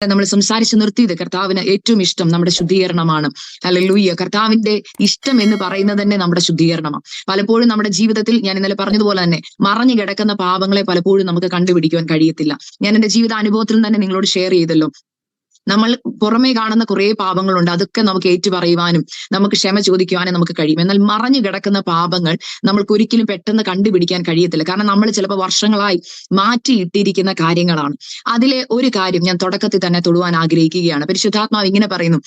നമ്മൾ സംസാരിച്ച് നിർത്തിയത് കർത്താവിന് ഏറ്റവും ഇഷ്ടം നമ്മുടെ ശുദ്ധീകരണമാണ്. ഹല്ലേലൂയ. കർത്താവിന്റെ ഇഷ്ടം എന്ന് പറയുന്നത് തന്നെ നമ്മുടെ ശുദ്ധീകരണമാണ്. പലപ്പോഴും നമ്മുടെ ജീവിതത്തിൽ ഞാൻ ഇന്നലെ പറഞ്ഞതുപോലെ തന്നെ മറഞ്ഞു കിടക്കുന്ന പാപങ്ങളെ പലപ്പോഴും നമുക്ക് കണ്ടുപിടിക്കുവാൻ കഴിയത്തില്ല. ഞാൻ എന്റെ ജീവിത അനുഭവത്തിൽ തന്നെ നിങ്ങളോട് ഷെയർ ചെയ്തല്ലോ. നമ്മൾ പുറമേ കാണുന്ന കുറെ പാപങ്ങളുണ്ട്, അതൊക്കെ നമുക്ക് ഏറ്റുപറയുവാനും നമുക്ക് ക്ഷമ ചോദിക്കുവാനും നമുക്ക് കഴിയും. എന്നാൽ മറഞ്ഞു കിടക്കുന്ന പാപങ്ങൾ നമ്മൾക്ക് ഒരിക്കലും പെട്ടെന്ന് കണ്ടുപിടിക്കാൻ കഴിയത്തില്ല. കാരണം നമ്മൾ ചിലപ്പോൾ വർഷങ്ങളായി മാറ്റിയിട്ടിരിക്കുന്ന കാര്യങ്ങളാണ്. അതിലെ ഒരു കാര്യം ഞാൻ തുടക്കത്തിൽ തന്നെ തൊടുവാൻ ആഗ്രഹിക്കുകയാണ്. പരിശുദ്ധാത്മാവ് ഇങ്ങനെ പറയുന്നു,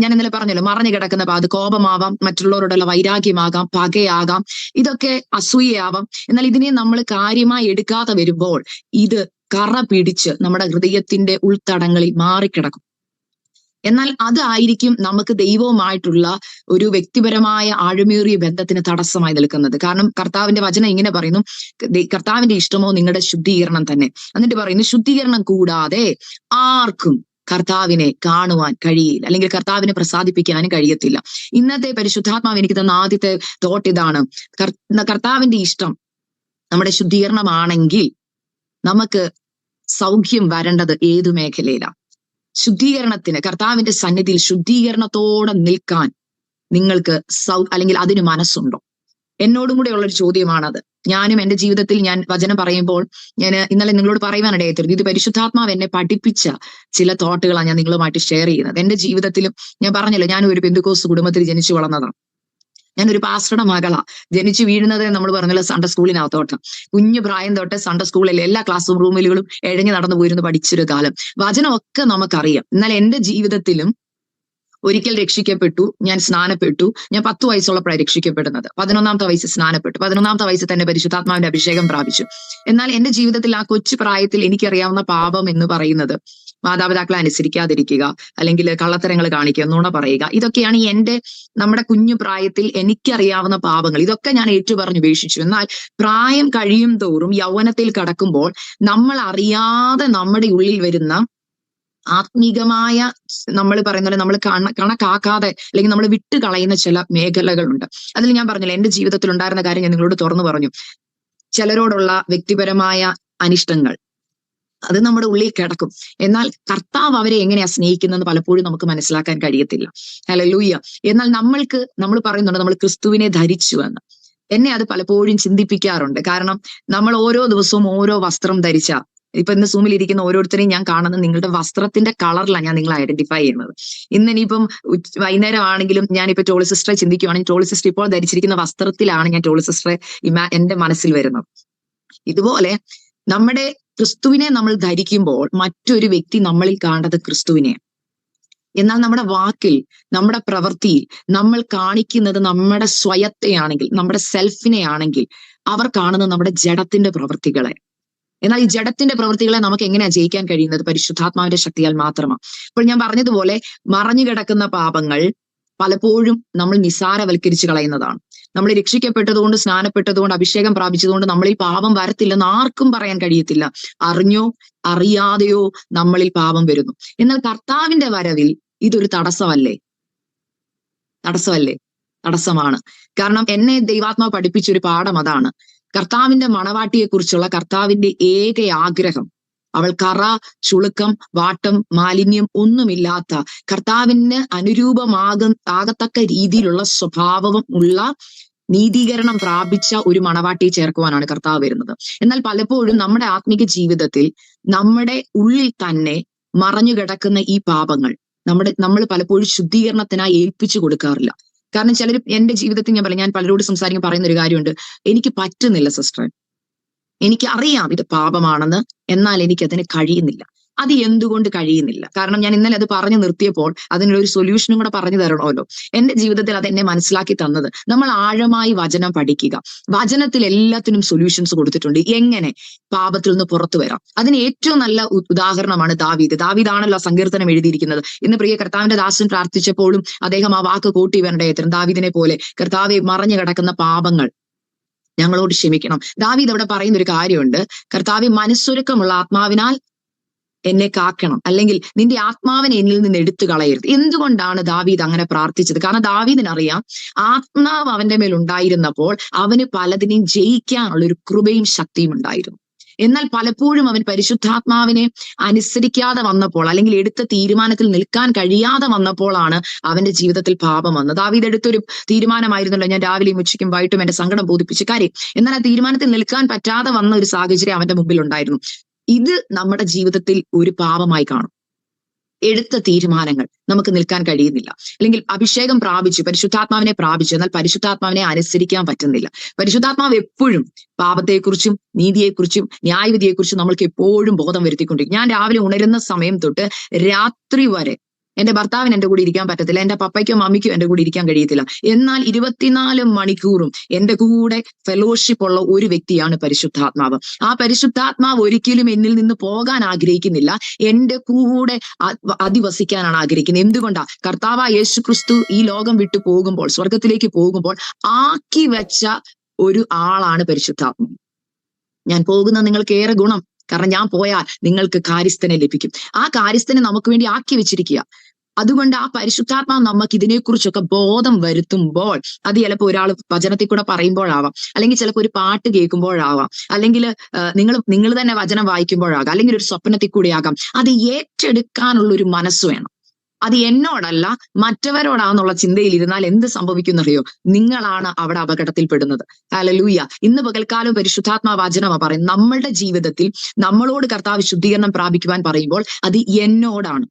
ഞാൻ ഇന്നലെ പറഞ്ഞല്ലോ, മറഞ്ഞു കിടക്കുന്ന അത് കോപമാവാം, മറ്റുള്ളവരോടുള്ള വൈരാഗ്യമാകാം, പകയാകാം, ഇതൊക്കെ അസൂയയാവാം. എന്നാൽ ഇതിനെ നമ്മൾ കാര്യമായി എടുക്കാതെ വരുമ്പോൾ ഇത് കറ പിടിച്ച് നമ്മുടെ ഹൃദയത്തിന്റെ ഉൾത്തടങ്ങളിൽ മാറിക്കിടക്കും. എന്നാൽ അതായിരിക്കും നമുക്ക് ദൈവവുമായിട്ടുള്ള ഒരു വ്യക്തിപരമായ ആഴമേറിയ ബന്ധത്തിന് തടസ്സമായി നിൽക്കുന്നത്. കാരണം കർത്താവിന്റെ വചനം ഇങ്ങനെ പറയുന്നു, കർത്താവിന്റെ ഇഷ്ടമോ നിങ്ങളുടെ ശുദ്ധീകരണം തന്നെ. എന്നിട്ട് പറയുന്നു, ശുദ്ധീകരണം കൂടാതെ ആർക്കും കർത്താവിനെ കാണുവാൻ കഴിയില്ല, അല്ലെങ്കിൽ കർത്താവിനെ പ്രസാദിപ്പിക്കാനും കഴിയത്തില്ല. ഇന്നത്തെ പരിശുദ്ധാത്മാവ് എനിക്ക് തന്ന ആദ്യത്തെ തോട്ട് ഇതാണ്. കർത്താവിന്റെ ഇഷ്ടം നമ്മുടെ ശുദ്ധീകരണമാണെങ്കിൽ നമുക്ക് സൗഖ്യം വരേണ്ടത് ഏതു മേഖലയിലാണ്? ശുദ്ധീകരണത്തിന്, കർത്താവിന്റെ സന്നിധിയിൽ ശുദ്ധീകരണത്തോടെ നിൽക്കാൻ നിങ്ങൾക്ക് അല്ലെങ്കിൽ അതിന് മനസ്സുണ്ടോ? എന്നോടും കൂടെ ഉള്ളൊരു ചോദ്യമാണത്. ഞാനും എന്റെ ജീവിതത്തിൽ ഞാൻ വചനം പറയുമ്പോൾ ഞാൻ ഇന്നലെ നിങ്ങളോട് പറയുവാനിടയായിത്തീർന്നു. ഇത് പരിശുദ്ധാത്മാവ് എന്നെ പഠിപ്പിച്ച ചില തോട്ടുകളാണ് ഞാൻ നിങ്ങളുമായിട്ട് ഷെയർ ചെയ്യുന്നത്. എന്റെ ജീവിതത്തിലും ഞാൻ പറഞ്ഞല്ലോ, ഞാൻ ഒരു പെന്തക്കോസ്ത് കുടുംബത്തിൽ ജനിച്ചു വളർന്നതാണ്. ഞാനൊരു പാസ്റ്ററുടെ മകളാ. ജനിച്ചു വീഴുന്നത് നമ്മൾ പറഞ്ഞല്ലോ സൺഡേ സ്കൂളിനകത്തോട്ട്. കുഞ്ഞു പ്രായം തൊട്ട് സൺഡേ സ്കൂളിലെ എല്ലാ ക്ലാസ് റൂമിലുകളും എഴഞ്ഞു നടന്നു പോയിരുന്നു പഠിച്ചൊരു കാലം. വചനമൊക്കെ നമുക്കറിയാം. എന്നാൽ എന്റെ ജീവിതത്തിലും ഒരിക്കൽ രക്ഷിക്കപ്പെട്ടു, ഞാൻ സ്നാനപ്പെട്ടു. ഞാൻ 10 വയസ്സുള്ളപ്പോഴാണ് രക്ഷിക്കപ്പെടുന്നത്. 11ാമത്തെ വയസ്സ് സ്നാനപ്പെട്ടു. 11ാമത്തെ വയസ്സ് തന്നെ പരിശുദ്ധാത്മാവിന്റെ അഭിഷേകം പ്രാപിച്ചു. എന്നാൽ എന്റെ ജീവിതത്തിൽ ആ കൊച്ചു പ്രായത്തിൽ എനിക്കറിയാവുന്ന പാപം എന്ന് പറയുന്നത് മാതാപിതാക്കളെ അനുസരിക്കാതിരിക്കുക, അല്ലെങ്കിൽ കള്ളത്തരങ്ങൾ കാണിക്കുക, നുണ പറയുക, ഇതൊക്കെയാണ് നമ്മുടെ കുഞ്ഞു പ്രായത്തിൽ എനിക്കറിയാവുന്ന പാപങ്ങൾ. ഇതൊക്കെ ഞാൻ ഏറ്റുപറഞ്ഞ് ഉപേക്ഷിച്ചു. എന്നാൽ പ്രായം കഴിയും തോറും യൗവനത്തിൽ കടക്കുമ്പോൾ നമ്മൾ അറിയാതെ നമ്മുടെ ഉള്ളിൽ വരുന്ന ആത്മീകമായ, നമ്മൾ പറയുന്ന പോലെ നമ്മൾ കണക്കാക്കാതെ അല്ലെങ്കിൽ നമ്മൾ വിട്ടുകളയുന്ന ചില മേഖലകളുണ്ട്. അതിൽ ഞാൻ പറഞ്ഞില്ല, എന്റെ ജീവിതത്തിൽ ഉണ്ടായിരുന്ന കാര്യം ഞാൻ നിങ്ങളോട് തുറന്നു പറഞ്ഞു. ചിലരോടുള്ള വ്യക്തിപരമായ അനിഷ്ടങ്ങൾ, അത് നമ്മുടെ ഉള്ളിൽ കിടക്കും. എന്നാൽ കർത്താവ് അവരെ എങ്ങനെയാ സ്നേഹിക്കുന്നതെന്ന് പലപ്പോഴും നമുക്ക് മനസ്സിലാക്കാൻ കഴിയത്തില്ല. ഹല്ലേലൂയ. എന്നാൽ നമ്മൾ പറയുന്നുണ്ട് നമ്മൾ ക്രിസ്തുവിനെ ധരിച്ചു എന്ന്. എന്നെ അത് പലപ്പോഴും ചിന്തിപ്പിക്കാറുണ്ട്. കാരണം നമ്മൾ ഓരോ ദിവസവും ഓരോ വസ്ത്രം ധരിച്ച, ഇപ്പൊ ഇന്ന് സൂമിൽ ഇരിക്കുന്ന ഓരോരുത്തരെയും ഞാൻ കാണുന്നത് നിങ്ങളുടെ വസ്ത്രത്തിന്റെ കളറിലാണ് ഞാൻ നിങ്ങളെ ഐഡന്റിഫൈ ചെയ്യുന്നത്. ഇന്നിപ്പം വൈകുന്നേരം ആണെങ്കിലും ഞാനിപ്പോ ടോളി സിസ്റ്ററെ ചിന്തിക്കുവാണെങ്കിൽ ടോളി സിസ്റ്റർ ഇപ്പോൾ ധരിച്ചിരിക്കുന്ന വസ്ത്രത്തിലാണ് ഞാൻ ടോളി സിസ്റ്ററെ എന്റെ മനസ്സിൽ വരുന്നത്. ഇതുപോലെ നമ്മുടെ ക്രിസ്തുവിനെ നമ്മൾ ധരിക്കുമ്പോൾ മറ്റൊരു വ്യക്തി നമ്മളിൽ കാണേണ്ടത് ക്രിസ്തുവിനെ. എന്നാൽ നമ്മുടെ വാക്കിൽ, നമ്മുടെ പ്രവൃത്തിയിൽ നമ്മൾ കാണിക്കുന്നത് നമ്മുടെ സ്വയത്തെയാണെങ്കിൽ, നമ്മുടെ സെൽഫിനെ ആണെങ്കിൽ, അവർ കാണുന്നത് നമ്മുടെ ജഡത്തിന്റെ പ്രവൃത്തികളെ. എന്നാൽ ഈ ജഡത്തിന്റെ പ്രവൃത്തികളെ നമുക്ക് എങ്ങനെയാ ജയിക്കാൻ കഴിയുന്നത്? പരിശുദ്ധാത്മാവിന്റെ ശക്തിയാൽ മാത്രമാണ്. ഇപ്പോൾ ഞാൻ പറഞ്ഞതുപോലെ മറഞ്ഞു കിടക്കുന്ന പാപങ്ങൾ പലപ്പോഴും നമ്മൾ നിസാരവൽക്കരിച്ച് കളയുന്നതാണ്. നമ്മൾ രക്ഷിക്കപ്പെട്ടതുകൊണ്ട്, സ്നാനപ്പെട്ടതുകൊണ്ട്, അഭിഷേകം പ്രാപിച്ചതുകൊണ്ട് നമ്മളിൽ പാപം വരത്തില്ലെന്ന് ആർക്കും പറയാൻ കഴിയത്തില്ല. അറിഞ്ഞോ അറിയാതെയോ നമ്മളിൽ പാപം വരുന്നു. എന്നാൽ കർത്താവിന്റെ വരവിൽ ഇതൊരു തടസ്സമല്ലേ? തടസ്സമാണ്. കാരണം എന്നെ ദൈവാത്മാവ് പഠിപ്പിച്ചൊരു പാഠം അതാണ്. കർത്താവിന്റെ മണവാട്ടിയെ കുറിച്ചുള്ള കർത്താവിന്റെ ഏക ആഗ്രഹം, അവൾ കറ, ചുളുക്കം, വാട്ടം, മാലിന്യം ഒന്നുമില്ലാത്ത, കർത്താവിന് ആകത്തക്ക രീതിയിലുള്ള സ്വഭാവവും ഉള്ള, നീതീകരണം പ്രാപിച്ച ഒരു മണവാട്ടിയെ ചേർക്കുവാനാണ് കർത്താവ് വരുന്നത്. എന്നാൽ പലപ്പോഴും നമ്മുടെ ആത്മീക ജീവിതത്തിൽ നമ്മുടെ ഉള്ളിൽ തന്നെ മറഞ്ഞു കിടക്കുന്ന ഈ പാപങ്ങൾ നമ്മൾ പലപ്പോഴും ശുദ്ധീകരണത്തിനായി ഏൽപ്പിച്ചു കൊടുക്കാറില്ല. കാരണം ചിലർ, എന്റെ ജീവിതത്തിൽ ഞാൻ പലരോട് സംസാരിക്കാൻ പറയുന്ന ഒരു കാര്യമുണ്ട്, എനിക്ക് പറ്റുന്നില്ല സിസ്റ്റർ, എനിക്ക് അറിയാം ഇത് പാപമാണെന്ന്, എന്നാൽ എനിക്കതിന് കഴിയുന്നില്ല. അത് എന്തുകൊണ്ട് കഴിയുന്നില്ല? കാരണം ഞാൻ ഇന്നലെ അത് പറഞ്ഞു നിർത്തിയപ്പോൾ അതിനൊരു സൊല്യൂഷനും കൂടെ പറഞ്ഞു തരണമല്ലോ. എന്റെ ജീവിതത്തിൽ അതെന്നെ മനസ്സിലാക്കി തന്നത്, നമ്മൾ ആഴമായി വചനം പഠിക്കുക. വചനത്തിൽ എല്ലാത്തിനും സൊല്യൂഷൻസ് കൊടുത്തിട്ടുണ്ട്, എങ്ങനെ പാപത്തിൽ നിന്ന് പുറത്തു വരാം. അതിന് ഏറ്റവും നല്ല ഉദാഹരണമാണ് ദാവീദാണല്ലോ സങ്കീർത്തനം എഴുതിയിരിക്കുന്നത്. ഇന്ന് പ്രിയ കർത്താവിന്റെ ദാസൻ പ്രാർത്ഥിച്ചപ്പോഴും അദ്ദേഹം ആ വാക്ക് കൂട്ടി വരണ്ടേത്ര, ദാവീദിനെ പോലെ കർത്താവെ മറഞ്ഞു കിടക്കുന്ന പാപങ്ങൾ ഞങ്ങളോട് ക്ഷമിക്കണം. ദാവീദ് അവിടെ പറയുന്ന ഒരു കാര്യമുണ്ട്, കർത്താവെ മനസ്സൊരുക്കമുള്ള ആത്മാവിനാൽ എന്നെ കാക്കണം, അല്ലെങ്കിൽ നിന്റെ ആത്മാവിനെ എന്നിൽ നിന്ന് എടുത്തു കളയരുത്. എന്തുകൊണ്ടാണ് ദാവീദ് അങ്ങനെ പ്രാർത്ഥിച്ചത്? കാരണം ദാവീദിനറിയാം, ആത്മാവ് അവന്റെ മേൽ ഉണ്ടായിരുന്നപ്പോൾ അവന് പലതിനെയും ജയിക്കാനുള്ള ഒരു കൃപയും ശക്തിയും ഉണ്ടായിരുന്നു. എന്നാൽ പലപ്പോഴും അവൻ പരിശുദ്ധാത്മാവിനെ അനുസരിക്കാതെ വന്നപ്പോൾ, അല്ലെങ്കിൽ എടുത്ത തീരുമാനത്തിൽ നിൽക്കാൻ കഴിയാതെ വന്നപ്പോഴാണ് അവന്റെ ജീവിതത്തിൽ പാപം വന്നത്. ദാവീദ് എടുത്തൊരു തീരുമാനമായിരുന്നല്ലോ, ഞാൻ രാവിലെയും ഉച്ചയ്ക്കും വൈകിട്ടും എന്റെ സങ്കടം ബോധിപ്പിച്ച കാര്യം. എന്നാൽ ആ തീരുമാനത്തിൽ നിൽക്കാൻ പറ്റാതെ വന്ന ഒരു സാഹചര്യം അവന്റെ മുമ്പിൽ ഉണ്ടായിരുന്നു. ഇത് നമ്മുടെ ജീവിതത്തിൽ ഒരു പാപമായി കാണും. എടുത്ത തീരുമാനങ്ങൾ നമുക്ക് നിൽക്കാൻ കഴിയുന്നില്ല, അല്ലെങ്കിൽ അഭിഷേകം പ്രാപിച്ചു, പരിശുദ്ധാത്മാവിനെ പ്രാപിച്ചു, എന്നാൽ പരിശുദ്ധാത്മാവിനെ അനുസരിക്കാൻ പറ്റുന്നില്ല. പരിശുദ്ധാത്മാവ് എപ്പോഴും പാപത്തെക്കുറിച്ചും നീതിയെക്കുറിച്ചും ന്യായവിധിയെക്കുറിച്ചും നമ്മൾക്ക് എപ്പോഴും ബോധം വരുത്തിക്കൊണ്ടിരിക്കും. ഞാൻ രാവിലെ ഉണരുന്ന സമയം തൊട്ട് രാത്രി വരെ എന്റെ ഭർത്താവിന് എന്റെ കൂടെ ഇരിക്കാൻ പറ്റത്തില്ല, എന്റെ പപ്പയ്ക്കോ മമ്മിക്കോ എന്റെ കൂടെ ഇരിക്കാൻ കഴിയത്തില്ല. എന്നാൽ 24 മണിക്കൂറും എന്റെ കൂടെ ഫെലോഷിപ്പ് ഉള്ള ഒരു വ്യക്തിയാണ് പരിശുദ്ധാത്മാവ്. ആ പരിശുദ്ധാത്മാവ് ഒരിക്കലും എന്നിൽ നിന്ന് പോകാൻ ആഗ്രഹിക്കുന്നില്ല, എന്റെ കൂടെ അധിവസിക്കാനാണ് ആഗ്രഹിക്കുന്നത്. എന്തുകൊണ്ടാ? കർത്താവായ യേശു ക്രിസ്തു ഈ ലോകം വിട്ടു പോകുമ്പോൾ, സ്വർഗത്തിലേക്ക് പോകുമ്പോൾ ആക്കി വെച്ച ഒരു ആളാണ് പരിശുദ്ധാത്മാവ്. ഞാൻ പോകുന്ന നിങ്ങൾക്ക് ഏറെ ഗുണം, കാരണം ഞാൻ പോയാൽ നിങ്ങൾക്ക് കാര്യസ്ഥനെ ലഭിക്കും. ആ കാര്യസ്ഥനെ നമുക്ക് വേണ്ടി ആക്കി വെച്ചിരിക്കുക. അതുകൊണ്ട് ആ പരിശുദ്ധാത്മാവ് നമുക്ക് ഇതിനെക്കുറിച്ചൊക്കെ ബോധം വരുത്തുമ്പോൾ, അത് ചിലപ്പോൾ ഒരാൾ വചനത്തിൽ കൂടെ പറയുമ്പോഴാവാം, അല്ലെങ്കിൽ ചിലപ്പോൾ ഒരു പാട്ട് കേൾക്കുമ്പോഴാവാം, അല്ലെങ്കിൽ നിങ്ങൾ തന്നെ വചനം വായിക്കുമ്പോഴാകാം, അല്ലെങ്കിൽ ഒരു സ്വപ്നത്തിൽ കൂടെ ആകാം. അത് ഏറ്റെടുക്കാനുള്ള ഒരു മനസ്സ് വേണം. അത് എന്നോടല്ല മറ്റവരോടാന്നുള്ള ചിന്തയിൽ ഇരുന്നാൽ എന്ത് സംഭവിക്കുന്നറിയോ? നിങ്ങളാണ് അവിടെ അപകടത്തിൽപ്പെടുന്നത്. ഹല്ലേലൂയ. ഇന്ന് പകൽക്കാലം പരിശുദ്ധാത്മാ വചനമാ പറയും, നമ്മളുടെ ജീവിതത്തിൽ നമ്മളോട് കർത്താവ് ശുദ്ധീകരണം പ്രാപിക്കുവാൻ പറയുമ്പോൾ അത് എന്നോടാണ്.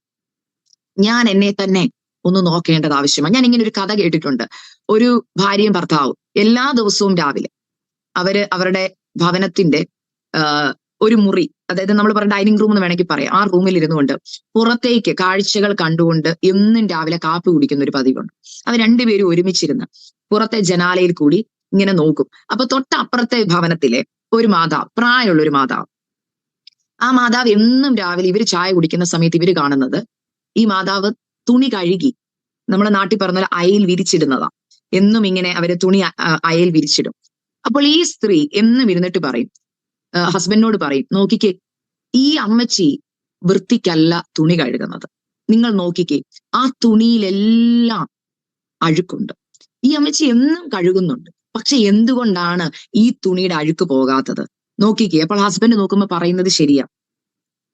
ഞാൻ എന്നെ തന്നെ ഒന്ന് നോക്കേണ്ടത് ആവശ്യമാണ്. ഞാൻ ഇങ്ങനെ ഒരു കഥ കേട്ടിട്ടുണ്ട്. ഒരു ഭാര്യയും ഭർത്താവും എല്ലാ ദിവസവും രാവിലെ അവരുടെ ഭവനത്തിന്റെ ഒരു മുറി, അതായത് നമ്മൾ പറഞ്ഞ ഡൈനിങ് റൂം എന്ന് വേണമെങ്കിൽ പറയാം, ആ റൂമിൽ ഇരുന്നുകൊണ്ട് പുറത്തേക്ക് കാഴ്ചകൾ കണ്ടുകൊണ്ട് എന്നും രാവിലെ കാപ്പി കുടിക്കുന്ന ഒരു പതിവുണ്ട്. അവർ രണ്ടുപേരും ഒരുമിച്ചിരുന്ന് പുറത്തെ ജനാലയിൽ കൂടി ഇങ്ങനെ നോക്കും. അപ്പൊ തൊട്ടപ്പുറത്തെ ഭവനത്തിലെ ഒരു മാതാവ്, പ്രായമുള്ള ഒരു മാതാവ്, ആ മാതാവ് എന്നും രാവിലെ ഇവര് ചായ കുടിക്കുന്ന സമയത്ത് ഇവര് കാണുന്നത് ഈ മാതാവ് തുണി കഴുകി, നമ്മുടെ നാട്ടിൽ പറഞ്ഞ അയയിൽ വിരിച്ചിടുന്നതാ. എന്നും ഇങ്ങനെ അവര് തുണി അയയിൽ വിരിച്ചിടും. അപ്പോൾ ഈ സ്ത്രീ എന്നും ഇരുന്നിട്ട് പറയും, ഹസ്ബൻഡിനോട് പറയും, നോക്കിക്കേ, ഈ അമ്മച്ചി വൃത്തിക്കല്ല തുണി കഴുകുന്നത്, നിങ്ങൾ നോക്കിക്കേ, ആ തുണിയിലെല്ലാം അഴുക്കുണ്ട്. ഈ അമ്മച്ചി എന്നും കഴുകുന്നുണ്ട്, പക്ഷെ എന്തുകൊണ്ടാണ് ഈ തുണിയുടെ അഴുക്ക് പോകാത്തത്? നോക്കിക്കേ. അപ്പോൾ ഹസ്ബൻഡ് നോക്കുമ്പോൾ പറയുന്നത് ശരിയാ,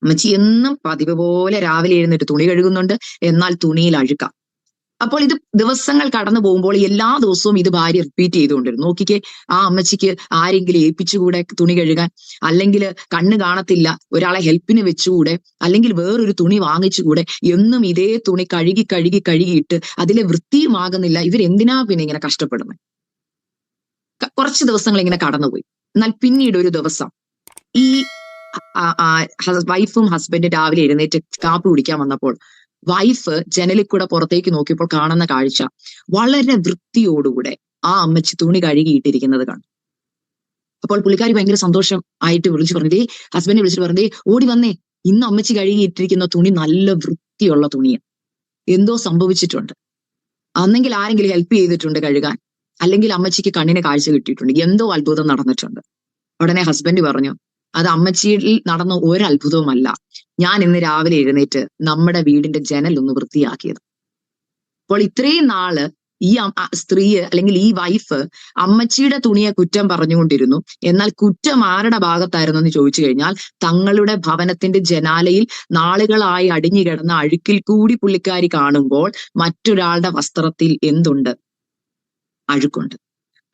അമ്മച്ചി എന്നും പതിവ് പോലെ രാവിലെ എഴുന്നേറ്റ് തുണി കഴുകുന്നുണ്ട്, എന്നാൽ തുണിയിൽ അഴുക്ക. അപ്പോൾ ഇത് ദിവസങ്ങൾ കടന്നു പോകുമ്പോൾ എല്ലാ ദിവസവും ഇത് ഭാര്യ റിപ്പീറ്റ് ചെയ്തുകൊണ്ടിരുന്നു. നോക്കിക്കേ, ആ അമ്മച്ചിക്ക് ആരെങ്കിലും ഏൽപ്പിച്ചുകൂടെ തുണി കഴുകാൻ? അല്ലെങ്കിൽ കണ്ണ് കാണത്തില്ല, ഒരാളെ ഹെൽപ്പിന് വെച്ചുകൂടെ? അല്ലെങ്കിൽ വേറൊരു തുണി വാങ്ങിച്ചുകൂടെ? എന്നും ഇതേ തുണി കഴുകി കഴുകി കഴുകിയിട്ട് അതിലെ വൃത്തിയുമാകുന്നില്ല, ഇവരെന്തിനാ പിന്നെ ഇങ്ങനെ കഷ്ടപ്പെടുന്നത്? കുറച്ച് ദിവസങ്ങൾ ഇങ്ങനെ കടന്നുപോയി. എന്നാൽ പിന്നീട് ഒരു ദിവസം ഈ വൈഫും ഹസ്ബൻഡും രാവിലെ എഴുന്നേറ്റ് കാപ്പി കുടിക്കാൻ വന്നപ്പോൾ വൈഫ് ജനലിൽ കൂടെ പുറത്തേക്ക് നോക്കിയപ്പോൾ കാണുന്ന കാഴ്ച, വളരെ വൃത്തിയോടുകൂടെ ആ അമ്മച്ചി തുണി കഴുകിയിട്ടിരിക്കുന്നത് കാണും. അപ്പോൾ പുള്ളിക്കാരി ഭയങ്കര സന്തോഷം ആയിട്ട് വിളിച്ചു പറഞ്ഞതേ, ഹസ്ബൻഡിനെ വിളിച്ചിട്ട് പറഞ്ഞതേ, ഓടി വന്നേ, ഇന്ന് അമ്മച്ചി കഴുകിയിട്ടിരിക്കുന്ന തുണി നല്ല വൃത്തിയുള്ള തുണിയാണ്, എന്തോ സംഭവിച്ചിട്ടുണ്ട്, അന്നെങ്കിൽ ആരെങ്കിലും ഹെൽപ്പ് ചെയ്തിട്ടുണ്ട് കഴുകാൻ, അല്ലെങ്കിൽ അമ്മച്ചിക്ക് കണ്ണിന് കാഴ്ച കിട്ടിയിട്ടുണ്ട്, എന്തോ അത്ഭുതം നടന്നിട്ടുണ്ട്. ഉടനെ ഹസ്ബൻഡ് പറഞ്ഞു, അത് അമ്മച്ചിയിൽ നടന്ന ഒരത്ഭുതവുമല്ല, ഞാൻ ഇന്ന് രാവിലെ എഴുന്നേറ്റ് നമ്മുടെ വീടിന്റെ ജനൽ ഒന്ന് വൃത്തിയാക്കിയത്. അപ്പോൾ ഇത്രയും നാള് ഈ സ്ത്രീ അല്ലെങ്കിൽ ഈ വൈഫ് അമ്മച്ചിയുടെ തുണിയെ കുറ്റം പറഞ്ഞുകൊണ്ടിരുന്നു. എന്നാൽ കുറ്റം ആരുടെ ഭാഗത്തായിരുന്നു എന്ന് ചോദിച്ചു കഴിഞ്ഞാൽ, തങ്ങളുടെ ഭവനത്തിന്റെ ജനാലയിൽ നാളുകളായി അടിഞ്ഞു കിടന്ന അഴുക്കിൽ കൂടി പുള്ളിക്കാരി കാണുമ്പോൾ മറ്റൊരാളുടെ വസ്ത്രത്തിൽ എന്തുണ്ട്? അഴുക്കുണ്ട്.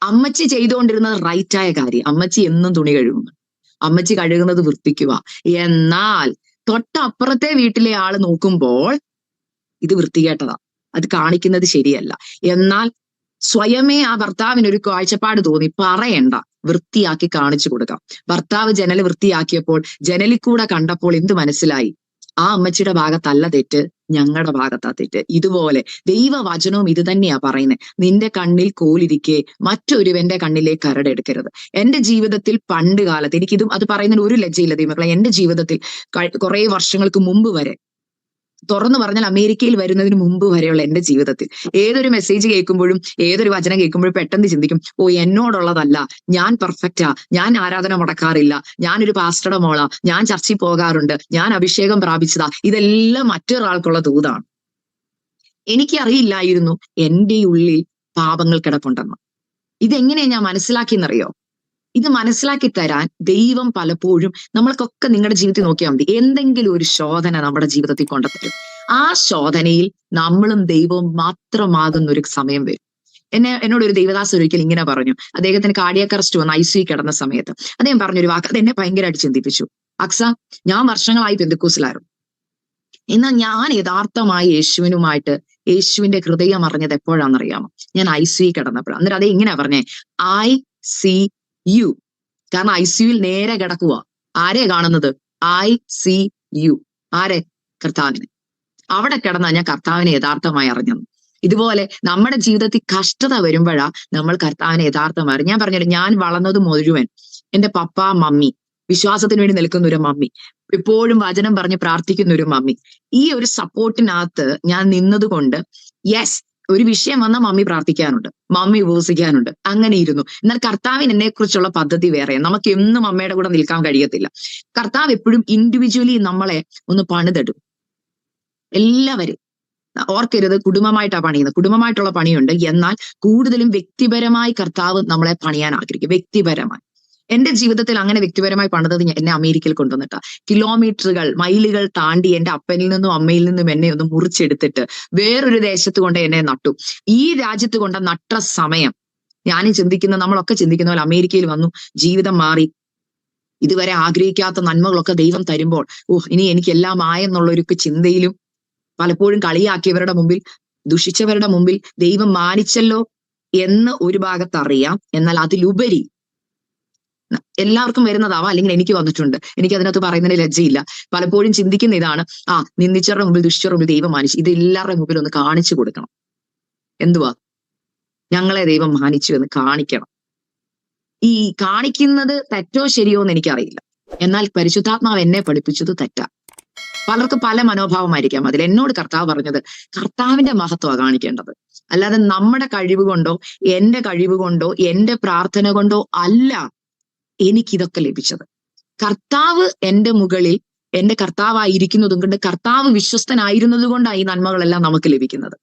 അമ്മച്ചി ചെയ്തുകൊണ്ടിരുന്നത് റൈറ്റായ കാര്യം, അമ്മച്ചി എന്നും തുണി കഴുകുന്നു, അമ്മച്ചി കഴുകുന്നത് വൃത്തിക്കുക. എന്നാൽ തൊട്ടപ്പുറത്തെ വീട്ടിലെ ആള് നോക്കുമ്പോൾ ഇത് വൃത്തികേട്ടതാ, അത് കാണിക്കുന്നത് ശരിയല്ല. എന്നാൽ സ്വയമേ ആ ഭർത്താവിന് ഒരു കാഴ്ചപ്പാട് തോന്നി, പറയണ്ട, വൃത്തിയാക്കി കാണിച്ചു കൊടുക്കാം. ഭർത്താവ് ജനൽ വൃത്തിയാക്കിയപ്പോൾ ജനലിൽ കൂടെ കണ്ടപ്പോൾ എന്ത് മനസ്സിലായി? ആ അമ്മച്ചിയുടെ ഭാഗത്തല്ല തെറ്റ്, ഞങ്ങളുടെ ഭാഗത്താ തെറ്റ്. ഇതുപോലെ ദൈവവചനവും ഇത് തന്നെയാ പറയുന്നത്, നിന്റെ കണ്ണിൽ കോലിരിക്കെ മറ്റൊരുവന്റെ കണ്ണിലേക്ക് കരടെടുക്കരുത്. എന്റെ ജീവിതത്തിൽ പണ്ട് കാലത്ത് എനിക്കിതും അത് പറയുന്നതിന് ഒരു ലജ്ജയില്ല ദൈവമക്കളെ. എന്റെ ജീവിതത്തിൽ കുറെ വർഷങ്ങൾക്ക് മുമ്പ് വരെ, തുറന്നു പറഞ്ഞാൽ അമേരിക്കയിൽ വരുന്നതിന് മുമ്പ് വരെയുള്ള എന്റെ ജീവിതത്തിൽ ഏതൊരു മെസ്സേജ് കേൾക്കുമ്പോഴും ഏതൊരു വചനം കേൾക്കുമ്പോഴും പെട്ടെന്ന് ചിന്തിക്കും, ഓ എന്നോടുള്ളതല്ല, ഞാൻ പെർഫെക്റ്റാ, ഞാൻ ആരാധന മുടക്കാറില്ല, ഞാനൊരു പാസ്റ്ററുടെ മോളാ, ഞാൻ ചർച്ചിൽ പോകാറുണ്ട്, ഞാൻ അഭിഷേകം പ്രാപിച്ചതാ, ഇതെല്ലാം മറ്റൊരാൾക്കുള്ള ദൂതാണ്. എനിക്കറിയില്ലായിരുന്നു എന്റെ ഉള്ളിൽ പാപങ്ങൾ കിടപ്പുണ്ടെന്ന്. ഇതെങ്ങനെയാ ഞാൻ മനസ്സിലാക്കിയെന്നറിയോ? ഇത് മനസ്സിലാക്കി തരാൻ ദൈവം പലപ്പോഴും നമ്മൾക്കൊക്കെ നിങ്ങളുടെ ജീവിതത്തിൽ നോക്കിയാൽ മതി, എന്തെങ്കിലും ഒരു ശോധന നമ്മുടെ ജീവിതത്തിൽ കൊണ്ടുത്തരും. ആ ശോധനയിൽ നമ്മളും ദൈവവും മാത്രമാകുന്ന ഒരു സമയം വരും. എന്നോട് ഒരു ദൈവദാസ് ഒരിക്കൽ ഇങ്ങനെ പറഞ്ഞു. അദ്ദേഹത്തിന് കാർഡിയാക് അറസ്റ്റ് വന്ന് ICU കിടന്ന സമയത്ത് അദ്ദേഹം പറഞ്ഞൊരു വാക്ക്, അത് എന്നെ ഭയങ്കരമായിട്ട് ചിന്തിപ്പിച്ചു. അക്സ, ഞാൻ വർഷങ്ങളായി പെന്തക്കോസിലായിരുന്നു. എന്നാൽ ഞാൻ യഥാർത്ഥമായി യേശുവിന്റെ ഹൃദയം അറിഞ്ഞത് എപ്പോഴാണെന്നറിയാമോ? ഞാൻ ICU കിടന്നപ്പോഴാണ്. അന്നേരം അതേ ഇങ്ങനെ പറഞ്ഞേ, ICU. കാരണം ICUയിൽ നേരെ കിടക്കുക. ആരെ കാണുന്നത്? ICU. ആരെ? കർത്താവിനെ. അവിടെ കിടന്നാ ഞാൻ കർത്താവിനെ യഥാർത്ഥമായി അറിഞ്ഞത്. ഇതുപോലെ നമ്മുടെ ജീവിതത്തിൽ കഷ്ടത വരുമ്പോഴാ നമ്മൾ കർത്താവിനെ യഥാർത്ഥമായി. ഞാൻ പറഞ്ഞല്ലോ, ഞാൻ വളർന്നത് മുഴുവൻ എന്റെ പപ്പ മമ്മി, വിശ്വാസത്തിന് വേണ്ടി നിൽക്കുന്ന ഒരു മമ്മി, എപ്പോഴും വചനം പറഞ്ഞ് പ്രാർത്ഥിക്കുന്ന ഒരു മമ്മി, ഈ ഒരു സപ്പോർട്ടിനകത്ത് ഞാൻ നിന്നത് കൊണ്ട് യെസ്, ഒരു വിഷയം വന്നാൽ മമ്മി പ്രാർത്ഥിക്കാനുണ്ട്, മമ്മി ഉപവസിക്കാനുണ്ട്, അങ്ങനെ ഇരുന്നു. എന്നാൽ കർത്താവിന് എന്നെ കുറിച്ചുള്ള പദ്ധതി വേറെ. നമുക്ക് എന്നും അമ്മയുടെ കൂടെ നിൽക്കാൻ കഴിയത്തില്ല. കർത്താവ് എപ്പോഴും ഇൻഡിവിജ്വലി നമ്മളെ ഒന്ന് പണിതെടുക്കും. എല്ലാവരും ഓർക്കരുത്, കുടുംബമായിട്ടാണ് പണിയുന്നത്. കുടുംബമായിട്ടുള്ള പണിയുണ്ട്, എന്നാൽ കൂടുതലും വ്യക്തിപരമായി കർത്താവ് നമ്മളെ പണിയാൻ ആഗ്രഹിക്കും. വ്യക്തിപരമായി എന്റെ ജീവിതത്തിൽ അങ്ങനെ വ്യക്തിപരമായി പണിതത് എന്നെ അമേരിക്കയിൽ കൊണ്ടുവന്നിട്ടാ. കിലോമീറ്ററുകൾ, മൈലുകൾ താണ്ടി എന്റെ അപ്പനിൽ നിന്നും അമ്മയിൽ നിന്നും എന്നെ ഒന്ന് മുറിച്ചെടുത്തിട്ട് വേറൊരു ദേശത്ത് കൊണ്ട് എന്നെ നട്ടു. ഈ രാജ്യത്ത് കൊണ്ട് നട്ട സമയം ഞാനും ചിന്തിക്കുന്ന, നമ്മളൊക്കെ ചിന്തിക്കുന്ന പോലെ അമേരിക്കയിൽ വന്നു, ജീവിതം മാറി, ഇതുവരെ ആഗ്രഹിക്കാത്ത നന്മകളൊക്കെ ദൈവം തരുമ്പോൾ ഇനി എനിക്കെല്ലാം ആയെന്നുള്ളൊരു ചിന്തയിലും പലപ്പോഴും കളിയാക്കിയവരുടെ മുമ്പിൽ, ദുഷിച്ചവരുടെ മുമ്പിൽ ദൈവം മാനിച്ചല്ലോ എന്ന് ഒരു ഭാഗത്ത് അറിയാം. എന്നാൽ അതിലുപരി എല്ലാവർക്കും വരുന്നതാവാം, അല്ലെങ്കിൽ എനിക്ക് വന്നിട്ടുണ്ട്, എനിക്ക് അതിനകത്ത് പറയുന്നതിന് ലജ്ജയില്ല. പലപ്പോഴും ചിന്തിക്കുന്ന ഇതാണ്, നിന്ദിച്ചവരുടെ മുമ്പിൽ, ദുഷിച്ചവരുടെ മുമ്പിൽ ദൈവം മാനിച്ചു. ഇത് എല്ലാവരുടെ മുമ്പിൽ ഒന്ന് കാണിച്ചു കൊടുക്കണം. എന്തുവാ? ഞങ്ങളെ ദൈവം മാനിച്ചു എന്ന് കാണിക്കണം. ഈ കാണിക്കുന്നത് തെറ്റോ ശരിയോ എന്ന് എനിക്കറിയില്ല. എന്നാൽ പരിശുദ്ധാത്മാവ് എന്നെ പഠിപ്പിച്ചത് തെറ്റാ. പലർക്കും പല മനോഭാവമായിരിക്കാം അതിൽ. എന്നോട് കർത്താവ് പറഞ്ഞത് കർത്താവിന്റെ മഹത്വമാണ് കാണിക്കേണ്ടത്, അല്ലാതെ നമ്മുടെ കഴിവ് കൊണ്ടോ എന്റെ കഴിവ് കൊണ്ടോ എന്റെ പ്രാർത്ഥന കൊണ്ടോ അല്ല എനിക്കിതൊക്കെ ലഭിച്ചത്. കർത്താവ് എന്റെ മുകളിൽ, എന്റെ കർത്താവായിരിക്കുന്നതും കൊണ്ട്, കർത്താവ് വിശ്വസ്തനായിരുന്നത് കൊണ്ടാണ് ഈ നന്മകളെല്ലാം നമുക്ക് ലഭിക്കുന്നത്.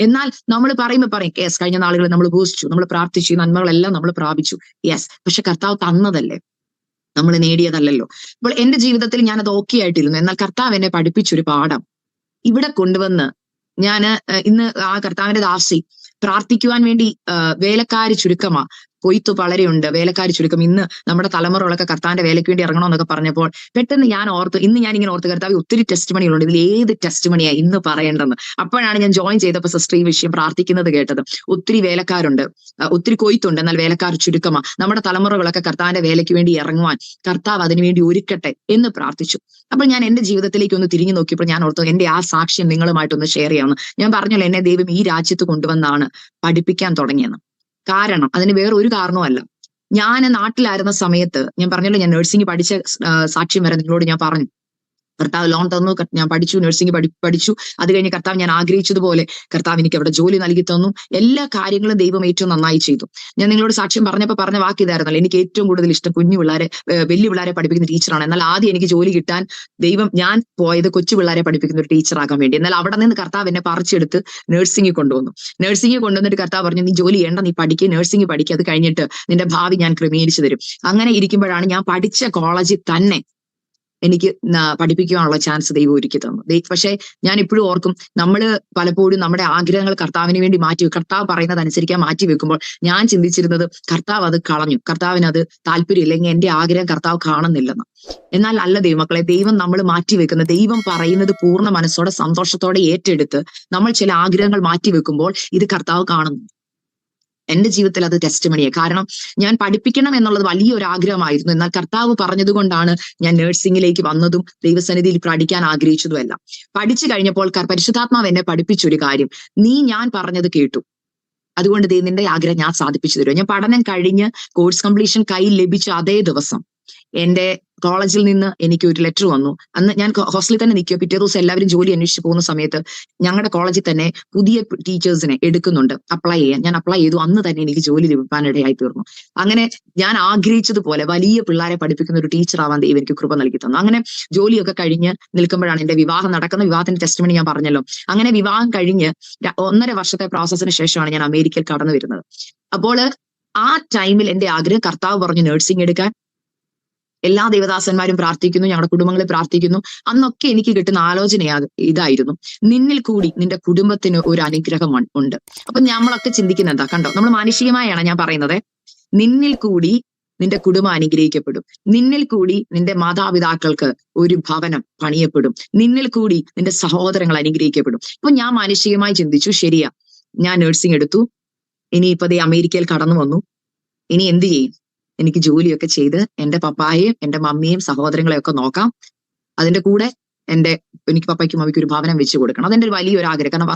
എന്നാൽ നമ്മൾ പറയുമ്പോൾ പറയും, യെസ്, കഴിഞ്ഞ നാളുകളിൽ നമ്മൾ ഉപസിച്ചു, നമ്മൾ പ്രാർത്ഥിച്ചു, ഈ നന്മകളെല്ലാം നമ്മൾ പ്രാപിച്ചു. യെസ്, പക്ഷെ കർത്താവ് തന്നതല്ലേ, നമ്മൾ നേടിയതല്ലല്ലോ. അപ്പോൾ എന്റെ ജീവിതത്തിൽ ഞാൻ അത് ഓക്കെ ആയിട്ടിരുന്നു. എന്നാൽ കർത്താവ് എന്നെ പഠിപ്പിച്ചൊരു പാഠം ഇവിടെ കൊണ്ടുവന്ന് ഞാൻ ഇന്ന് ആ കർത്താവിന്റെ ദാസി പ്രാർത്ഥിക്കുവാൻ വേണ്ടി വേലക്കാരി ചുരുക്കമാ, കൊയ്ത്ത് വളരെയുണ്ട്, വേലക്കാരി ചുരുക്കം. ഇന്ന് നമ്മുടെ തലമുറകളൊക്കെ കർത്താവിന്റെ വേലയ്ക്ക് വേണ്ടി ഇറങ്ങണമെന്നൊക്കെ പറഞ്ഞപ്പോൾ പെട്ടെന്ന് ഞാൻ ഓർത്തു, ഇന്ന് ഞാൻ ഇങ്ങനെ ഓർത്ത്, കർത്താവ് ഒത്തിരി ടെസ്റ്റ് മണികളുണ്ട്, ഇതിൽ ഏത് ടെസ്റ്റ് മണിയാ ഇന്ന് പറയേണ്ടെന്ന്. അപ്പോഴാണ് ഞാൻ ജോയിൻ ചെയ്തപ്പോൾ സിസ്റ്റർ ഈ വിഷയം പ്രാർത്ഥിക്കുന്നത് കേട്ടത്. ഒത്തിരി വേലക്കാരുണ്ട്, ഒത്തിരി കൊയ്ത്തുണ്ട്, എന്നാൽ വേലക്കാർ ചുരുക്കമാ. നമ്മുടെ തലമുറകളൊക്കെ കർത്താവിന്റെ വേലയ്ക്ക് വേണ്ടി ഇറങ്ങുവാൻ കർത്താവ് അതിനുവേണ്ടി ഒരുക്കട്ടെ എന്ന് പ്രാർത്ഥിച്ചു. അപ്പൊ ഞാൻ എന്റെ ജീവിതത്തിലേക്ക് ഒന്ന് തിരിഞ്ഞു നോക്കിയപ്പോൾ ഞാൻ ഓർത്തു, എന്റെ ആ സാക്ഷ്യം നിങ്ങളുമായിട്ടൊന്ന് ഷെയർ ചെയ്യാമെന്ന്. ഞാൻ പറഞ്ഞല്ലോ, എന്നെ ദൈവം ഈ രാജ്യത്ത് കൊണ്ടുവന്നാണ് പഠിപ്പിക്കാൻ തുടങ്ങിയെന്ന്. കാരണം അതിന് വേറെ ഒരു കാരണവുമല്ല. ഞാൻ നാട്ടിലായിരുന്ന സമയത്ത്, ഞാൻ പറഞ്ഞല്ലോ, ഞാൻ നഴ്സിംഗ് പഠിച്ച സാക്ഷ്യം വരെ നിങ്ങളോട് ഞാൻ പറഞ്ഞു. കർത്താവ് ലോൺ തന്നു, ഞാൻ പഠിച്ചു, നഴ്സിംഗ് പഠിച്ചു. അത് കഴിഞ്ഞ് കർത്താവ് ഞാൻ ആഗ്രഹിച്ചതുപോലെ കർത്താവ് എനിക്ക് അവിടെ ജോലി നൽകി തന്നു. എല്ലാ കാര്യങ്ങളും ദൈവം ഏറ്റവും നന്നായി ചെയ്തു. ഞാൻ നിങ്ങളോട് സാക്ഷ്യം പറഞ്ഞപ്പോൾ പറഞ്ഞ വാക്ക് ഇതായിരുന്നല്ലോ, എനിക്ക് ഏറ്റവും കൂടുതൽ ഇഷ്ടം കുഞ്ഞു പിള്ളേരെ, വലിയ പിള്ളേരെ പഠിപ്പിക്കുന്ന ടീച്ചറാണ്. എന്നാൽ ആദ്യം എനിക്ക് ജോലി കിട്ടാൻ ഞാൻ പോയത് കൊച്ചു പിള്ളേരെ പഠിപ്പിക്കുന്ന ഒരു ടീച്ചറാകാൻ വേണ്ടി. എന്നാൽ അവിടെ നിന്ന് കർത്താവ് എന്നെ പറിച്ചെടുത്ത് നഴ്സിംഗ് കൊണ്ടുവന്നു. നഴ്സിംഗ് കൊണ്ടുവന്നിട്ട് കർത്താവ് പറഞ്ഞു, നീ ജോലി ചെയ്യേണ്ട, നീ പഠിക്കുക, നഴ്സിംഗ് പഠിക്കുക, അത് കഴിഞ്ഞിട്ട് നിന്റെ ഭാവി ഞാൻ ക്രമീകരിച്ചു തരും. അങ്ങനെ ഇരിക്കുമ്പോഴാണ് ഞാൻ പഠിച്ച കോളേജിൽ തന്നെ എനിക്ക് പഠിപ്പിക്കുവാനുള്ള ചാൻസ് ദൈവം ഒരുക്കി തന്നു. പക്ഷെ ഞാൻ ഇപ്പോഴും ഓർക്കും, നമ്മള് പലപ്പോഴും നമ്മുടെ ആഗ്രഹങ്ങൾ കർത്താവിന് വേണ്ടി കർത്താവ് പറയുന്നത് അനുസരിക്കാൻ മാറ്റി വെക്കുമ്പോൾ ഞാൻ ചിന്തിച്ചിരുന്നത് കർത്താവ് അത് കളഞ്ഞു, കർത്താവിന് അത് താല്പര്യമില്ല, ഇല്ലെങ്കിൽ എന്റെ ആഗ്രഹം കർത്താവ് കാണുന്നില്ലെന്ന്. എന്നാൽ അല്ല ദൈവമക്കളെ, ദൈവം നമ്മൾ മാറ്റി വെക്കുന്ന, ദൈവം പറയുന്നത് പൂർണ്ണ മനസ്സോടെ സന്തോഷത്തോടെ ഏറ്റെടുത്ത് നമ്മൾ ചില ആഗ്രഹങ്ങൾ മാറ്റി വെക്കുമ്പോൾ ഇത് കർത്താവ് കാണുന്നു. എന്റെ ജീവിതത്തിൽ അത് ടെസ്റ്റ് മണിയെ. കാരണം ഞാൻ പഠിപ്പിക്കണം എന്നുള്ളത് വലിയൊരു ആഗ്രഹമായിരുന്നു. എന്നാൽ കർത്താവ് പറഞ്ഞതുകൊണ്ടാണ് ഞാൻ നഴ്സിംഗിലേക്ക് വന്നതും ദൈവസന്നിധിയിൽ പഠിക്കാൻ ആഗ്രഹിച്ചതും എല്ലാം. പഠിച്ചു കഴിഞ്ഞപ്പോൾ പരിശുദ്ധാത്മാവ് എന്നെ പഠിപ്പിച്ചൊരു കാര്യം, ഞാൻ പറഞ്ഞത് കേട്ടു, അതുകൊണ്ട് നിന്റെ ആഗ്രഹം ഞാൻ സാധിപ്പിച്ചു തരുമോ. ഞാൻ പഠനം കഴിഞ്ഞ് കോഴ്സ് കംപ്ലീഷൻ കയ്യിൽ ലഭിച്ച അതേ ദിവസം എന്റെ കോളേജിൽ നിന്ന് എനിക്ക് ഒരു ലെറ്റർ വന്നു. അന്ന് ഞാൻ ഹോസ്റ്റലിൽ തന്നെ നിൽക്കുക. പിറ്റേ ദിവസം എല്ലാവരും ജോലി അന്വേഷിച്ച് പോകുന്ന സമയത്ത് ഞങ്ങളുടെ കോളേജിൽ തന്നെ പുതിയ ടീച്ചേഴ്സിനെ എടുക്കുന്നുണ്ട്, അപ്ലൈ ചെയ്യാൻ. ഞാൻ അപ്ലൈ ചെയ്തു. അന്ന് തന്നെ എനിക്ക് ജോലി ലഭിക്കാനിടയായി തീർന്നു. അങ്ങനെ ഞാൻ ആഗ്രഹിച്ചതുപോലെ വലിയ പിള്ളേരെ പഠിപ്പിക്കുന്ന ഒരു ടീച്ചർ ആവാൻ ദൈവം എനിക്ക് കൃപ നൽകി തന്നു. അങ്ങനെ ജോലിയൊക്കെ കഴിഞ്ഞ് നിൽക്കുമ്പോഴാണ് എന്റെ വിവാഹം നടക്കുന്ന. വിവാഹത്തിന്റെ ടെസ്റ്റ് മണി ഞാൻ പറഞ്ഞല്ലോ. അങ്ങനെ വിവാഹം കഴിഞ്ഞ് 1.5 വർഷത്തെ പ്രോസസ്സിന് ശേഷമാണ് ഞാൻ അമേരിക്കയിൽ കടന്നു വരുന്നത്. അപ്പോൾ ആ ടൈമിൽ എന്റെ ആഗ്രഹം, കർത്താവ് പറഞ്ഞു നഴ്സിംഗ് എടുക്കാൻ. എല്ലാ ദൈവദാസന്മാരും പ്രാർത്ഥിക്കുന്നു, ഞങ്ങളുടെ കുടുംബങ്ങളിൽ പ്രാർത്ഥിക്കുന്നു. അന്നൊക്കെ എനിക്ക് കിട്ടുന്ന ആലോചന ഇതായിരുന്നു, നിന്നിൽ കൂടി നിന്റെ കുടുംബത്തിന് ഒരു അനുഗ്രഹം ഉണ്ട്. അപ്പൊ നമ്മളൊക്കെ ചിന്തിക്കുന്ന എന്താ, കണ്ടോ, നമ്മൾ മാനുഷികമായാണ് ഞാൻ പറയുന്നത്. നിന്നിൽ കൂടി നിന്റെ കുടുംബം അനുഗ്രഹിക്കപ്പെടും, നിന്നിൽ കൂടി നിന്റെ മാതാപിതാക്കൾക്ക് ഒരു ഭവനം പണിയപ്പെടും, നിന്നിൽ കൂടി നിന്റെ സഹോദരങ്ങൾ അനുഗ്രഹിക്കപ്പെടും. അപ്പൊ ഞാൻ മാനുഷികമായി ചിന്തിച്ചു, ശരിയാ, ഞാൻ നഴ്സിംഗ് എടുത്തു, ഇനിയിപ്പോ ദേ അമേരിക്കയിൽ കടന്നു വന്നു, ഇനി എന്ത് ചെയ്യും? എനിക്ക് ജോലിയൊക്കെ ചെയ്ത് എന്റെ പപ്പായെയും എന്റെ മമ്മിയും സഹോദരങ്ങളെയും ഒക്കെ നോക്കാം. അതിന്റെ കൂടെ എനിക്ക് പപ്പയ്ക്കും മമ്മിക്കും ഒരു ഭവനം വെച്ച് കൊടുക്കണം. അതെന്റെ ഒരു വലിയൊരു ആഗ്രഹം. കാരണം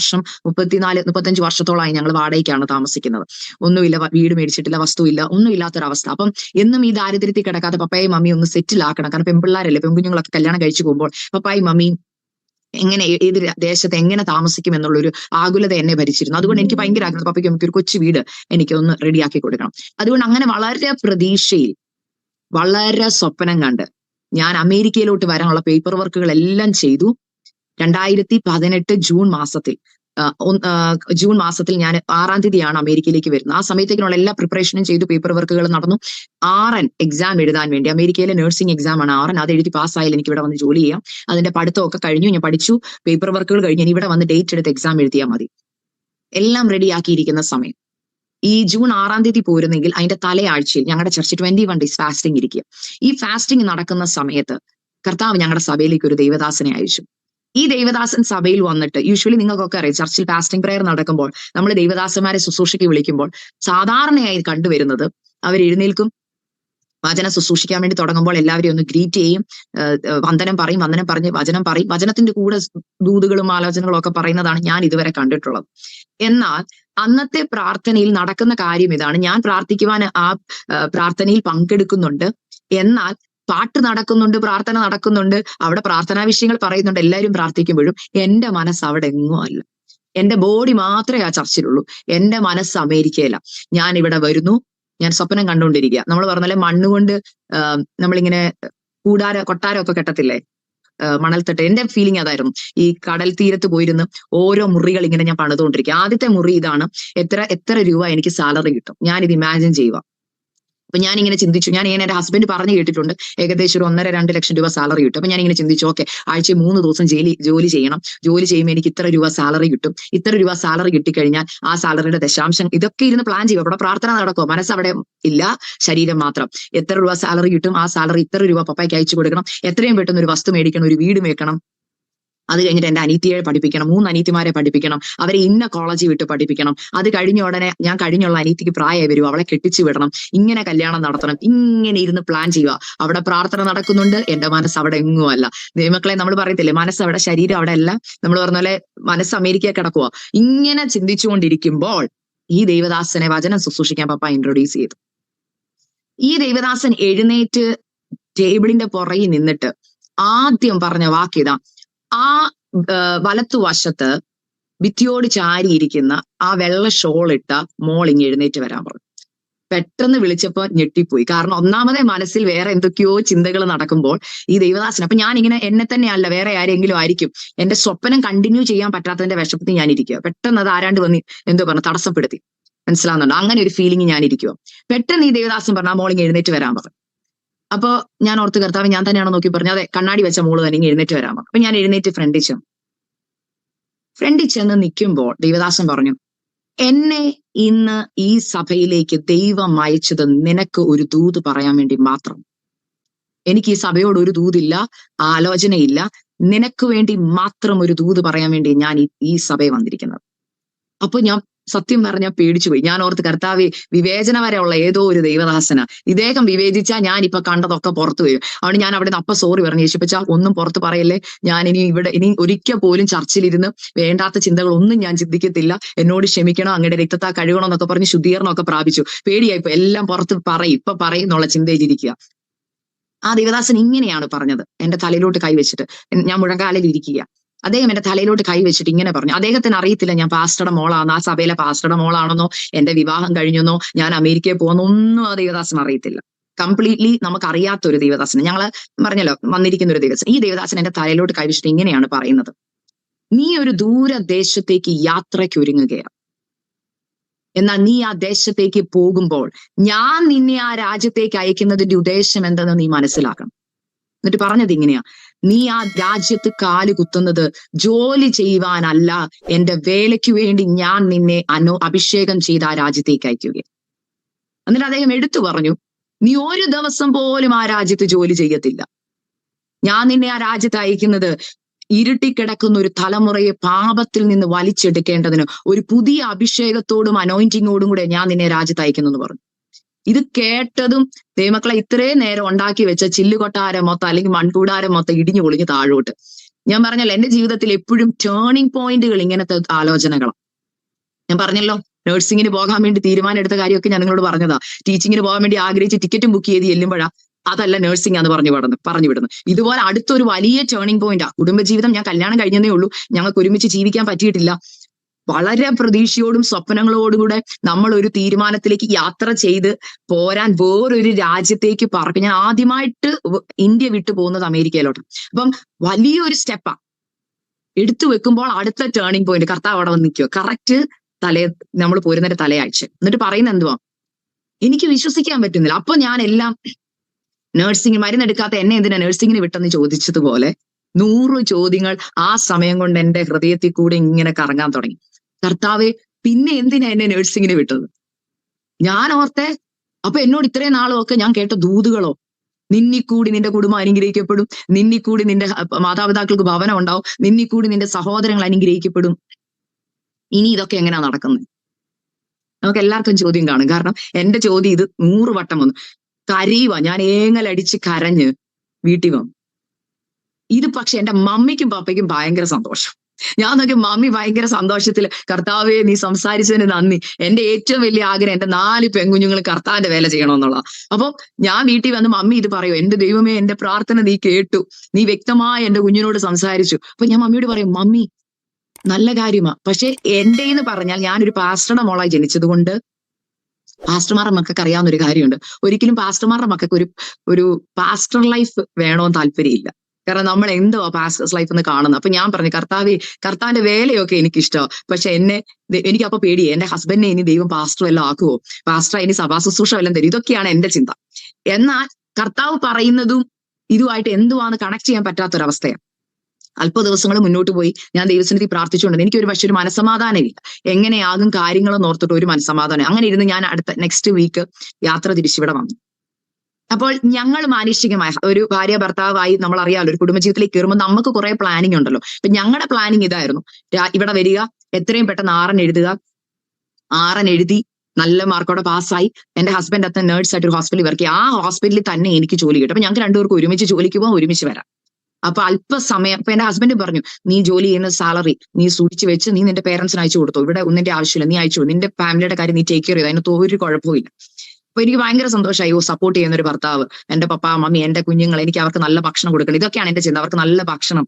35 വർഷത്തോളമായി ഞങ്ങൾ വാടകയ്ക്കാണ് താമസിക്കുന്നത്. ഒന്നുമില്ല, വീട് മേടിച്ചിട്ടില്ല, വസ്തുവില്ല, ഒന്നും ഇല്ലാത്തൊരവസ്ഥ. അപ്പം എന്നും ഈ ദാരിദ്ര്യത്തിൽ കിടക്കാതെ പപ്പായും മമ്മിയും ഒന്ന് സെറ്റിൽ ആക്കണം. കാരണം പെൺപിള്ളേരല്ലേ, പെൺകുഞ്ഞുങ്ങളൊക്കെ കല്യാണം കഴിച്ചു പോകുമ്പോൾ പപ്പായും മമ്മിയും എങ്ങനെ, ഏത് ദേശത്ത് എങ്ങനെ താമസിക്കും എന്നുള്ളൊരു ആകുലത എന്നെ ഭരിച്ചിരുന്നു. അതുകൊണ്ട് എനിക്ക് ഭയങ്കര ആഗ്രഹം, പപ്പയ്ക്ക് നമുക്ക് ഒരു കൊച്ചു വീട് എനിക്കൊന്ന് റെഡിയാക്കി കൊടുക്കണം. അതുകൊണ്ട് അങ്ങനെ വളരെ പ്രതീക്ഷയിൽ, വളരെ സ്വപ്നം കണ്ട് ഞാൻ അമേരിക്കയിലോട്ട് വരാനുള്ള പേപ്പർ വർക്കുകൾ എല്ലാം ചെയ്തു. 2018 ജൂൺ മാസത്തിൽ ഞാൻ 6-ാം തീയതിയാണ് അമേരിക്കയിലേക്ക് വരുന്നത്. ആ സമയത്തേക്കുള്ള എല്ലാ പ്രിപ്പറേഷനും ചെയ്തു, പേപ്പർ വർക്കുകൾ നടന്നു. RN എക്സാം എഴുതാൻ വേണ്ടി, അമേരിക്കയിലെ നഴ്സിംഗ് എക്സാം ആണ് RN, അത് എഴുതി പാസ്സായാലും എനിക്ക് ഇവിടെ വന്ന് ജോലി ചെയ്യാം. അതിന്റെ പഠിത്തമൊക്കെ കഴിഞ്ഞു, ഞാൻ പഠിച്ചു, പേപ്പർ വർക്കുകൾ കഴിഞ്ഞു, ഇനി ഇവിടെ വന്ന് ഡേറ്റ് എടുത്ത് എക്സാം എഴുതിയാൽ മതി. എല്ലാം റെഡിയാക്കിയിരിക്കുന്ന സമയം ഈ ജൂൺ 6-ാം തീയതി പോരുന്നെങ്കിൽ അതിന്റെ തലയാഴ്ചയിൽ ഞങ്ങളുടെ ചർച്ച് 21 ഡേയ്സ് ഫാസ്റ്റിംഗ് ഇരിക്കുക. ഈ ഫാസ്റ്റിംഗ് നടക്കുന്ന സമയത്ത് കർത്താവ് ഞങ്ങളുടെ സഭയിലേക്ക് ഒരു ദൈവദാസനെ അയച്ചു. ഈ ദൈവദാസൻ സഭയിൽ വന്നിട്ട്, യൂഷ്വലി നിങ്ങൾക്കൊക്കെ അറിയാം, ചർച്ചിൽ ഫാസ്റ്റിംഗ് പ്രയർ നടക്കുമ്പോൾ നമ്മൾ ദൈവദാസന്മാരെ ശുശ്രൂഷയ്ക്ക് വിളിക്കുമ്പോൾ സാധാരണയായി കണ്ടുവരുന്നത്, അവർ എഴുന്നേൽക്കും, വചനം ശുശ്രൂഷിക്കാൻ വേണ്ടി തുടങ്ങുമ്പോൾ എല്ലാവരെയും ഒന്ന് ഗ്രീറ്റ് ചെയ്യും, വന്ദനം പറഞ്ഞ് വചനം പറയും. വചനത്തിന്റെ കൂടെ ദൂതുകളും ആലോചനകളും ഒക്കെ പറയുന്നതാണ് ഞാൻ ഇതുവരെ കണ്ടിട്ടുള്ളത്. എന്നാൽ അന്നത്തെ പ്രാർത്ഥനയിൽ നടക്കുന്ന കാര്യം ഇതാണ്, ഞാൻ പ്രാർത്ഥിക്കുവാൻ ആ പ്രാർത്ഥനയിൽ പങ്കെടുക്കുന്നുണ്ട്, എന്നാൽ പാട്ട് നടക്കുന്നുണ്ട്, പ്രാർത്ഥന നടക്കുന്നുണ്ട്, അവിടെ പ്രാർത്ഥനാ വിഷയങ്ങൾ പറയുന്നുണ്ട്, എല്ലാവരും പ്രാർത്ഥിക്കുമ്പോഴും എന്റെ മനസ്സ് അവിടെ എങ്ങും അല്ല. എന്റെ ബോഡി മാത്രമേ ആ ചർച്ചിലുള്ളൂ, എന്റെ മനസ്സ് അമേരിക്കയില. ഞാൻ ഇവിടെ വരുന്നു, ഞാൻ സ്വപ്നം കണ്ടുകൊണ്ടിരിക്കുക. നമ്മൾ പറഞ്ഞാലേ മണ്ണുകൊണ്ട് നമ്മളിങ്ങനെ കൊട്ടാരം ഒക്കെ കെട്ടത്തില്ലേ, മണൽത്തട്ട്. എന്റെ ഫീലിംഗ് അതായിരുന്നു. ഈ കടൽ തീരത്ത് പോയിരുന്ന് ഓരോ മുറികൾ ഇങ്ങനെ ഞാൻ പണിതുകൊണ്ടിരിക്കുക. ആദ്യത്തെ മുറി ഇതാണ്, എത്ര രൂപ എനിക്ക് സാലറി കിട്ടും, ഞാനിത് ഇമാജിൻ ചെയ്യുക. അപ്പൊ ഞാനിങ്ങനെ ചിന്തിച്ചു, ഞാൻ ഇങ്ങനെ എന്റെ ഹസ്ബൻഡ് പറഞ്ഞു കേട്ടിട്ടുണ്ട് ഏകദേശം ഒരു 1.5-2 ലക്ഷം രൂപ സാലറി കിട്ടും. അപ്പൊ ഞാനിങ്ങനെ ചിന്തിച്ചു, ഓക്കെ, ആഴ്ച 3 ദിവസം ജോലി ചെയ്യണം, ജോലി ചെയ്യുമ്പോൾ എനിക്ക് ഇത്ര രൂപ സാലറി കിട്ടും, ഇത്ര രൂപ സാലറി കിട്ടിക്കഴിഞ്ഞാൽ ആ സാലറിയുടെ ദശാംശം, ഇതൊക്കെ ഇരുന്ന് പ്ലാൻ ചെയ്യും. അവിടെ പ്രാർത്ഥന നടക്കുമോ, മനസ്സവിടെ ഇല്ല, ശരീരം മാത്രം. എത്ര രൂപ സാലറി കിട്ടും, ആ സാലറി ഇത്ര രൂപ പപ്പായ്ക്ക് അയച്ചു കൊടുക്കണം, എത്രയും പെട്ടെന്ന് ഒരു വസ്തു മേടിക്കണം, ഒരു വീട് വെക്കണം. അത് കഴിഞ്ഞിട്ട് എന്റെ അനീത്തിയെ പഠിപ്പിക്കണം, 3 അനീത്തിമാരെ പഠിപ്പിക്കണം, അവരെ ഇന്ന കോളേജിൽ വിട്ട് പഠിപ്പിക്കണം. അത് കഴിഞ്ഞ ഉടനെ ഞാൻ കഴിഞ്ഞുള്ള അനീത്തിക്ക് പ്രായമായി വരും, അവളെ കെട്ടിച്ചു വിടണം, ഇങ്ങനെ കല്യാണം നടത്തണം, ഇങ്ങനെ ഇരുന്ന് പ്ലാൻ ചെയ്യുക. അവിടെ പ്രാർത്ഥന നടക്കുന്നുണ്ട്, എന്റെ മനസ്സ് അവിടെ എങ്ങുമല്ല. ദൈവമക്കളെ, നമ്മൾ പറയത്തില്ലേ, മനസ്സ് അവിടെ, ശരീരം അവിടെ അല്ല. നമ്മൾ പറഞ്ഞ പോലെ മനസ്സ് അമേരിക്കയിൽ കിടക്കുക. ഇങ്ങനെ ചിന്തിച്ചുകൊണ്ടിരിക്കുമ്പോൾ ഈ ദൈവദാസനെ വചനം ശുശ്രൂഷിക്കാൻ പപ്പ ഇൻട്രൊഡ്യൂസ് ചെയ്തു. ഈ ദൈവദാസൻ എഴുന്നേറ്റ് ടേബിളിന്റെ പുറകിൽ നിന്നിട്ട് ആദ്യം പറഞ്ഞ വാക്കിതാ, ആ വലത്തുവശത്ത് ഭിത്തിയോട് ചാരിയിരിക്കുന്ന ആ വെള്ള ഷോൾ ഇട്ട മോളിങ് എഴുന്നേറ്റ് വരാൻ പറഞ്ഞു. പെട്ടെന്ന് വിളിച്ചപ്പോ ഞെട്ടിപ്പോയി. കാരണം ഒന്നാമതേ മനസ്സിൽ വേറെ എന്തൊക്കെയോ ചിന്തകൾ നടക്കുമ്പോൾ ഈ ദൈവദാസൻ, അപ്പൊ ഞാൻ ഇങ്ങനെ എന്നെ തന്നെ അല്ല, വേറെ ആരെങ്കിലും ആയിരിക്കും, എന്റെ സ്വപ്നം കണ്ടിന്യൂ ചെയ്യാൻ പറ്റാത്തതിന്റെ വിഷമത്തിൽ ഞാൻ ഇരിക്കുക. പെട്ടെന്ന് അത് ആരാണ്ട് വന്ന് എന്തോ പറഞ്ഞു തടസ്സപ്പെടുത്തി, മനസ്സിലാവുന്നുണ്ടോ? അങ്ങനെ ഒരു ഫീലിംഗ് ഞാൻ ഇരിക്കുക. പെട്ടെന്ന് ഈ ദൈവദാസൻ പറഞ്ഞു, ആ മോളിങ് എഴുന്നേറ്റ് വരാൻ പറഞ്ഞു. അപ്പൊ ഞാൻ ഓർത്ത്, കർത്താവ് ഞാൻ തന്നെയാണോ നോക്കി പറഞ്ഞു, അതെ, കണ്ണാടി വെച്ച മോള് തന്നെ എഴുന്നേറ്റ് വരാൻ പറഞ്ഞു. അപ്പൊ ഞാൻ എഴുന്നേറ്റ് ഫ്രണ്ടിൽ ചെന്ന് നിൽക്കുമ്പോൾ ദൈവദാസൻ പറഞ്ഞു, എന്നെ ഇന്ന് ഈ സഭയിലേക്ക് ദൈവം അയച്ചത് നിനക്ക് ഒരു ദൂത് പറയാൻ വേണ്ടി മാത്രം. എനിക്ക് ഈ സഭയോട് ഒരു ദൂതില്ല, ആലോചനയില്ല, നിനക്ക് വേണ്ടി മാത്രം ഒരു ദൂത് പറയാൻ വേണ്ടി ഞാൻ ഈ സഭയിൽ വന്നിരിക്കുന്നത്. അപ്പൊ ഞാൻ സത്യം പറഞ്ഞാൽ പേടിച്ചുപോയി. ഞാൻ ഓർത്ത്, കർത്താവ് വിവേചന വരെയുള്ള ഏതോ ഒരു ദൈവദാസന, ഇദ്ദേഹം വിവേചിച്ചാൽ ഞാൻ ഇപ്പൊ കണ്ടതൊക്കെ പുറത്തു വരും. അതുകൊണ്ട് ഞാൻ അവിടെ നിന്ന് അപ്പ സോറി പറഞ്ഞു, യേശുപ്പച്ചാ ഒന്നും പുറത്ത് പറയല്ലേ, ഞാൻ ഇനി ഒരിക്കൽ പോലും ചർച്ചിലിരുന്ന് വേണ്ടാത്ത ചിന്തകളൊന്നും ഞാൻ ചിന്തിക്കത്തില്ല, എന്നോട് ക്ഷമിക്കണം, അങ്ങയുടെ രക്തത്താ കഴുകണം എന്നൊക്കെ പറഞ്ഞ് ശുദ്ധീകരണമൊക്കെ പ്രാപിച്ചു. പേടിയായിപ്പോ, എല്ലാം പുറത്ത് പറയും എന്നുള്ള ചിന്തയിലിരിക്കുക. ആ ദൈവദാസൻ ഇങ്ങനെയാണ് പറഞ്ഞത്, എന്റെ തലയിലോട്ട് കൈവച്ചിട്ട്. ഞാൻ മുഴങ്കാലിൽ ഇരിക്കുക. അദ്ദേഹം എന്റെ തലയിലോട്ട് കൈവച്ചിട്ട് ഇങ്ങനെ പറഞ്ഞു, അദ്ദേഹത്തിന് അറിയത്തില്ല ഞാൻ പാസ്റ്ററുടെ മോളാണെന്നോ, ആ സഭയിലെ പാസ്റ്ററുടെ മോളാണെന്നോ, എന്റെ വിവാഹം കഴിഞ്ഞെന്നോ, ഞാൻ അമേരിക്കയിൽ പോകുന്ന ഒന്നും ആ ദൈവദാസൻ അറിയത്തില്ല. കംപ്ലീറ്റ്ലി നമുക്ക് ഒരു ദൈവദാസൻ, ഞങ്ങള് പറഞ്ഞല്ലോ വന്നിരിക്കുന്ന ഒരു ദൈവദാസൻ. ഈ ദൈവദാസൻ എന്റെ തലയിലോട്ട് കൈവച്ചിട്ട് ഇങ്ങനെയാണ് പറയുന്നത്, നീ ഒരു ദൂരദേശത്തേക്ക് യാത്രയ്ക്ക് ഒരുങ്ങുകയാണ്. എന്നാൽ നീ ആ ദേശത്തേക്ക് പോകുമ്പോൾ ഞാൻ നിന്നെ ആ രാജ്യത്തേക്ക് അയക്കുന്നതിന്റെ ഉദ്ദേശം എന്തെന്ന് നീ മനസ്സിലാക്കണം. എന്നിട്ട് പറഞ്ഞത് ഇങ്ങനെയാ, നീ ആ രാജ്യത്ത് കാല് കുത്തുന്നത് ജോലി ചെയ്യുവാനല്ല, എന്റെ വേലയ്ക്ക് വേണ്ടി ഞാൻ നിന്നെ അഭിഷേകം ചെയ്ത് ആ രാജ്യത്തേക്ക് അയക്കുക. എന്നിട്ട് അദ്ദേഹം എടുത്തു പറഞ്ഞു, നീ ഒരു ദിവസം പോലും ആ രാജ്യത്ത് ജോലി ചെയ്യത്തില്ല. ഞാൻ നിന്നെ ആ രാജ്യത്ത് അയക്കുന്നത് ഇരുട്ടിക്കിടക്കുന്ന ഒരു തലമുറയെ പാപത്തിൽ നിന്ന് വലിച്ചെടുക്കേണ്ടതിന് ഒരു പുതിയ അഭിഷേകത്തോടും അനോയിന്റിങ്ങോടും കൂടെ ഞാൻ നിന്നെ രാജ്യത്ത് അയക്കുന്നു എന്ന് പറഞ്ഞു. ഇത് കേട്ടതും ദൈവമക്കളെ ഇത്രയും നേരം ഉണ്ടാക്കി വെച്ച ചില്ലുകൊട്ടാരം മൊത്തം അല്ലെങ്കിൽ മൺകൂടാരം മൊത്തം ഇടിഞ്ഞു പൊളിഞ്ഞ് താഴോട്ട്. ഞാൻ പറഞ്ഞല്ലോ, എന്റെ ജീവിതത്തിൽ എപ്പോഴും ടേണിംഗ് പോയിന്റുകൾ ഇങ്ങനത്തെ ആലോചനകളാണ്. ഞാൻ പറഞ്ഞല്ലോ, നഴ്സിംഗിന് പോകാൻ വേണ്ടി തീരുമാനം എടുത്ത കാര്യമൊക്കെ ഞാൻ നിങ്ങളോട് പറഞ്ഞതാ. ടീച്ചിങ്ങിന് പോകാൻ വേണ്ടി ആഗ്രഹിച്ച് ടിക്കറ്റും ബുക്ക് ചെയ്ത് ചെല്ലുമ്പോഴാ അതല്ല നഴ്സിംഗ് ആണെന്ന് പറഞ്ഞു വിടുന്നു. ഇതുപോലെ അടുത്തൊരു വലിയ ടേണിംഗ് പോയിന്റാ കുടുംബജീവിതം. ഞാൻ കല്യാണം കഴിഞ്ഞതേ ഉള്ളൂ, ഞങ്ങൾക്ക് ഒരുമിച്ച് ജീവിക്കാൻ പറ്റിയിട്ടില്ല. വളരെ പ്രതീക്ഷയോടും സ്വപ്നങ്ങളോടുകൂടെ നമ്മൾ ഒരു തീരുമാനത്തിലേക്ക് യാത്ര ചെയ്ത് പോരാൻ വേറൊരു രാജ്യത്തേക്ക് പറക്കും. ഞാൻ ആദ്യമായിട്ട് ഇന്ത്യ വിട്ടു പോകുന്നത് അമേരിക്കയിലോട്ട്. അപ്പം വലിയൊരു സ്റ്റെപ്പാ. എടുത്തു വെക്കുമ്പോൾ അടുത്ത ടേണിംഗ് പോയിന്റ് കർത്താവ് അവിടെ വന്ന് നിൽക്കുക. കറക്റ്റ് നമ്മൾ പോരുന്നതിന്റെ തലയാഴ്ച. എന്നിട്ട് പറയുന്നത് എന്തുവാ, എനിക്ക് വിശ്വസിക്കാൻ പറ്റുന്നില്ല. അപ്പൊ ഞാൻ എല്ലാം നഴ്സിംഗ് മരുന്നെടുക്കാത്ത എന്നെ എന്തിനാ നഴ്സിംഗിന് വിട്ടെന്ന് ചോദിച്ചതുപോലെ 100 ചോദ്യങ്ങൾ ആ സമയം കൊണ്ട് എന്റെ ഹൃദയത്തിൽ കൂടെ ഇങ്ങനെ കറങ്ങാൻ തുടങ്ങി. കർത്താവെ, പിന്നെ എന്തിനാ എന്നെ നഴ്സിംഗിന് വിട്ടത്? ഞാൻ ഓർത്തെ, അപ്പൊ എന്നോട് ഇത്രയും നാളുമൊക്കെ ഞാൻ കേട്ട ദൂതുകളോ, നിന്നിക്കൂടി നിന്റെ കുടുംബം അനുഗ്രഹിക്കപ്പെടും, നിന്നിക്കൂടി നിന്റെ മാതാപിതാക്കൾക്ക് ഭവനം ഉണ്ടാവും, നിന്നിക്കൂടി നിന്റെ സഹോദരങ്ങൾ അനുഗ്രഹിക്കപ്പെടും. ഇനി ഇതൊക്കെ എങ്ങനെയാ നടക്കുന്നത്? നമുക്ക് എല്ലാവർക്കും ചോദ്യം കാണും. കാരണം എന്റെ ചോദ്യം ഇത് 100 വട്ടം വന്നു. കരയുക, ഞാൻ ഏങ്ങലടിച്ച് കരഞ്ഞ് വീട്ടിൽ വന്നു. ഇത് പക്ഷെ എന്റെ മമ്മിക്കും പപ്പയ്ക്കും ഭയങ്കര സന്തോഷം. ഞാൻ നോക്കി മമ്മി ഭയങ്കര സന്തോഷത്തിൽ, കർത്താവെ നീ സംസാരിച്ചതിന് നന്ദി. എന്റെ ഏറ്റവും വലിയ ആഗ്രഹം എന്റെ 4 പെൺകുഞ്ഞുങ്ങൾ കർത്താവിന്റെ വേല ചെയ്യണമെന്നുള്ള. അപ്പൊ ഞാൻ വീട്ടിൽ വന്ന് മമ്മി ഇത് പറയും, എന്റെ ദൈവമേ, എന്റെ പ്രാർത്ഥന നീ കേട്ടു, നീ വ്യക്തമായി എന്റെ കുഞ്ഞിനോട് സംസാരിച്ചു. അപ്പൊ ഞാൻ മമ്മിയോട് പറയും, മമ്മി നല്ല കാര്യമാ, പക്ഷെ എന്റെ എന്ന് പറഞ്ഞാൽ ഞാനൊരു പാസ്റ്ററുടെ മോളായി ജനിച്ചത് കൊണ്ട് പാസ്റ്റർമാരുടെ മക്കൾക്ക് അറിയാവുന്ന ഒരു കാര്യമുണ്ട്, ഒരിക്കലും പാസ്റ്റർമാരുടെ മക്കൾക്ക് ഒരു പാസ്റ്റർ ലൈഫ് വേണോന്ന് താല്പര്യമില്ല. കാരണം നമ്മൾ എന്തോ പാസ്റ്റേഴ്സ് ലൈഫ് എന്ന് കാണുന്നത്. അപ്പൊ ഞാൻ പറഞ്ഞു, കർത്താവിന്റെ വേലയൊക്കെ എനിക്ക് ഇഷ്ടമാണ്, പക്ഷെ എനിക്ക് അപ്പൊ പേടിയെ, എന്റെ ഹസ്ബൻഡിനെ ഇനി ദൈവം പാസ്റ്റർ വല്ലതും ആക്കുവോ, പാസ്റ്റർ ഇനി സഭാ ശുശ്രൂഷ വല്ലതും തരും, ഇതൊക്കെയാണ് എന്റെ ചിന്ത. എന്നാൽ കർത്താവ് പറയുന്നതും ഇതുമായിട്ട് എന്തുവാന്ന് കണക്ട് ചെയ്യാൻ പറ്റാത്തൊരവസ്ഥയാണ്. അല്പ ദിവസങ്ങൾ മുന്നോട്ട് പോയി ഞാൻ ദൈവസന്നിധി പ്രാർത്ഥിച്ചുകൊണ്ട് എനിക്ക് പക്ഷെ ഒരു മനസ്സമാധാനമില്ല, എങ്ങനെയാകും കാര്യങ്ങളെന്ന് ഓർത്തിട്ട് ഒരു മനസ്സമാധാനം. അങ്ങനെ ഇരുന്ന് ഞാൻ അടുത്ത നെക്സ്റ്റ് വീക്ക് യാത്ര തിരിച്ചിവിടെ വന്നു. അപ്പോൾ ഞങ്ങൾ മാനുഷികമായ ഒരു ഭാര്യ ഭർത്താവായി, നമ്മൾ അറിയാമല്ലോ, ഒരു കുടുംബജീവിതത്തിലേക്ക് കയറുമ്പോൾ നമുക്ക് കുറെ പ്ലാനിങ് ഉണ്ടല്ലോ. അപ്പൊ ഞങ്ങളുടെ പ്ലാനിങ് ഇതായിരുന്നു, ഇവിടെ വരിക, എത്രയും പെട്ടെന്ന് RN എഴുതുക, RN എഴുതി നല്ല മാർക്കോടെ പാസ്സായി എന്റെ ഹസ്ബൻഡ് അത്ര നേഴ്സ് ആയിട്ട് ഒരു ഹോസ്പിറ്റലിൽ വർക്ക് ചെയ്യുക, ആ ഹോസ്പിറ്റലിൽ തന്നെ എനിക്ക് ജോലി കിട്ടും. അപ്പൊ ഞങ്ങൾക്ക് രണ്ടുപേർക്കും ഒരുമിച്ച് ജോലിക്ക് പോകാം, ഒരുമിച്ച് വരാം. അപ്പൊ അല്പസമയം ഇപ്പൊ എന്റെ ഹസ്ബൻഡ് പറഞ്ഞു, നീ ജോലി ചെയ്യുന്ന സാലറി നീ സൂക്ഷിച്ച് വെച്ച് നീ നിന്റെ പേരൻസിന് അയച്ചു കൊടുത്തു, ഇവിടെ ഒന്നിന്റെ ആവശ്യമില്ല, നീ അയച്ചു, നിന്റെ ഫാമിലിയുടെ കാര്യം നീ ടേക്ക് കെയർ ചെയ്തു, അതിനകത്ത് ഒരു കുഴപ്പമില്ല. അപ്പൊ എനിക്ക് ഭയങ്കര സന്തോഷമായി, സപ്പോർട്ട് ചെയ്യുന്ന ഒരു ഭർത്താവ്, എന്റെ പപ്പ മമ്മി, എന്റെ കുഞ്ഞുങ്ങൾ, എനിക്ക് അവർക്ക് നല്ല ഭക്ഷണം കൊടുക്കണം, ഇതൊക്കെയാണ് എന്റെ ചിന്ത. അവർക്ക് നല്ല ഭക്ഷണം,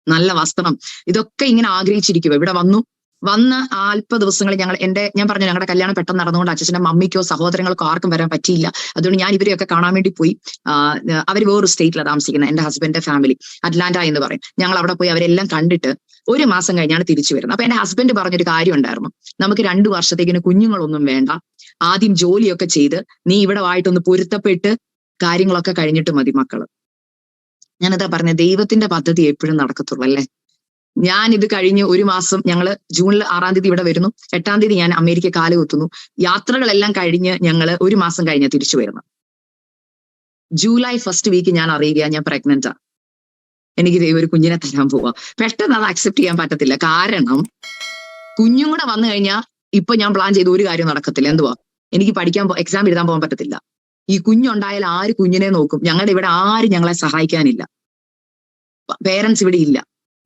നല്ല വസ്ത്രം, ഇതൊക്കെ ഇങ്ങനെ ആഗ്രഹിച്ചിരിക്കുക. ഇവിടെ വന്ന് അല്പ ദിവസങ്ങളിൽ ഞാൻ പറഞ്ഞു, ഞങ്ങളുടെ കല്യാണം പെട്ടെന്ന് നടന്നുകൊണ്ട് അച്ഛൻ്റെ മമ്മിക്കോ സഹോദരങ്ങൾക്കോ ആർക്കും വരാൻ പറ്റിയില്ല. അതുകൊണ്ട് ഞാൻ ഇവരെയൊക്കെ കാണാൻ വേണ്ടി പോയി. അവർ വേറൊരു സ്റ്റേറ്റിലാണ് താമസിക്കുന്നത്, എന്റെ ഹസ്ബൻഡിന്റെ ഫാമിലി അറ്റ്ലാന്റ എന്ന് പറയും. ഞങ്ങൾ അവിടെ പോയി അവരെല്ലാം കണ്ടിട്ട് 1 മാസം കഴിഞ്ഞാണ് തിരിച്ചു വരുന്നത്. അപ്പൊ എന്റെ ഹസ്ബൻഡ് പറഞ്ഞൊരു കാര്യം ഉണ്ടായിരുന്നു, നമുക്ക് 2 വർഷത്തേക്കിന് കുഞ്ഞുങ്ങളൊന്നും വേണ്ട, ആദ്യം ജോലിയൊക്കെ ചെയ്ത് നീ ഇവിടെ ആയിട്ടൊന്ന് പൊരുത്തപ്പെട്ട് കാര്യങ്ങളൊക്കെ കഴിഞ്ഞിട്ട് മതി മക്കള്. ഞാനതാ പറഞ്ഞ, ദൈവത്തിന്റെ പദ്ധതി എപ്പോഴും നടക്കത്തുള്ളൂ അല്ലേ. ഞാൻ ഇത് കഴിഞ്ഞ് 1 മാസം, ഞങ്ങള് ജൂണിൽ 6-ാം തീയതി ഇവിടെ വരുന്നു, 8-ാം തീയതി ഞാൻ അമേരിക്ക കാല് കുത്തുന്നു. യാത്രകളെല്ലാം കഴിഞ്ഞ് ഞങ്ങള് 1 മാസം കഴിഞ്ഞ് തിരിച്ചു വരുന്നു. ജൂലൈ 1st വീക്ക് ഞാൻ അറിയുക, ഞാൻ പ്രഗ്നന്റാ, എനിക്ക് ദൈവം ഒരു കുഞ്ഞിനെ തരാൻ പോവാ. പെട്ടെന്ന് അത് അക്സെപ്റ്റ് ചെയ്യാൻ പറ്റത്തില്ല, കാരണം കുഞ്ഞും കൂടെ വന്നു കഴിഞ്ഞാൽ ഇപ്പൊ ഞാൻ പ്ലാൻ ചെയ്ത ഒരു കാര്യം നടക്കത്തില്ല. എന്തുവാ, എനിക്ക് എക്സാം എഴുതാൻ പോകാൻ പറ്റത്തില്ല. ഈ കുഞ്ഞുണ്ടായാൽ ആര് കുഞ്ഞിനെ നോക്കും? ഞങ്ങളുടെ ഇവിടെ ആരും ഞങ്ങളെ സഹായിക്കാനില്ല, പേരൻസ് ഇവിടെ ഇല്ല.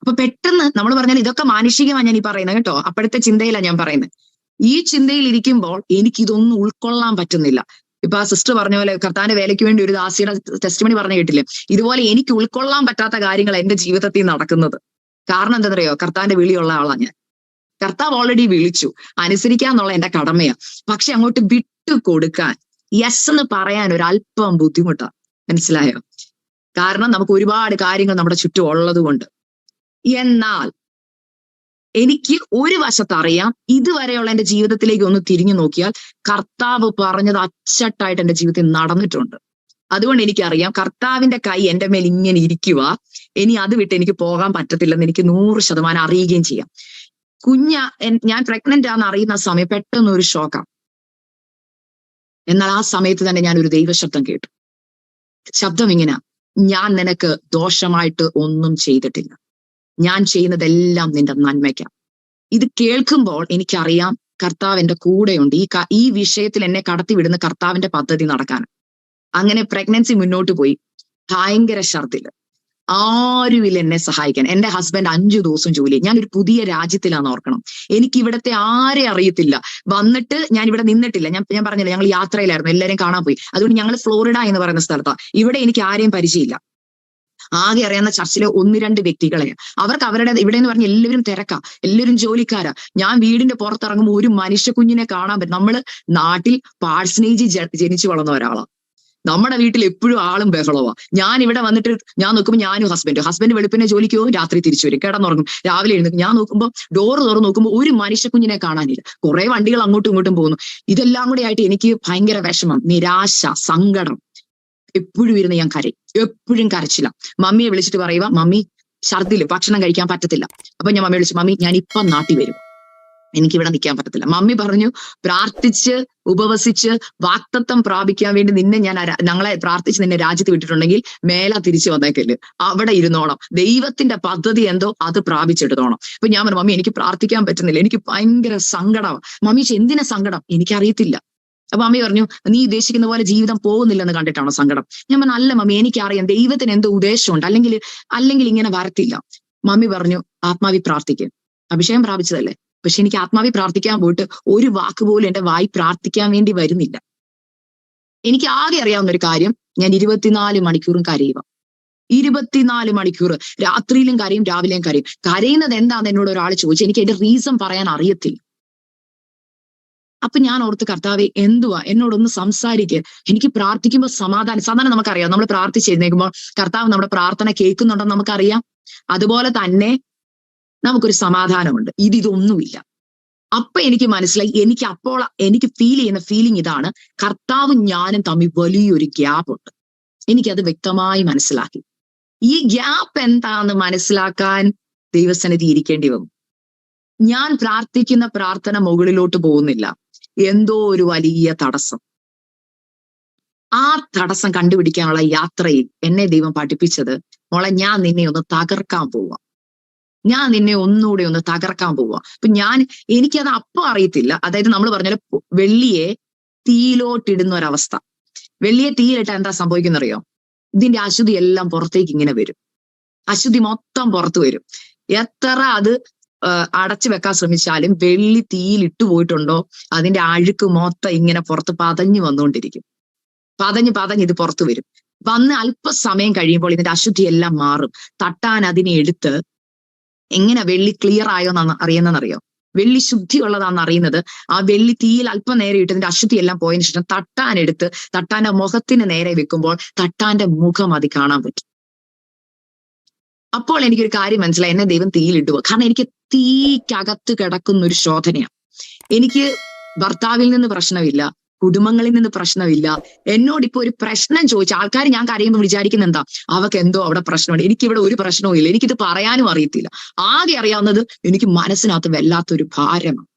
അപ്പൊ പെട്ടെന്ന് നമ്മൾ പറഞ്ഞാൽ ഇതൊക്കെ മാനുഷികമാണ് ഞാൻ ഈ പറയുന്നത് കേട്ടോ, അപ്പോഴത്തെ ചിന്തയിലാണ് ഞാൻ പറയുന്നത്. ഈ ചിന്തയിൽ ഇരിക്കുമ്പോൾ എനിക്കിതൊന്നും ഉൾക്കൊള്ളാൻ പറ്റുന്നില്ല. ഇപ്പൊ ആ സിസ്റ്റർ പറഞ്ഞ പോലെ കർത്താവിന്റെ വേലയ്ക്ക് വേണ്ടി ഒരു ദാസിയുടെ ടെസ്റ്റിമണി പറഞ്ഞു കേട്ടില്ലേ, ഇതുപോലെ എനിക്ക് ഉൾക്കൊള്ളാൻ പറ്റാത്ത കാര്യങ്ങൾ എന്റെ ജീവിതത്തിൽ നടക്കുന്നത്. കാരണം എന്താണെന്നറിയോ, കർത്താവിന്റെ വിളിയുള്ള ആളാണ് ഞാൻ. കർത്താവ് ഓൾറെഡി വിളിച്ചു, അനുസരിക്കാന്നുള്ള എന്റെ കടമയാ. പക്ഷെ അങ്ങോട്ട് വിട്ടു കൊടുക്കാൻ, യെസ് എന്ന് പറയാൻ ഒരല്പം ബുദ്ധിമുട്ടാ, മനസ്സിലായോ? കാരണം നമുക്ക് ഒരുപാട് കാര്യങ്ങൾ നമ്മുടെ ചുറ്റും ഉള്ളത് കൊണ്ട്. എന്നാൽ എനിക്ക് ഒരു വശത്ത് അറിയാം, ഇതുവരെയുള്ള എന്റെ ജീവിതത്തിലേക്ക് ഒന്ന് തിരിഞ്ഞു നോക്കിയാൽ കർത്താവ് പറഞ്ഞത് അച്ചട്ടായിട്ട് എന്റെ ജീവിതത്തിൽ നടന്നിട്ടുണ്ട്. അതുകൊണ്ട് എനിക്കറിയാം കർത്താവിന്റെ കൈ എന്റെ മേൽ ഇങ്ങനെ ഇരിക്കുക, ഇനി അത് വിട്ട് എനിക്ക് പോകാൻ പറ്റത്തില്ലെന്ന് എനിക്ക് 100% അറിയുകയും ചെയ്യാം. ഞാൻ പ്രഗ്നന്റ് ആണെന്ന് അറിയുന്ന സമയം പെട്ടെന്ന് ഒരു ഷോക്കാം. എന്നാൽ ആ സമയത്ത് തന്നെ ഞാൻ ഒരു ദൈവശബ്ദം കേട്ടു. ശബ്ദം ഇങ്ങനെ, ഞാൻ നിനക്ക് ദോഷമായിട്ട് ഒന്നും ചെയ്തിട്ടില്ല, ഞാൻ ചെയ്യുന്നതെല്ലാം നിന്റെ നന്മയ്ക്കാം. ഇത് കേൾക്കുമ്പോൾ എനിക്കറിയാം കർത്താവ് എന്റെ കൂടെയുണ്ട്. ഈ വിഷയത്തിൽ എന്നെ കടത്തിവിടുന്ന കർത്താവിന്റെ പദ്ധതി നടക്കാൻ. അങ്ങനെ പ്രഗ്നൻസി മുന്നോട്ട് പോയി. ഭയങ്കര ഛർദില്, ആരുമില്ല എന്നെ സഹായിക്കാൻ. എന്റെ ഹസ്ബൻഡ് 5 ദിവസം ജോലി. ഞാനൊരു പുതിയ രാജ്യത്തിലാന്ന് ഓർക്കണം. എനിക്ക് ഇവിടത്തെ ആരെ അറിയത്തില്ല. വന്നിട്ട് ഞാൻ ഇവിടെ നിന്നിട്ടില്ല. ഞാൻ പറഞ്ഞില്ല, ഞങ്ങൾ യാത്രയിലായിരുന്നു, എല്ലാവരും കാണാൻ പോയി. അതുകൊണ്ട് ഞങ്ങൾ ഫ്ലോറിഡ എന്ന് പറയുന്ന സ്ഥലത്താണ്. ഇവിടെ എനിക്ക് ആരെയും പരിചയമില്ല. ആകെ അറിയാവുന്ന ചർച്ചിലെ 1-2 വ്യക്തികളെ. അവർക്ക് അവരുടെ ഇവിടെ എന്ന് പറഞ്ഞ എല്ലാവരും തിരക്കാ, എല്ലാവരും ജോലിക്കാരാ. ഞാൻ വീടിന്റെ പുറത്തിറങ്ങുമ്പോൾ ഒരു മനുഷ്യ കുഞ്ഞിനെ കാണാൻ പറ്റും. നമ്മള് നാട്ടിൽ പാഴ്സനേജ് ജനിച്ചു വളർന്ന ഒരാളാ. നമ്മുടെ വീട്ടിൽ എപ്പോഴും ആളും ബഹളവാ. ഞാൻ ഇവിടെ വന്നിട്ട് ഞാൻ നോക്കുമ്പോൾ ഞാനും ഹസ്ബൻഡ് വെളുപ്പിനെ ജോലിക്ക് പോകും, രാത്രി തിരിച്ചു വരും, കിടന്നുറങ്ങും, രാവിലെ എഴുന്നേക്കും. ഞാൻ നോക്കുമ്പോൾ ഡോറ് തുറന്ന് നോക്കുമ്പോൾ ഒരു മനുഷ്യ കുഞ്ഞിനെ കാണാനില്ല. കുറെ വണ്ടികൾ അങ്ങോട്ടും ഇങ്ങോട്ടും പോകുന്നു. ഇതെല്ലാം കൂടെ ആയിട്ട് എനിക്ക് ഭയങ്കര വിഷമം, നിരാശ, സങ്കടം. എപ്പോഴും ഇരുന്ന് ഞാൻ എപ്പോഴും കരച്ചില്ല. മമ്മിയെ വിളിച്ചിട്ട് പറയുക, മമ്മി ഛർദില്, ഭക്ഷണം കഴിക്കാൻ പറ്റത്തില്ല. അപ്പൊ ഞാൻ മമ്മിയെ വിളിച്ചു, മമ്മി ഞാൻ ഇപ്പം നാട്ടിൽ വരും, എനിക്കിവിടെ നിൽക്കാൻ പറ്റത്തില്ല. മമ്മി പറഞ്ഞു, പ്രാർത്ഥിച്ച് ഉപവസിച്ച് വാക്തത്വം പ്രാപിക്കാൻ വേണ്ടി ഞങ്ങളെ പ്രാർത്ഥിച്ച് നിന്നെ രാജ്യത്ത് വിട്ടിട്ടുണ്ടെങ്കിൽ മേല തിരിച്ചു വന്നേക്കല്ല്, അവിടെ ഇരുന്നോണം, ദൈവത്തിന്റെ പദ്ധതി എന്തോ അത് പ്രാപിച്ചെടുത്തോണം. അപ്പൊ ഞാൻ പറഞ്ഞു, മമ്മി എനിക്ക് പ്രാർത്ഥിക്കാൻ പറ്റുന്നില്ല, എനിക്ക് ഭയങ്കര സങ്കടമാണ്. മമ്മി എന്തിനാ സങ്കടം? എനിക്കറിയത്തില്ല. അപ്പൊ മമ്മി പറഞ്ഞു, നീ ഉദ്ദേശിക്കുന്ന പോലെ ജീവിതം പോകുന്നില്ലെന്ന് കണ്ടിട്ടാണോ സങ്കടം? ഞാൻ പറഞ്ഞു, അല്ല മമ്മി, എനിക്കറിയാം ദൈവത്തിന് എന്തോ ഉദ്ദേശമുണ്ട്, അല്ലെങ്കിൽ ഇങ്ങനെ വരത്തില്ല. മമ്മി പറഞ്ഞു, ആത്മാവി പ്രാർത്ഥിക്കും, അഭിഷേകം പ്രാപിച്ചതല്ലേ. പക്ഷെ എനിക്ക് ആത്മാവി പ്രാർത്ഥിക്കാൻ പോയിട്ട് ഒരു വാക്ക് പോലും എന്റെ വായി പ്രാർത്ഥിക്കാൻ വേണ്ടി വരുന്നില്ല. എനിക്ക് ആകെ അറിയാവുന്ന ഒരു കാര്യം, ഞാൻ 24 മണിക്കൂറും കരയുക. 24 മണിക്കൂർ, രാത്രിയിലും കരയും, രാവിലെയും കരയും. കരയുന്നത് എന്താണെന്ന് എന്നോട് ഒരാൾ ചോദിച്ചു. എനിക്ക് അതിന്റെ റീസൺ പറയാൻ അറിയത്തില്ല. അപ്പൊ ഞാൻ ഓർത്ത്, കർത്താവെ എന്തുവാ, എന്നോടൊന്ന് സംസാരിക്കുക. എനിക്ക് പ്രാർത്ഥിക്കുമ്പോൾ സാധാരണ നമുക്കറിയാം, നമ്മൾ പ്രാർത്ഥിച്ചെഴുന്നേൽക്കുമ്പോൾ കർത്താവ് നമ്മുടെ പ്രാർത്ഥന കേൾക്കുന്നുണ്ടെന്ന് നമുക്കറിയാം. അതുപോലെ തന്നെ നമുക്കൊരു സമാധാനമുണ്ട്. ഇതൊന്നുമില്ല. അപ്പൊ എനിക്ക് മനസ്സിലായി, എനിക്ക് ഫീൽ ചെയ്യുന്ന ഫീലിംഗ് ഇതാണ്, കർത്താവും ഞാനും തമ്മിൽ വലിയൊരു ഗ്യാപ്പ് ഉണ്ട്. എനിക്കത് വ്യക്തമായി മനസ്സിലാക്കി. ഈ ഗ്യാപ്പ് എന്താന്ന് മനസ്സിലാക്കാൻ ദൈവസന്നിധി ഇരിക്കേണ്ടി വന്നു. ഞാൻ പ്രാർത്ഥിക്കുന്ന പ്രാർത്ഥന മുകളിലോട്ട് പോകുന്നില്ല, എന്തോ ഒരു വലിയ തടസ്സം. ആ തടസ്സം കണ്ടുപിടിക്കാനുള്ള യാത്രയിൽ എന്നെ ദൈവം പഠിപ്പിച്ചത്, മോളെ ഞാൻ നിന്നെ ഒന്ന് തകർക്കാൻ പോവാ, ഞാൻ നിന്നെ ഒന്നുകൂടെ ഒന്ന് തകർക്കാൻ പോവാ. അപ്പൊ എനിക്കത് അപ്പം അറിയത്തില്ല. അതായത് നമ്മൾ പറഞ്ഞാൽ വെള്ളിയെ തീയിലോട്ടിടുന്ന ഒരവസ്ഥ. വെള്ളിയെ തീയിലിട്ടാ എന്താ സംഭവിക്കുന്നറിയോ? ഇതിന്റെ അശുദ്ധി എല്ലാം പുറത്തേക്ക് ഇങ്ങനെ വരും. അശുദ്ധി മൊത്തം പുറത്തു വരും. എത്ര അത് അടച്ചു വെക്കാൻ ശ്രമിച്ചാലും വെള്ളി തീയിൽ ഇട്ടുപോയിട്ടുണ്ടോ അതിന്റെ അഴുക്ക് മൊത്തം ഇങ്ങനെ പുറത്ത് പതഞ്ഞു വന്നുകൊണ്ടിരിക്കും. പതഞ്ഞ് ഇത് പുറത്തു വരും. വന്ന് അല്പസമയം കഴിയുമ്പോൾ ഇതിന്റെ അശുദ്ധി എല്ലാം മാറും. തട്ടാൻ അതിനെ എടുത്ത്, എങ്ങനെ വെള്ളി ക്ലിയർ ആയോന്നാണ് അറിയുന്നതെന്നറിയോ? വെള്ളി ശുദ്ധി ഉള്ളതാണെന്ന് അറിയുന്നത് ആ വെള്ളി തീയിൽ അല്പം നേരെ ഇട്ട് ഇതിന്റെ അശുദ്ധി എല്ലാം പോയതിനു ശേഷം തട്ടാനെടുത്ത് തട്ടാന്റെ മുഖത്തിന് നേരെ വെക്കുമ്പോൾ തട്ടാന്റെ മുഖം അത് കാണാൻ പറ്റും. അപ്പോൾ എനിക്കൊരു കാര്യം മനസ്സിലായി, എന്നെ ദൈവം തീയിലിടുക. കാരണം എനിക്ക് തീക്കകത്ത് കിടക്കുന്ന ഒരു ശോധനയാണ്. എനിക്ക് ഭർത്താവിൽ നിന്ന് പ്രശ്നമില്ല, കുടുംബങ്ങളിൽ നിന്ന് പ്രശ്നമില്ല. എന്നോടിപ്പോ ഒരു പ്രശ്നം ചോദിച്ച ആൾക്കാർ ഞാൻ കരയുമ്പോൾ വിചാരിക്കുന്ന എന്താ, അവർക്ക് എന്തോ അവിടെ പ്രശ്നമുണ്ട്. എനിക്കിവിടെ ഒരു പ്രശ്നവും ഇല്ല, എനിക്കിത് പറയാനും അറിയത്തില്ല. ആകെ അറിയാവുന്നത് എനിക്ക് മനസ്സിനകത്ത് വല്ലാത്തൊരു ഭാരമാണ്.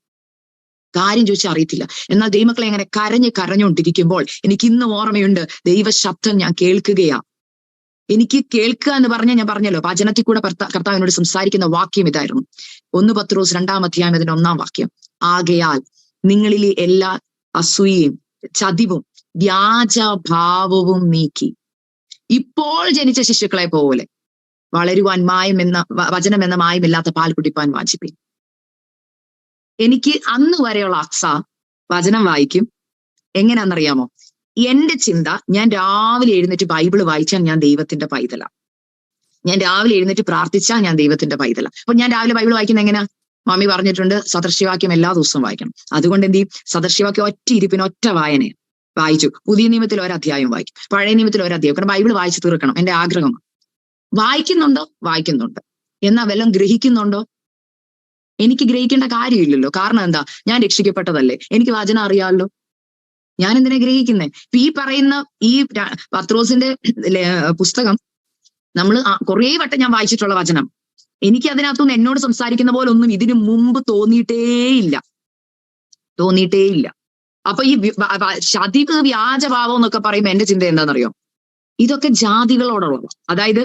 കാര്യം ചോദിച്ചാൽ അറിയത്തില്ല. എന്നാൽ ദൈവമക്കളെ അങ്ങനെ കരഞ്ഞുകൊണ്ടിരിക്കുമ്പോൾ എനിക്ക് ഇന്നും ഓർമ്മയുണ്ട്, ദൈവശബ്ദം ഞാൻ കേൾക്കുകയാ. എനിക്ക് കേൾക്കുക എന്ന് പറഞ്ഞാൽ, ഞാൻ പറഞ്ഞല്ലോ, വചനത്തിൽ കൂടെ കർത്താവിനോട് സംസാരിക്കുന്ന വാക്യം ഇതായിരുന്നു. 1 പത്രോസ് 2-ാം അധ്യായം അതിന്റെ 1-ാം വാക്യം, ആകയാൽ നിങ്ങളിലെ എല്ലാ അസൂയയും ചതിവും വ്യാജഭാവവും നീക്കി ഇപ്പോൾ ജനിച്ച ശിശുക്കളെ പോലെ വളരുവാൻ വചനം എന്ന മായമില്ലാത്ത പാൽ കുടിപ്പാൻ വാഞ്ചിപ്പിൻ. എനിക്ക് അന്ന് വരെയുള്ള വചനം വായിക്കും. എങ്ങനെയാണെന്നറിയാമോ? എന്റെ ചിന്ത, ഞാൻ രാവിലെ എഴുന്നേറ്റ് ബൈബിള് വായിച്ചാൽ ഞാൻ ദൈവത്തിന്റെ പൈതല, ഞാൻ രാവിലെ എഴുന്നേറ്റ് പ്രാർത്ഥിച്ചാൽ ഞാൻ ദൈവത്തിന്റെ പൈതല. അപ്പൊ ഞാൻ രാവിലെ ബൈബിൾ വായിക്കുന്ന എങ്ങനെയാ? മമ്മി പറഞ്ഞിട്ടുണ്ട്, സദൃശ്യവാക്യം എല്ലാ ദിവസവും വായിക്കണം. അതുകൊണ്ട് എന്ത് ചെയ്യും? സദൃശ്യവാക്യം ഒറ്റ ഇരിപ്പിന് ഒറ്റ വായന വായിച്ചു. പുതിയ നിയമത്തിൽ ഒരധ്യായം വായിക്കും, പഴയ നിയമത്തിൽ ഒരധ്യായം. കാരണം ബൈബിൾ വായിച്ചു തീർക്കണം, എന്റെ ആഗ്രഹമാണ്. വായിക്കുന്നുണ്ടോ? വായിക്കുന്നുണ്ട്. എന്നാ വല്ലതും ഗ്രഹിക്കുന്നുണ്ടോ? എനിക്ക് ഗ്രഹിക്കേണ്ട കാര്യമില്ലല്ലോ. കാരണം എന്താ? ഞാൻ രക്ഷിക്കപ്പെട്ടതല്ലേ, എനിക്ക് വചനം അറിയാമല്ലോ. ഞാൻ എന്തിനാ ഗ്രഹിക്കുന്നേ? ഈ പറയുന്ന ഈ പത്രോസിന്റെ പുസ്തകം നമ്മൾ കുറേ വട്ടം ഞാൻ വായിച്ചിട്ടുള്ള വചനം. എനിക്ക് അതിനകത്തുനിന്ന് എന്നോട് സംസാരിക്കുന്ന പോലെ ഒന്നും ഇതിനു മുമ്പ് തോന്നിയിട്ടേയില്ല. അപ്പൊ ഈ ചതിവ്, വ്യാജഭാവം എന്നൊക്കെ പറയുമ്പോൾ എന്റെ ചിന്ത എന്താണെന്നറിയോ? ഇതൊക്കെ ജാതികളോടുള്ളവ, അതായത്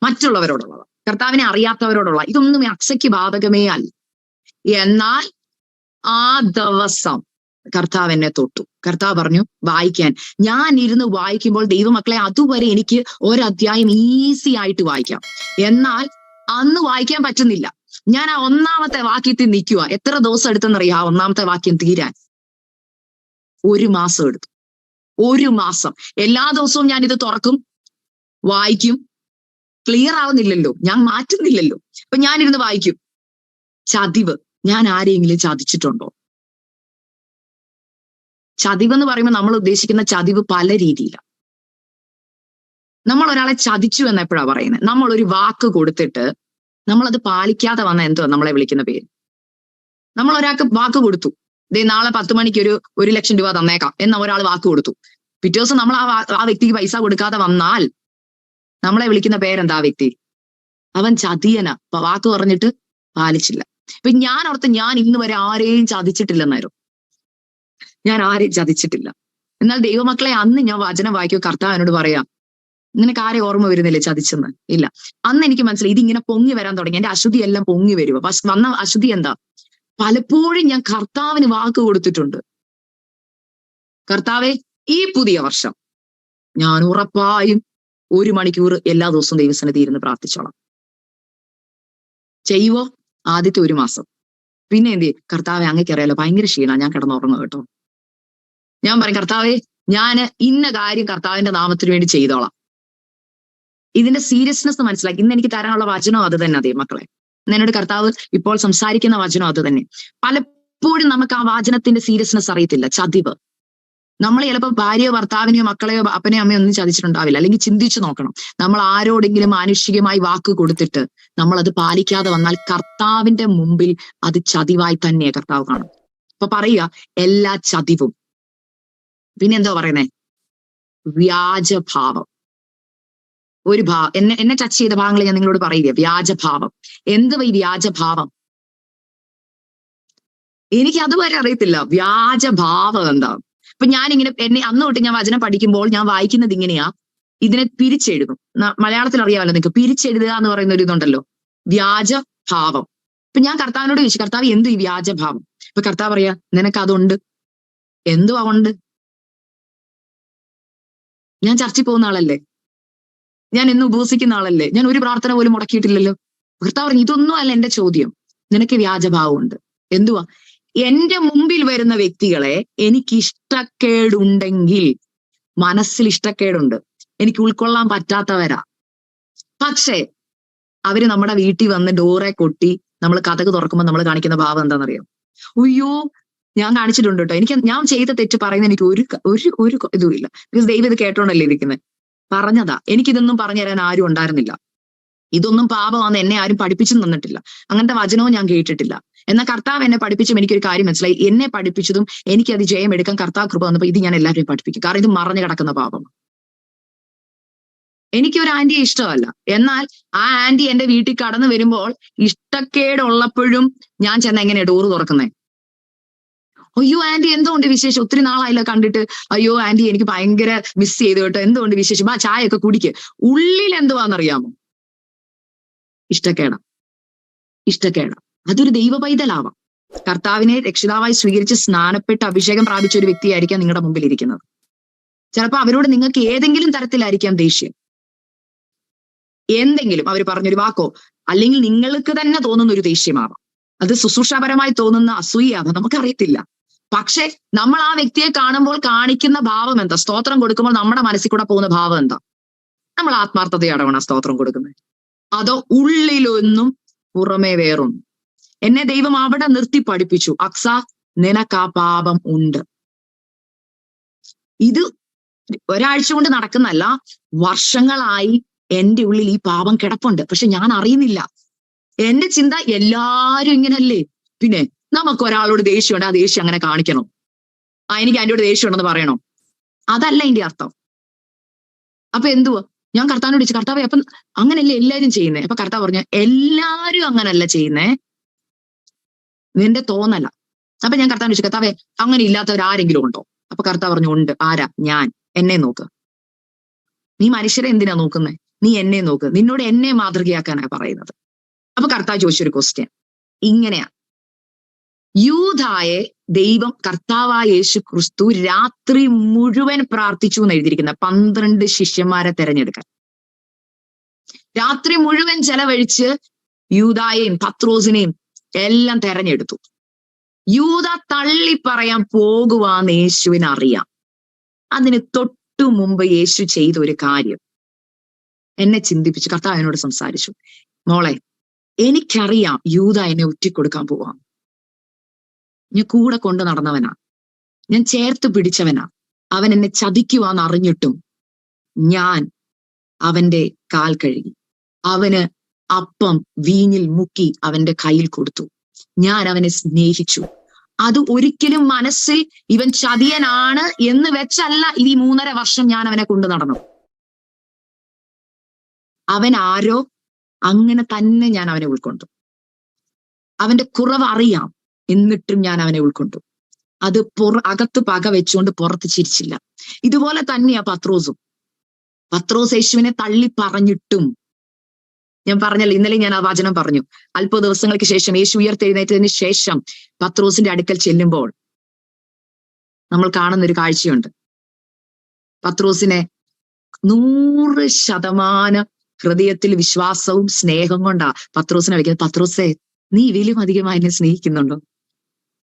മറ്റുള്ളവരോടുള്ളവ, കർത്താവിനെ അറിയാത്തവരോടുള്ള, ഇതൊന്നും അക്സയ്ക്ക് ബാധകമേ അല്ല. എന്നാൽ ആ ദിവസം കർത്താവ് എന്നെ തൊട്ടു. കർത്താവ് പറഞ്ഞു വായിക്കാൻ. ഞാൻ ഇരുന്ന് വായിക്കുമ്പോൾ ദൈവമക്കളെ, അതുവരെ എനിക്ക് ഒരധ്യായം ഈസി ആയിട്ട് വായിക്കാം. എന്നാൽ അന്ന് വായിക്കാൻ പറ്റുന്നില്ല. ഞാൻ ആ ഒന്നാമത്തെ വാക്യത്തിൽ നിൽക്കുക. എത്ര ദിവസം എടുത്തെന്നറിയാം ആ ഒന്നാമത്തെ വാക്യം തീരാൻ? 1 മാസം എടുത്തു. 1 മാസം. എല്ലാ ദിവസവും ഞാൻ ഇത് തുറക്കും, വായിക്കും. ക്ലിയർ ആവുന്നില്ലല്ലോ, ഞാൻ മാറ്റുന്നില്ലല്ലോ. അപ്പൊ ഞാനിരുന്ന് വായിക്കും. ചതിവ്, ഞാൻ ആരെയെങ്കിലും ചതിച്ചിട്ടുണ്ടോ? ചതിവ് എന്ന് പറയുമ്പോൾ നമ്മൾ ഉദ്ദേശിക്കുന്ന ചതിവ് പല രീതിയിലാണ്. നമ്മൾ ഒരാളെ ചതിച്ചു എന്ന് എപ്പോഴാ പറയുന്നത്? നമ്മൾ ഒരു വാക്ക് കൊടുത്തിട്ട് നമ്മളത് പാലിക്കാതെ വന്ന എന്തുവാ നമ്മളെ വിളിക്കുന്ന പേര്? നമ്മൾ ഒരാൾക്ക് വാക്ക് കൊടുത്തു, നാളെ 10 മണിക്ക് 1 ലക്ഷം രൂപ തന്നേക്കാം എന്ന് ഒരാൾ വാക്ക് കൊടുത്തു. പിറ്റേ ദിവസം നമ്മൾ ആ വ്യക്തിക്ക് പൈസ കൊടുക്കാതെ വന്നാൽ നമ്മളെ വിളിക്കുന്ന പേരെന്താ? ആ വ്യക്തി അവൻ ചതിയനാ, വാക്ക് പറഞ്ഞിട്ട് പാലിച്ചില്ല. ഇപ്പൊ ഞാൻ ഓർത്ത് ഞാൻ ഇന്ന് വരെ ആരെയും ചതിച്ചിട്ടില്ലെന്നായിരുന്നു. ഞാൻ ആരെയും ചതിച്ചിട്ടില്ല. എന്നാൽ ദൈവമക്കളെ, അന്ന് ഞാൻ വചനം വായിക്കുക, കർത്താവിനോട് പറയാം, നിനക്ക് ആരെ ഓർമ്മ വരുന്നില്ലേ ചതിച്ചെന്ന്? ഇല്ല. അന്ന് എനിക്ക് മനസ്സിലായി ഇതിങ്ങനെ പൊങ്ങി വരാൻ തുടങ്ങി. എന്റെ അശുദ്ധി എല്ലാം പൊങ്ങി വരുക. വന്ന അശുദ്ധി എന്താ? പലപ്പോഴും ഞാൻ കർത്താവിന് വാക്ക് കൊടുത്തിട്ടുണ്ട്. കർത്താവെ, ഈ പുതിയ വർഷം ഞാൻ ഉറപ്പായും 1 മണിക്കൂർ എല്ലാ ദിവസവും ദൈവസന്നിധി ഇരുന്ന് പ്രാർത്ഥിച്ചോളാം. ചെയ്യുവോ? ആദ്യത്തെ 1 മാസം. പിന്നെ എന്ത് ചെയ്യും? കർത്താവെ, അങ്ങേക്കറിയാലോ ഭയങ്കര ക്ഷീണ, ഞാൻ കിടന്നുറങ്ങുക കേട്ടോ. ഞാൻ പറയും, കർത്താവെ, ഞാൻ ഇന്ന കാര്യം കർത്താവിന്റെ നാമത്തിന് വേണ്ടി ചെയ്തോളാം. ഇതിന്റെ സീരിയസ്നെസ് മനസ്സിലാക്കി. ഇന്ന് എനിക്ക് തരാനുള്ള വചനം അത് തന്നെ. അതേ മക്കളെ, എന്നോട് കർത്താവ് ഇപ്പോൾ സംസാരിക്കുന്ന വചനം അത് തന്നെ. പലപ്പോഴും നമുക്ക് ആ വചനത്തിന്റെ സീരിയസ്നെസ് അറിയത്തില്ല. ചതിവ്, നമ്മൾ ചിലപ്പോൾ ഭാര്യയോ ഭർത്താവിനെയോ മക്കളെയോ അപ്പനെയോ അമ്മയോ ഒന്നും ചതിച്ചിട്ടുണ്ടാവില്ല. അല്ലെങ്കിൽ ചിന്തിച്ചു നോക്കണം, നമ്മൾ ആരോടെങ്കിലും മാനുഷികമായി വാക്ക് കൊടുത്തിട്ട് നമ്മൾ അത് പാലിക്കാതെ വന്നാൽ കർത്താവിന്റെ മുമ്പിൽ അത് ചതിവായി തന്നെ കർത്താവ് കാണും. അപ്പൊ പറയുക, എല്ലാ ചതിവും. പിന്നെ എന്തോ പറയുന്നേ? വ്യാജഭാവം. എന്നെ ടച്ച് ചെയ്ത ഭാഗങ്ങൾ ഞാൻ നിങ്ങളോട് പറയുക. വ്യാജഭാവം. എന്തുവാ ഈ വ്യാജഭാവം? എനിക്ക് അതുവരെ അറിയത്തില്ല വ്യാജഭാവം എന്താ. അപ്പൊ ഞാനിങ്ങനെ അന്ന് തൊട്ട് ഞാൻ വചനം പഠിക്കുമ്പോൾ ഞാൻ വായിക്കുന്നത് ഇങ്ങനെയാ. ഇതിനെ പിരിച്ചെഴുതും. മലയാളത്തിൽ അറിയാമല്ലോ നിങ്ങൾക്ക്, പിരിച്ചെഴുതുക എന്ന് പറയുന്ന ഒരു ഇതുണ്ടല്ലോ, വ്യാജഭാവം. ഇപ്പൊ ഞാൻ കർത്താവിനോട് ചോദിച്ചു, കർത്താവ് എന്തു ഈ വ്യാജഭാവം? ഇപ്പൊ കർത്താവ് പറയാ, നിനക്ക് അതുണ്ട്. എന്തുവാ ഉണ്ട്? ഞാൻ ചർച്ചിൽ പോകുന്ന ആളല്ലേ, ഞാൻ എന്നും ഉപവസിക്കുന്ന ആളല്ലേ, ഞാൻ ഒരു പ്രാർത്ഥന പോലും മുടക്കിയിട്ടില്ലല്ലോ. കർത്താവ് പറഞ്ഞു, ഇതൊന്നും അല്ല എന്റെ ചോദ്യം, നിനക്ക് വ്യാജഭാവമുണ്ട്. എന്തുവാ? എന്റെ മുമ്പിൽ വരുന്ന വ്യക്തികളെ എനിക്ക് ഇഷ്ടക്കേടുണ്ടെങ്കിൽ, മനസ്സിൽ ഇഷ്ടക്കേടുണ്ട്, എനിക്ക് ഉൾക്കൊള്ളാൻ പറ്റാത്തവരാ. പക്ഷേ അവര് നമ്മുടെ വീട്ടിൽ വന്ന് ഡോറെ കൊട്ടി നമ്മൾ കതക് തുറക്കുമ്പോൾ നമ്മൾ കാണിക്കുന്ന ഭാവം എന്താണെന്നറിയാം? അയ്യോ, ഞാൻ കാണിച്ചിട്ടുണ്ട് കേട്ടോ, ഞാൻ ചെയ്ത തെറ്റ് പറയുന്ന എനിക്ക് ഒരു ഇതുമില്ല. ബിക്കോസ് ദൈവം ഇത് കേട്ടോണ്ടല്ലേ ഇരിക്കുന്നത്. പറഞ്ഞതാ, എനിക്കിതൊന്നും പറഞ്ഞു തരാൻ ആരും ഉണ്ടായിരുന്നില്ല. ഇതൊന്നും പാപമാണെന്ന് എന്നെ ആരും പഠിപ്പിച്ചു തന്നിട്ടില്ല. അങ്ങനത്തെ വചനവും ഞാൻ കേട്ടിട്ടില്ല. എന്നാൽ കർത്താവ് എന്നെ പഠിപ്പിച്ചും എനിക്കൊരു കാര്യം മനസ്സിലായി. എന്നെ പഠിപ്പിച്ചതും എനിക്കത് ജയം എടുക്കാൻ കർത്താവ് കൃപ വന്നപ്പോൾ ഇത് ഞാൻ എല്ലാവരെയും പഠിപ്പിക്കും. കാരണം ഇത് മറഞ്ഞു കിടക്കുന്ന പാപം. എനിക്കൊരു ആന്റിയെ ഇഷ്ടമല്ല. എന്നാൽ ആ ആന്റി എന്റെ വീട്ടിൽ കടന്നു വരുമ്പോൾ ഇഷ്ടക്കേടുള്ളപ്പോഴും ഞാൻ ചെന്ന് എങ്ങനെയാ ഡോറ് തുറക്കുന്നേ? അയ്യോ ആന്റി, എന്തുകൊണ്ട് വിശേഷം? ഒത്തിരി നാളായല്ലോ കണ്ടിട്ട്. അയ്യോ ആന്റി, എനിക്ക് ഭയങ്കര മിസ് ചെയ്തു കേട്ടോ, എന്തുകൊണ്ട് വിശേഷം? ആ ചായയൊക്കെ കുടിക്ക്. ഉള്ളിൽ എന്തുവാന്നറിയാമോ? ഇഷ്ടക്കേടാ. അതൊരു ദൈവ പൈതലാവാം. കർത്താവിനെ രക്ഷിതാവായി സ്വീകരിച്ച് സ്നാനപ്പെട്ട് അഭിഷേകം പ്രാപിച്ച ഒരു വ്യക്തിയായിരിക്കാം നിങ്ങളുടെ മുമ്പിൽ ഇരിക്കുന്നത്. ചിലപ്പോൾ അവരോട് നിങ്ങൾക്ക് ഏതെങ്കിലും തരത്തിലായിരിക്കാം ദേഷ്യം. എന്തെങ്കിലും അവർ പറഞ്ഞൊരു വാക്കോ, അല്ലെങ്കിൽ നിങ്ങൾക്ക് തന്നെ തോന്നുന്ന ഒരു ദേഷ്യമാവാം. അത് ശുശ്രൂഷാപരമായി തോന്നുന്ന അസൂയാവാം, നമുക്കറിയത്തില്ല. പക്ഷെ നമ്മൾ ആ വ്യക്തിയെ കാണുമ്പോൾ കാണിക്കുന്ന ഭാവം എന്താ? സ്തോത്രം കൊടുക്കുമ്പോൾ നമ്മുടെ മനസ്സിൽ കൂടെ പോകുന്ന ഭാവം എന്താ? നമ്മൾ ആത്മാർത്ഥതയോടെയാണ് സ്തോത്രം കൊടുക്കുന്നത്, അതോ ഉള്ളിലൊന്നും പുറമേ വേറൊന്നും? എന്നെ ദൈവം അവിടെ നിർത്തി പഠിപ്പിച്ചു, അക്സ, നിനക്ക് ആ പാപം ഉണ്ട്. ഇത് ഒരാഴ്ച കൊണ്ട് നടക്കുന്നല്ല, വർഷങ്ങളായി എന്റെ ഉള്ളിൽ ഈ പാപം കിടപ്പുണ്ട്. പക്ഷെ ഞാൻ അറിയുന്നില്ല. എന്റെ ചിന്ത എല്ലാരും ഇങ്ങനല്ലേ, പിന്നെ നമുക്ക് ഒരാളോട് ദേഷ്യമുണ്ട്, ആ ദേഷ്യം അങ്ങനെ കാണിക്കണം, എനിക്ക് അതിൻ്റെ ദേഷ്യം ഉണ്ടെന്ന് പറയണം, അതല്ല ഇതിന്റെ അർത്ഥം. അപ്പൊ എന്തുവാ, ഞാൻ കർത്താവിനോട് ചോദിച്ചു, കർത്താവ് അപ്പം അങ്ങനല്ലേ എല്ലാരും ചെയ്യുന്നേ? അപ്പൊ കർത്താവ് പറഞ്ഞു, എല്ലാരും അങ്ങനല്ല ചെയ്യുന്നേ, നിന്റെ തോന്നല. അപ്പൊ ഞാൻ കർത്താവിനോട് ചോദിച്ചു, കർത്താവെ അങ്ങനെ ഇല്ലാത്തവരാരെങ്കിലും ഉണ്ടോ? അപ്പൊ കർത്താവ് പറഞ്ഞു, ഉണ്ട്. ആരാ? ഞാൻ. എന്നെ നോക്ക്. നീ മനുഷ്യരെ എന്തിനാ നോക്കുന്നേ? നീ എന്നെ നോക്ക്. നിന്നോട് എന്നെ മാതൃകയാക്കാനാ പറയുന്നത്. അപ്പൊ കർത്താവ് ചോദിച്ചൊരു ക്വസ്റ്റ്യൻ ഇങ്ങനെയാ, യൂദായെ ദൈവം കർത്താവായ യേശു ക്രിസ്തു രാത്രി മുഴുവൻ പ്രാർത്ഥിച്ചു എന്ന് എഴുതിയിരിക്കുന്ന 12 ശിഷ്യന്മാരെ തെരഞ്ഞെടുക്കാൻ. രാത്രി മുഴുവൻ ചെലവഴിച്ച് യൂദായെയും പത്രോസിനെയും എല്ലാം തെരഞ്ഞെടുത്തു. യൂദ തള്ളി പറയാൻ പോകുവാന്ന് യേശുവിന് അറിയാം. അതിന് തൊട്ടു മുമ്പ് യേശു ചെയ്ത ഒരു കാര്യം എന്നെ ചിന്തിപ്പിച്ചു. കർത്താവ് എന്നോട് സംസാരിച്ചു, മോളെ എനിക്കറിയാം യൂദ എന്നെ ഒറ്റിക്കൊടുക്കാൻ പോവാം. ഞാൻ കൂടെ കൊണ്ട് നടന്നവനാ, ഞാൻ ചേർത്ത് പിടിച്ചവനാ. അവൻ എന്നെ ചതിക്കുവാന്ന് അറിഞ്ഞിട്ടും ഞാൻ അവന്റെ കാൽ കഴുകി, അവന് അപ്പം വീഞ്ഞിൽ മുക്കി അവന്റെ കയ്യിൽ കൊടുത്തു. ഞാൻ അവനെ സ്നേഹിച്ചു. അത് ഒരിക്കലും മനസ്സിൽ ഇവൻ ചതിയനാണ് എന്ന് വെച്ചല്ല ഈ 3.5 വർഷം ഞാൻ അവനെ കൊണ്ടു നടന്നു. അവൻ ആരോ അങ്ങനെ തന്നെ ഞാൻ അവനെ ഉൾക്കൊണ്ടു. അവന്റെ കുറവ് അറിയാം, എന്നിട്ടും ഞാൻ അവനെ ഉൾക്കൊണ്ടു. അത് അകത്ത് പക വെച്ചുകൊണ്ട് പുറത്ത് ചിരിച്ചില്ല. ഇതുപോലെ തന്നെയാ പത്രോസും. പത്രോസ് യേശുവിനെ തള്ളി പറഞ്ഞിട്ടും, ഞാൻ പറഞ്ഞല്ലോ ഇന്നലെ ഞാൻ ആ വചനം പറഞ്ഞു, 40 ദിവസങ്ങൾക്ക് ശേഷം യേശു ഉയർത്തെഴുന്നേറ്റതിന് ശേഷം പത്രോസിന്റെ അടുക്കൽ ചെല്ലുമ്പോൾ നമ്മൾ കാണുന്നൊരു കാഴ്ചയുണ്ട്. പത്രോസിനെ 100% ഹൃദയത്തിൽ വിശ്വാസവും സ്നേഹം കൊണ്ടാ പത്രോസിനെ വിളിക്കുന്നത്. പത്രോസേ, നീ ഇതിലും അധികമായി എന്നെ സ്നേഹിക്കുന്നുണ്ടോ?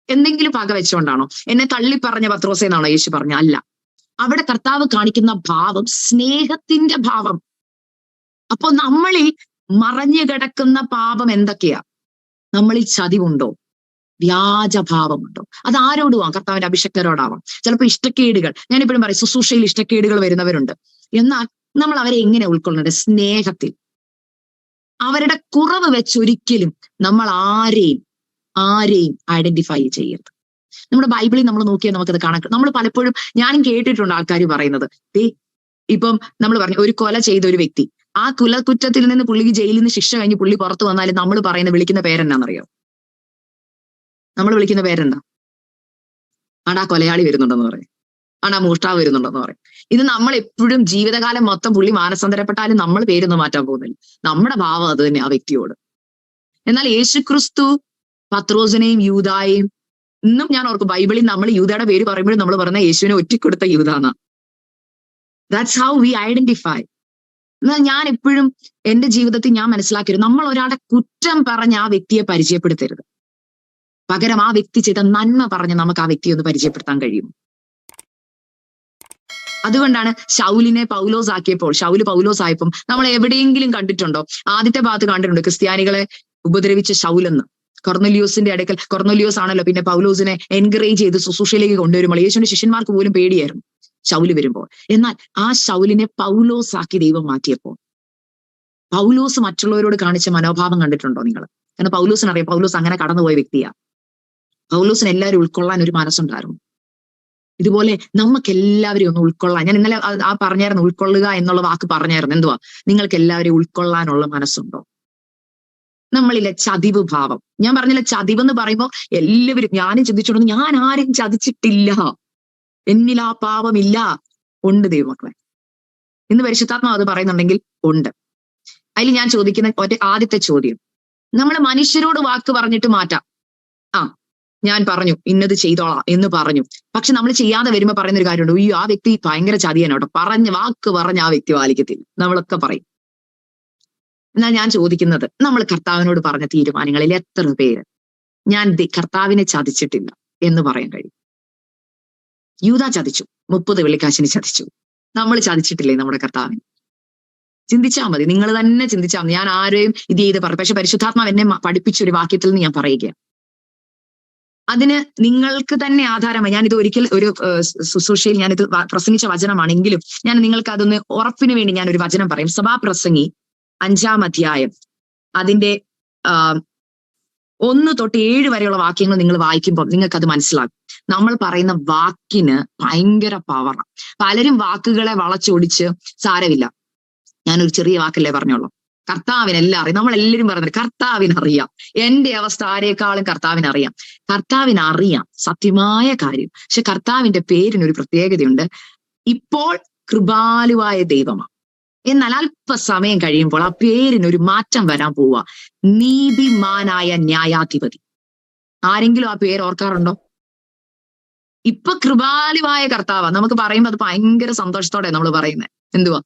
എന്തെങ്കിലും പക വെച്ചുകൊണ്ടാണോ? എന്നെ തള്ളി പറഞ്ഞ പത്രോസേ എന്നാണോ യേശു പറഞ്ഞ? അല്ല. അവിടെ കർത്താവ് കാണിക്കുന്ന ഭാവം സ്നേഹത്തിന്റെ ഭാവം. അപ്പൊ നമ്മളിൽ മറഞ്ഞു കിടക്കുന്ന പാപം എന്തൊക്കെയാ? നമ്മളിൽ ചതിവുണ്ടോ? വ്യാജഭാവമുണ്ടോ? അത് ആരോടുവാം? കർത്താവിന്റെ അഭിഷക്തരോടാവാം. ചിലപ്പോൾ ഇഷ്ടക്കേടുകൾ, ഞാനിപ്പോഴും പറയും ശുശ്രൂഷയിൽ ഇഷ്ടക്കേടുകൾ വരുന്നവരുണ്ട്. എന്നാൽ നമ്മൾ അവരെ എങ്ങനെ ഉൾക്കൊള്ളേണ്ടത്? സ്നേഹത്തിൽ. അവരുടെ കുറവ് വെച്ചൊരിക്കലും നമ്മൾ ആരെയും ഐഡന്റിഫൈ ചെയ്യരുത്. നമ്മുടെ ബൈബിളിൽ നമ്മൾ നോക്കിയാൽ നമുക്കത് കാണാം. നമ്മൾ പലപ്പോഴും, ഞാനും കേട്ടിട്ടുണ്ട് ആൾക്കാർ പറയുന്നത്, ഇപ്പം നമ്മൾ പറഞ്ഞു ഒരു കൊല ചെയ്ത ഒരു വ്യക്തി, ആ കുറ്റത്തിൽ നിന്ന് പുള്ളിക്ക് ജയിലിൽ നിന്ന് ശിക്ഷ കഴിഞ്ഞ് പുള്ളി പുറത്തു വന്നാലും നമ്മൾ വിളിക്കുന്ന പേരെന്നാണെന്നറിയോ? നമ്മൾ വിളിക്കുന്ന പേരെന്താ? ആടാ കൊലയാളി വരുന്നുണ്ടെന്ന് പറയും, ആടാ മോഷ്ടാവ് വരുന്നുണ്ടെന്ന് പറയും. ഇത് നമ്മൾ എപ്പോഴും ജീവിതകാലം മൊത്തം പുള്ളി മാനസാന്തരപ്പെട്ടാലും നമ്മൾ പേരൊന്നും മാറ്റാൻ പോകുന്നില്ല. നമ്മുടെ ഭാവം അത് തന്നെ ആ വ്യക്തിയോട്. എന്നാൽ യേശുക്രിസ്തു പത്രോസിനെയും യൂദായെയും, ഇന്നും ഞാൻ ഓർക്കും ബൈബിളിൽ നമ്മൾ യൂദയുടെ പേര് പറയുമ്പോഴും നമ്മൾ പറഞ്ഞ യേശുവിനെ ഒറ്റിക്കൊടുത്ത യൂദാന്നാ. That's how we identify. എന്നാൽ ഞാൻ എപ്പോഴും എന്റെ ജീവിതത്തിൽ ഞാൻ മനസ്സിലാക്കിയത്, നമ്മൾ ഒരാളുടെ കുറ്റം പറഞ്ഞ് ആ വ്യക്തിയെ പരിചയപ്പെടുത്തരുത്. പകരം ആ വ്യക്തി ചെയ്ത നന്മ പറഞ്ഞ് നമുക്ക് ആ വ്യക്തിയെ ഒന്ന് പരിചയപ്പെടുത്താൻ കഴിയും. അതുകൊണ്ടാണ് ശൗലിനെ പൗലോസ് ആക്കിയപ്പോൾ, ശൗല് പൗലോസ് ആയപ്പോൾ നമ്മൾ എവിടെയെങ്കിലും കണ്ടിട്ടുണ്ടോ? ആദ്യത്തെ ഭാഗത്ത് കണ്ടിട്ടുണ്ട് ക്രിസ്ത്യാനികളെ ഉപദ്രവിച്ച ശൗലെന്ന്. കൊർന്നലിയോസിന്റെ അടുക്കൽ, കൊർന്നലിയോസ് ആണല്ലോ പിന്നെ പൗലോസിനെ എൻകറേജ് ചെയ്ത് ശുശ്രൂഷയിലേക്ക് കൊണ്ടുവരുമ്പോൾ യേശുവിന്റെ ശിഷ്യന്മാർക്ക് പോലും പേടിയായിരുന്നു ശൗല് വരുമ്പോൾ. എന്നാൽ ആ ശൗലിനെ പൗലോസ് ആക്കി ദൈവം മാറ്റിയപ്പോൾ, പൗലോസ് മറ്റുള്ളവരോട് കാണിച്ച മനോഭാവം കണ്ടിട്ടുണ്ടോ നിങ്ങൾ? കാരണം പൗലോസിനറിയാം പൗലോസ് അങ്ങനെ കടന്നുപോയ വ്യക്തിയാ. പൗലോസിന് എല്ലാവരും ഉൾക്കൊള്ളാൻ ഒരു മനസ്സുണ്ടായിരുന്നു. ഇതുപോലെ നമുക്ക് എല്ലാവരെയും ഒന്ന് ഉൾക്കൊള്ളാൻ, ഞാൻ ഇന്നലെ ആ പറഞ്ഞായിരുന്നു, ഉൾക്കൊള്ളുക എന്നുള്ള വാക്ക് പറഞ്ഞായിരുന്നു. എന്തുവാ? നിങ്ങൾക്ക് എല്ലാവരെയും ഉൾക്കൊള്ളാനുള്ള മനസ്സുണ്ടോ? നമ്മളിലെ ചതിവ് ഭാവം, ഞാൻ പറഞ്ഞില്ല, ചതിവ് എന്ന് പറയുമ്പോൾ എല്ലാവരും, ഞാനും ചിന്തിച്ചോണ്ട്, ഞാൻ ആരും ചതിച്ചിട്ടില്ല, എന്നിൽ ആ പാപമില്ല. ഉണ്ട് ദൈവമക്കളെ, ഇന്ന് പരിശുദ്ധാത്മാവ് അത് പറയുന്നുണ്ടെങ്കിൽ ഉണ്ട്. അതിൽ ഞാൻ ചോദിക്കുന്ന ആദ്യത്തെ ചോദ്യം, നമ്മൾ മനുഷ്യരോട് വാക്ക് പറഞ്ഞിട്ട് മാറ്റാം. ഞാൻ പറഞ്ഞു ഇന്നത് ചെയ്തോളാം എന്ന് പറഞ്ഞു, പക്ഷെ നമ്മൾ ചെയ്യാതെ വരുമ്പോ പറയുന്ന ഒരു കാര്യമുണ്ട്, അയ്യോ ആ വ്യക്തി ഭയങ്കര ചതിയനോട്ടോ, വാക്ക് പറഞ്ഞ ആ വ്യക്തി പാലിക്കത്തില്ല, നമ്മളൊക്കെ പറയും. എന്നാൽ ഞാൻ ചോദിക്കുന്നത്, നമ്മൾ കർത്താവിനോട് പറഞ്ഞ തീരുമാനങ്ങളിൽ എത്ര പേര് ഞാൻ കർത്താവിനെ ചതിച്ചിട്ടില്ല എന്ന് പറയാൻ കഴിയും? യൂദാ ചതിച്ചു, 30 വെള്ളിക്കാശിന് ചതിച്ചു. നമ്മൾ ചതിച്ചിട്ടില്ലേ നമ്മുടെ കർത്താവിനെ? ചിന്തിച്ചാൽ മതി, നിങ്ങൾ തന്നെ ചിന്തിച്ചാൽ മതി. ഞാൻ ആരെയും ഇത് ചെയ്ത് പറയും, പക്ഷെ പരിശുദ്ധാത്മാവ് എന്നെ പഠിപ്പിച്ച ഒരു വാക്യത്തിൽ നിന്ന് ഞാൻ പറയുകയാണ്. അതിന് നിങ്ങൾക്ക് തന്നെ ആധാരമായി. ഞാനിത് ഒരിക്കൽ ഒരു ശുശ്രൂഷയിൽ ഞാനിത് പ്രസംഗിച്ച വചനമാണെങ്കിലും ഞാൻ നിങ്ങൾക്ക് അതൊന്ന് ഉറപ്പിന് വേണ്ടി ഞാൻ ഒരു വചനം പറയും. സഭാപ്രസംഗി 5-ാം അധ്യായം അതിന്റെ 1 തൊട്ട് 7 വരെയുള്ള വാക്യങ്ങൾ നിങ്ങൾ വായിക്കുമ്പോൾ നിങ്ങൾക്ക് അത് മനസ്സിലാകും. നമ്മൾ പറയുന്ന വാക്കിന് ഭയങ്കര പവറാണ്. പലരും വാക്കുകളെ വളച്ചൊടിച്ച് സാരമില്ല, ഞാനൊരു ചെറിയ വാക്കല്ലേ പറഞ്ഞോളൂ, കർത്താവിനെല്ലാം അറിയാം. നമ്മളെല്ലാവരും പറയുന്നത് കർത്താവിനറിയാം, എന്റെ അവസ്ഥ ആരെക്കാളും കർത്താവിനറിയാം. കർത്താവിനറിയാം, സത്യമായ കാര്യം. പക്ഷെ കർത്താവിന്റെ പേരിനൊരു പ്രത്യേകതയുണ്ട്. ഇപ്പോൾ കൃപാലുവായ ദൈവമാണ്. എന്നാൽ അല്പസമയം കഴിയുമ്പോൾ ആ പേരിനൊരു മാറ്റം വരാൻ പോവുക. നീതിമാനായ ന്യായാധിപതി. ആരെങ്കിലും ആ പേര് ഓർക്കാറുണ്ടോ? ഇപ്പൊ കൃപാലുവായ കർത്താവാ. നമുക്ക് പറയുമ്പോൾ അത് ഭയങ്കര സന്തോഷത്തോടെ നമ്മൾ പറയുന്നത്. എന്തുവാ?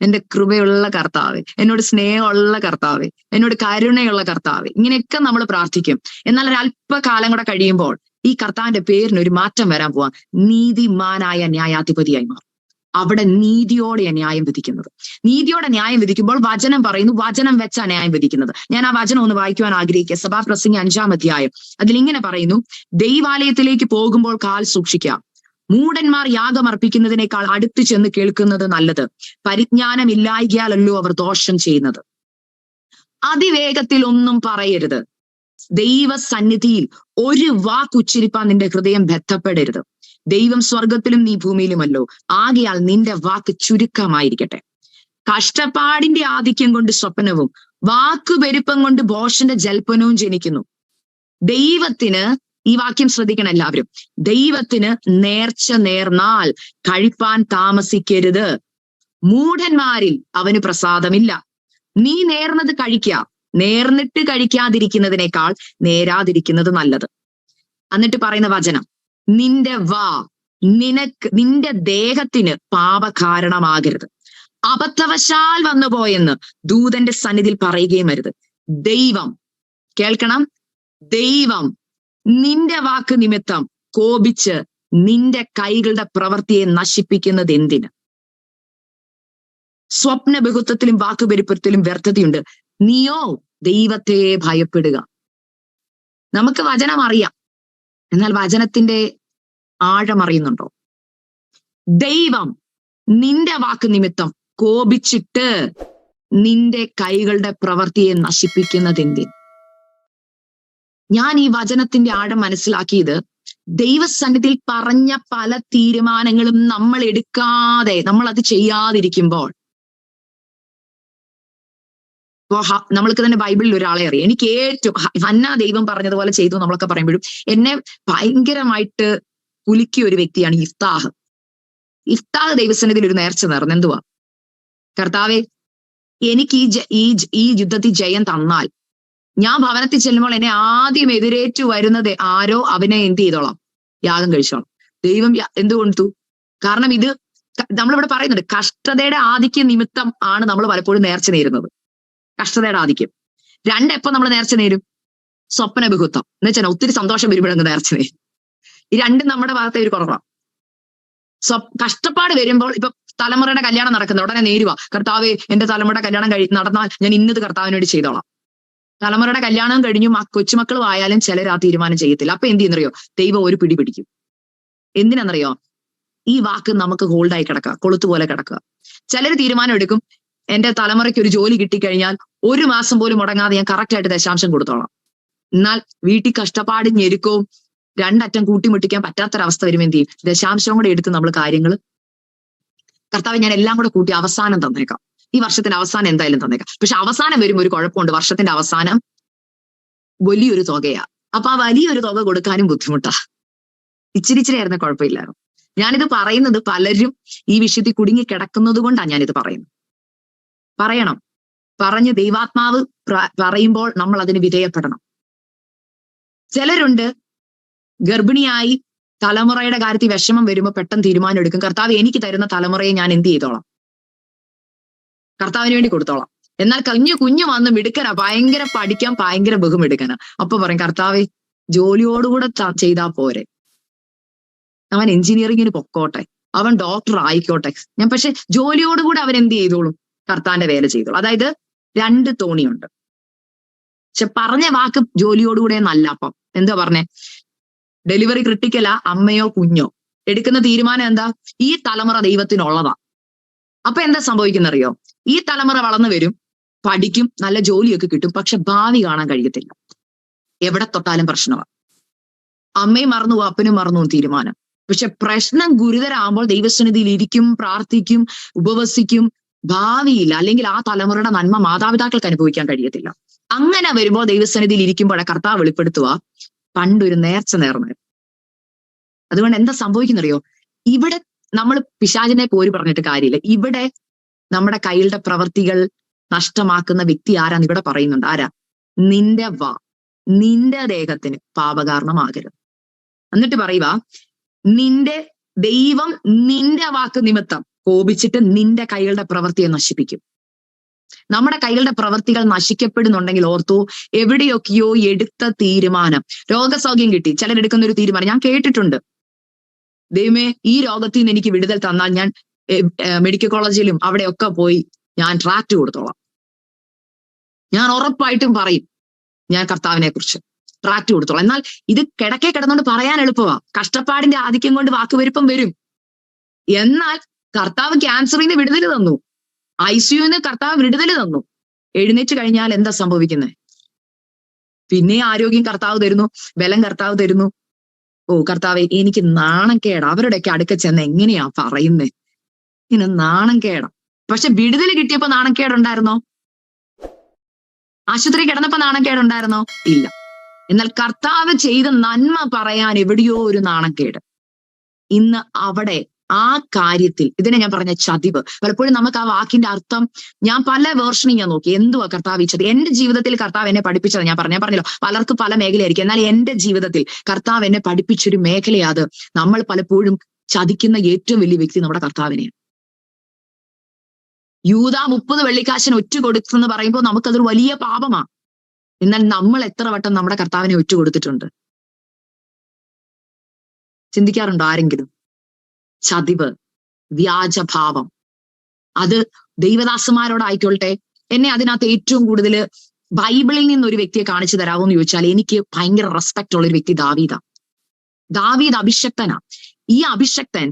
എന്റെ കൃപയുള്ള കർത്താവ്, എന്നോട് സ്നേഹമുള്ള കർത്താവ്, എന്നോട് കരുണയുള്ള കർത്താവ്, ഇങ്ങനെയൊക്കെ നമ്മൾ പ്രാർത്ഥിക്കും. എന്നാൽ ഒരു അല്പകാലം കൂടെ കഴിയുമ്പോൾ ഈ കർത്താവിന്റെ പേരിന് ഒരു മാറ്റം വരാൻ പോവാ. നീതിമാനായ ന്യായാധിപതിയായി മാറും. അവിടെ നീതിയോടെ ന്യായം വിധിക്കുന്നത്. നീതിയോടെ ന്യായം വിധിക്കുമ്പോൾ വചനം പറയുന്നു, വചനം വെച്ചാ ന്യായം വിധിക്കുന്നത്. ഞാൻ ആ വചനം ഒന്ന് വായിക്കുവാൻ ആഗ്രഹിക്കുക. സഭാപ്രസംഗി 5-ാം അധ്യായം. അതിലിങ്ങനെ പറയുന്നു, ദൈവാലയത്തിലേക്ക് പോകുമ്പോൾ കാൽ സൂക്ഷിക്കാം. മൂഢന്മാർ യാഗം അർപ്പിക്കുന്നതിനേക്കാൾ അടുത്ത് ചെന്ന് കേൾക്കുന്നത് നല്ലത്. പരിജ്ഞാനമില്ലായ്കയാലല്ലോ അവർ ദോഷം ചെയ്യുന്നത്. അതിവേഗത്തിൽ ഒന്നും പറയരുത്. ദൈവസന്നിധിയിൽ ഒരു വാക്കുച്ചരിപ്പാൻ നിന്റെ ഹൃദയം ബന്ധപ്പെടരുത്. ദൈവം സ്വർഗത്തിലും നീ ഭൂമിയിലുമല്ലോ. ആകയാൽ നിന്റെ വാക്ക് ചുരുക്കമായിരിക്കട്ടെ. കഷ്ടപ്പാടിന്റെ ആധിക്യം കൊണ്ട് സ്വപ്നവും വാക്കുപെരുപ്പം കൊണ്ട് ഭോഷന്റെ ജൽപ്പനവും ജനിക്കുന്നു. ദൈവത്തിന്, ഈ വാക്യം ശ്രദ്ധിക്കണം എല്ലാവരും, ദൈവത്തിന് നേർച്ച നേർന്നാൽ കഴിപ്പാൻ താമസിക്കരുത്. മൂഢന്മാരിൽ അവന് പ്രസാദമില്ല. നീ നേർന്നത് കഴിക്കുക. നേർന്നിട്ട് കഴിക്കാതിരിക്കുന്നതിനേക്കാൾ നേരാതിരിക്കുന്നത് നല്ലത്. എന്നിട്ട് പറയുന്ന വചനം, നിന്റെ നിന്റെ ദേഹത്തിന് പാപകാരണമാകരുത്. അബദ്ധവശാൽ വന്നുപോയെന്ന് ദൂതന്റെ സന്നിധിയിൽ പറയുകയും അരുത്. ദൈവം, കേൾക്കണം, ദൈവം നിന്റെ വാക്ക് നിമിത്തം കോപിച്ച് നിന്റെ കൈകളുടെ പ്രവൃത്തിയെ നശിപ്പിക്കുന്നത് എന്തിന്? സ്വപ്ന ബഹുത്വത്തിലും വാക്കുപെരുപ്പത്തിലും വ്യർത്ഥതയുണ്ട്. നീയോ ദൈവത്തെ ഭയപ്പെടുക. നമുക്ക് വചനം അറിയാം, എന്നാൽ വചനത്തിന്റെ ആഴം അറിയുന്നുണ്ടോ? ദൈവം നിന്റെ വാക്ക് നിമിത്തം കോപിച്ചിട്ട് നിന്റെ കൈകളുടെ പ്രവൃത്തിയെ നശിപ്പിക്കുന്നത് എന്തിന്? ഞാൻ ഈ വചനത്തിന്റെ ആഴം മനസ്സിലാക്കിയത്, ദൈവസന്നിധിയിൽ പറഞ്ഞ പല തീരുമാനങ്ങളും നമ്മൾ എടുക്കാതെ, നമ്മൾ അത് ചെയ്യാതിരിക്കുമ്പോൾ, നമ്മൾക്ക് തന്നെ ബൈബിളിൽ ഒരാളെ അറിയാം. എനിക്ക് ഏറ്റവും ഹന്ന ദൈവം പറഞ്ഞതുപോലെ ചെയ്തു നമ്മളൊക്കെ പറയുമ്പോഴും എന്നെ ഭയങ്കരമായിട്ട് കുലുക്കിയ ഒരു വ്യക്തിയാണ് ഇഫ്താഹ്. ഇഫ്താഹ് ദൈവസന്നിധിയിൽ ഒരു നേർച്ച നേർന്നു. എന്തുവാ? കർത്താവെ, എനിക്ക് ഈ യുദ്ധത്തിൽ ജയം തന്നാൽ ഞാൻ ഭവനത്തിൽ ചെല്ലുമ്പോൾ എന്നെ ആദ്യം എതിരേറ്റു വരുന്നത് ആരോ അവനെ എന്ത് ചെയ്തോളാം? യാഗം കഴിച്ചോളാം. ദൈവം എന്ത് കൊടുത്തു? കാരണം ഇത് നമ്മളിവിടെ പറയുന്നുണ്ട്, കഷ്ടതയുടെ ആധിക്യ നിമിത്തം ആണ് നമ്മൾ പലപ്പോഴും നേർച്ച നേരുന്നത്. കഷ്ടതയുടെ ആധിക്യം. എപ്പം നമ്മൾ നേർച്ച നേരും? സ്വപ്ന ബഹുത്വം എന്ന് വെച്ചാൽ ഒത്തിരി സന്തോഷം വരുമ്പോഴങ്ങ് നേർച്ച നേരും. ഈ രണ്ടും നമ്മുടെ ഭാഗത്തെ ഒരു കുറവാണ്. കഷ്ടപ്പാട് വരുമ്പോൾ, ഇപ്പൊ തലമുറയുടെ കല്യാണം നടക്കുന്നത് ഉടനെ നേരുവാ, കർത്താവേ എന്റെ തലമുറയുടെ കല്യാണം നടന്നാൽ ഞാൻ ഇന്നത് കർത്താവിന് വേണ്ടി ചെയ്തോളാം. തലമുറയുടെ കല്യാണം കഴിഞ്ഞു കൊച്ചുമക്കളും ആയാലും ചിലർ ആ തീരുമാനം ചെയ്യത്തില്ല. അപ്പൊ എന്ത് ചെയ്യുന്നറിയോ? ദൈവം ഒരു പിടി പിടിക്കും. എന്തിനാണെന്നറിയോ? ഈ വാക്ക് നമുക്ക് ഹോൾഡായി കിടക്കുക, കൊളുത്തുപോലെ കിടക്കുക. ചിലർ തീരുമാനം എടുക്കും, എന്റെ തലമുറയ്ക്ക് ഒരു ജോലി കിട്ടിക്കഴിഞ്ഞാൽ 1 മാസം പോലും മുടങ്ങാതെ ഞാൻ കറക്റ്റായിട്ട് ദശാംശം കൊടുത്തോളാം. എന്നാൽ വീട്ടിൽ കഷ്ടപ്പാടും ഞെരുക്കവും രണ്ടറ്റം കൂട്ടിമുട്ടിക്കാൻ പറ്റാത്തൊരവസ്ഥ വരുമ്പോൾ എന്ത് ചെയ്യും? ദശാംശം കൂടെ എടുത്ത് നമ്മൾ കാര്യങ്ങൾ, കർത്താവ് ഞാൻ എല്ലാം കൂടെ കൂട്ടി അവസാനം തന്നേക്കാം, ഈ വർഷത്തിന്റെ അവസാനം എന്തായാലും തന്നേക്കാം. പക്ഷെ അവസാനം വരുമ്പോൾ ഒരു കുഴപ്പമുണ്ട്, വർഷത്തിന്റെ അവസാനം വലിയൊരു തുകയാ. അപ്പൊ ആ വലിയൊരു തുക കൊടുക്കാനും ബുദ്ധിമുട്ടാ. ഇച്ചിരി ആയിരുന്ന കുഴപ്പമില്ലായിരുന്നു. ഞാനിത് പറയുന്നത് പലരും ഈ വിഷയത്തിൽ കുടുങ്ങി കിടക്കുന്നത് കൊണ്ടാണ് ഞാനിത് പറയുന്നത്. പറയണം, പറഞ്ഞ് ദൈവാത്മാവ് പറയുമ്പോൾ നമ്മൾ അതിന് വിധേയപ്പെടണം. ചിലരുണ്ട് ഗർഭിണിയായി തലമുറയുടെ കാര്യത്തിൽ വിഷമം വരുമ്പോൾ പെട്ടെന്ന് തീരുമാനം എടുക്കും, കർത്താവ് എനിക്ക് തരുന്ന തലമുറയെ ഞാൻ എന്ത് ചെയ്തോളാം? കർത്താവിന് വേണ്ടി കൊടുത്തോളാം. എന്നാൽ കുഞ്ഞു വന്ന് മിടുക്കനാ, ഭയങ്കര പഠിക്കാൻ ഭയങ്കര ബഹുമെടുക്കനാ. അപ്പൊ പറയും, കർത്താവ് ജോലിയോടുകൂടെ ചെയ്താ പോരെ, അവൻ എഞ്ചിനീയറിങ്ങിന് പൊക്കോട്ടെ, അവൻ ഡോക്ടർ ആയിക്കോട്ടെ, ഞാൻ പക്ഷെ ജോലിയോടുകൂടെ അവൻ എന്ത് ചെയ്തോളും? കർത്താന്റെ വേല ചെയ്തോളും. അതായത് 2 തോണിയുണ്ട്. പക്ഷെ പറഞ്ഞ വാക്ക് ജോലിയോടുകൂടെ എന്നല്ല. അപ്പം എന്താ പറഞ്ഞേ? ഡെലിവറി ക്രിട്ടിക്കലാ, അമ്മയോ കുഞ്ഞോ, എടുക്കുന്ന തീരുമാനം എന്താ? ഈ തലമുറ ദൈവത്തിനുള്ളതാ. അപ്പൊ എന്താ സംഭവിക്കുന്നറിയോ? ഈ തലമുറ വളർന്നു വരും, പഠിക്കും, നല്ല ജോലിയൊക്കെ കിട്ടും, പക്ഷെ ഭാവി കാണാൻ കഴിയത്തില്ല. എവിടെ തൊട്ടാലും പ്രശ്നമാണ്. അമ്മയും മറന്നു പോകും, അപ്പനും മറന്നു പോകും തീരുമാനം. പക്ഷെ പ്രശ്നം ഗുരുതരാകുമ്പോൾ ദൈവസന്നിധിയിൽ ഇരിക്കും, പ്രാർത്ഥിക്കും, ഉപവസിക്കും, ഭാവിയില്ല, അല്ലെങ്കിൽ ആ തലമുറയുടെ നന്മ മാതാപിതാക്കൾക്ക് അനുഭവിക്കാൻ കഴിയത്തില്ല. അങ്ങനെ വരുമ്പോൾ ദൈവസന്നിധിയിൽ ഇരിക്കുമ്പോഴെ കർത്താവ് വെളിപ്പെടുത്തുക, പണ്ടൊരു നേർച്ച നേർന്നു. അതുകൊണ്ട് എന്താ സംഭവിക്കുന്നറിയോ? ഇവിടെ നമ്മൾ പിശാചിനെ പോര് പറഞ്ഞിട്ട് കാര്യമില്ല. ഇവിടെ നമ്മുടെ കയ്യിലെ പ്രവർത്തികൾ നഷ്ടമാക്കുന്ന വ്യക്തി ആരാന്ന് ഇവിടെ പറയുന്നുണ്ട്. ആരാ? നിന്റെ നിന്റെ ദേഹത്തിന് പാപകാരണമാകരുത്. എന്നിട്ട് പറയുക, നിന്റെ ദൈവം നിന്റെ വാക്ക് നിമിത്തം കോപിച്ചിട്ട് നിന്റെ കൈകളുടെ പ്രവൃത്തിയെ നശിപ്പിക്കും. നമ്മുടെ കൈകളുടെ പ്രവൃത്തികൾ നശിക്കപ്പെടുന്നുണ്ടെങ്കിൽ ഓർത്തു, എവിടെയൊക്കെയോ എടുത്ത തീരുമാനം, രോഗസൗഖ്യം കിട്ടി, ചിലരെടുക്കുന്ന ഒരു തീരുമാനം ഞാൻ കേട്ടിട്ടുണ്ട്. ദൈവമേ, ഈ രോഗത്തിൽ നിന്ന് എനിക്ക് വിടുതൽ തന്നാൽ ഞാൻ മെഡിക്കൽ കോളേജിലും അവിടെയൊക്കെ പോയി ഞാൻ ട്രാക്ട് കൊടുത്തോളാം. ഞാൻ ഉറപ്പായിട്ടും പറയും ഞാൻ കർത്താവിനെ കുറിച്ച് ട്രാക്ട് കൊടുത്തോളാം. എന്നാൽ ഇത് കിടക്കെ കിടന്നുകൊണ്ട് പറയാൻ എളുപ്പമാ. കഷ്ടപ്പാടിന്റെ ആധിക്യം കൊണ്ട് വാക്കുവരുപ്പം വരും. എന്നാൽ കർത്താവ് ക്യാൻസറിൽ നിന്ന് വിടുതൽ തന്നു, ICUന്ന് കർത്താവ് വിടുതൽ തന്നു. എഴുന്നേറ്റ് കഴിഞ്ഞാൽ എന്താ സംഭവിക്കുന്നത്? പിന്നെ ആരോഗ്യം കർത്താവ് തരുന്നു, ബലം കർത്താവ് തരുന്നു. ഓ കർത്താവെ, എനിക്ക് നാണക്കേടാ, അവരുടെയൊക്കെ അടുക്ക ചെന്ന് എങ്ങനെയാ പറയുന്നേ, ഇങ്ങനെ നാണക്കേടാ. പക്ഷെ വിടുതൽ കിട്ടിയപ്പോ നാണക്കേടുണ്ടായിരുന്നോ? ആശുപത്രി കിടന്നപ്പോ നാണക്കേടുണ്ടായിരുന്നോ? ഇല്ല. എന്നാൽ കർത്താവ് ചെയ്ത നന്മ പറയാൻ എവിടെയോ ഒരു നാണക്കേട്. ഇന്ന് അവിടെ ആ കാര്യത്തിൽ, ഇതിനെ ഞാൻ പറഞ്ഞ ചതിവ്. പലപ്പോഴും നമുക്ക് ആ വാക്കിന്റെ അർത്ഥം, ഞാൻ പല വേർഷനും ഞാൻ നോക്കി, എന്തുവാ കർത്താവ് ഈ ചതി. എന്റെ ജീവിതത്തിൽ കർത്താവ് എന്നെ പഠിപ്പിച്ചത് ഞാൻ പറഞ്ഞല്ലോ, പലർക്കും പല മേഖലയായിരിക്കും. എന്നാൽ എന്റെ ജീവിതത്തിൽ കർത്താവ് എന്നെ പഠിപ്പിച്ചൊരു മേഖലയാത്. നമ്മൾ പലപ്പോഴും ചതിക്കുന്ന ഏറ്റവും വലിയ വ്യക്തി നമ്മുടെ കർത്താവിനെയാണ്. യൂദ 30 വെള്ളിക്കാശിന് ഒറ്റ കൊടുത്തെന്ന് പറയുമ്പോൾ നമുക്കതൊരു വലിയ പാപമാണ്. എന്നാൽ നമ്മൾ എത്ര വട്ടം നമ്മുടെ കർത്താവിനെ ഒറ്റ കൊടുത്തിട്ടുണ്ട്? ചിന്തിക്കാറുണ്ടോ ആരെങ്കിലും? ചതിവ്, വ്യാജഭാവം, അത് ദൈവദാസന്മാരോടായിക്കൊള്ളട്ടെ. എന്നെ അതിനകത്ത് ഏറ്റവും കൂടുതൽ ബൈബിളിൽ നിന്ന് ഒരു വ്യക്തിയെ കാണിച്ചു തരാമോ എന്ന് ചോദിച്ചാൽ എനിക്ക് ഭയങ്കര റെസ്പെക്ട് ഉള്ള ഒരു വ്യക്തി ദാവീദാ. ദാവീദ് അഭിഷക്തനാ. ഈ അഭിഷക്തൻ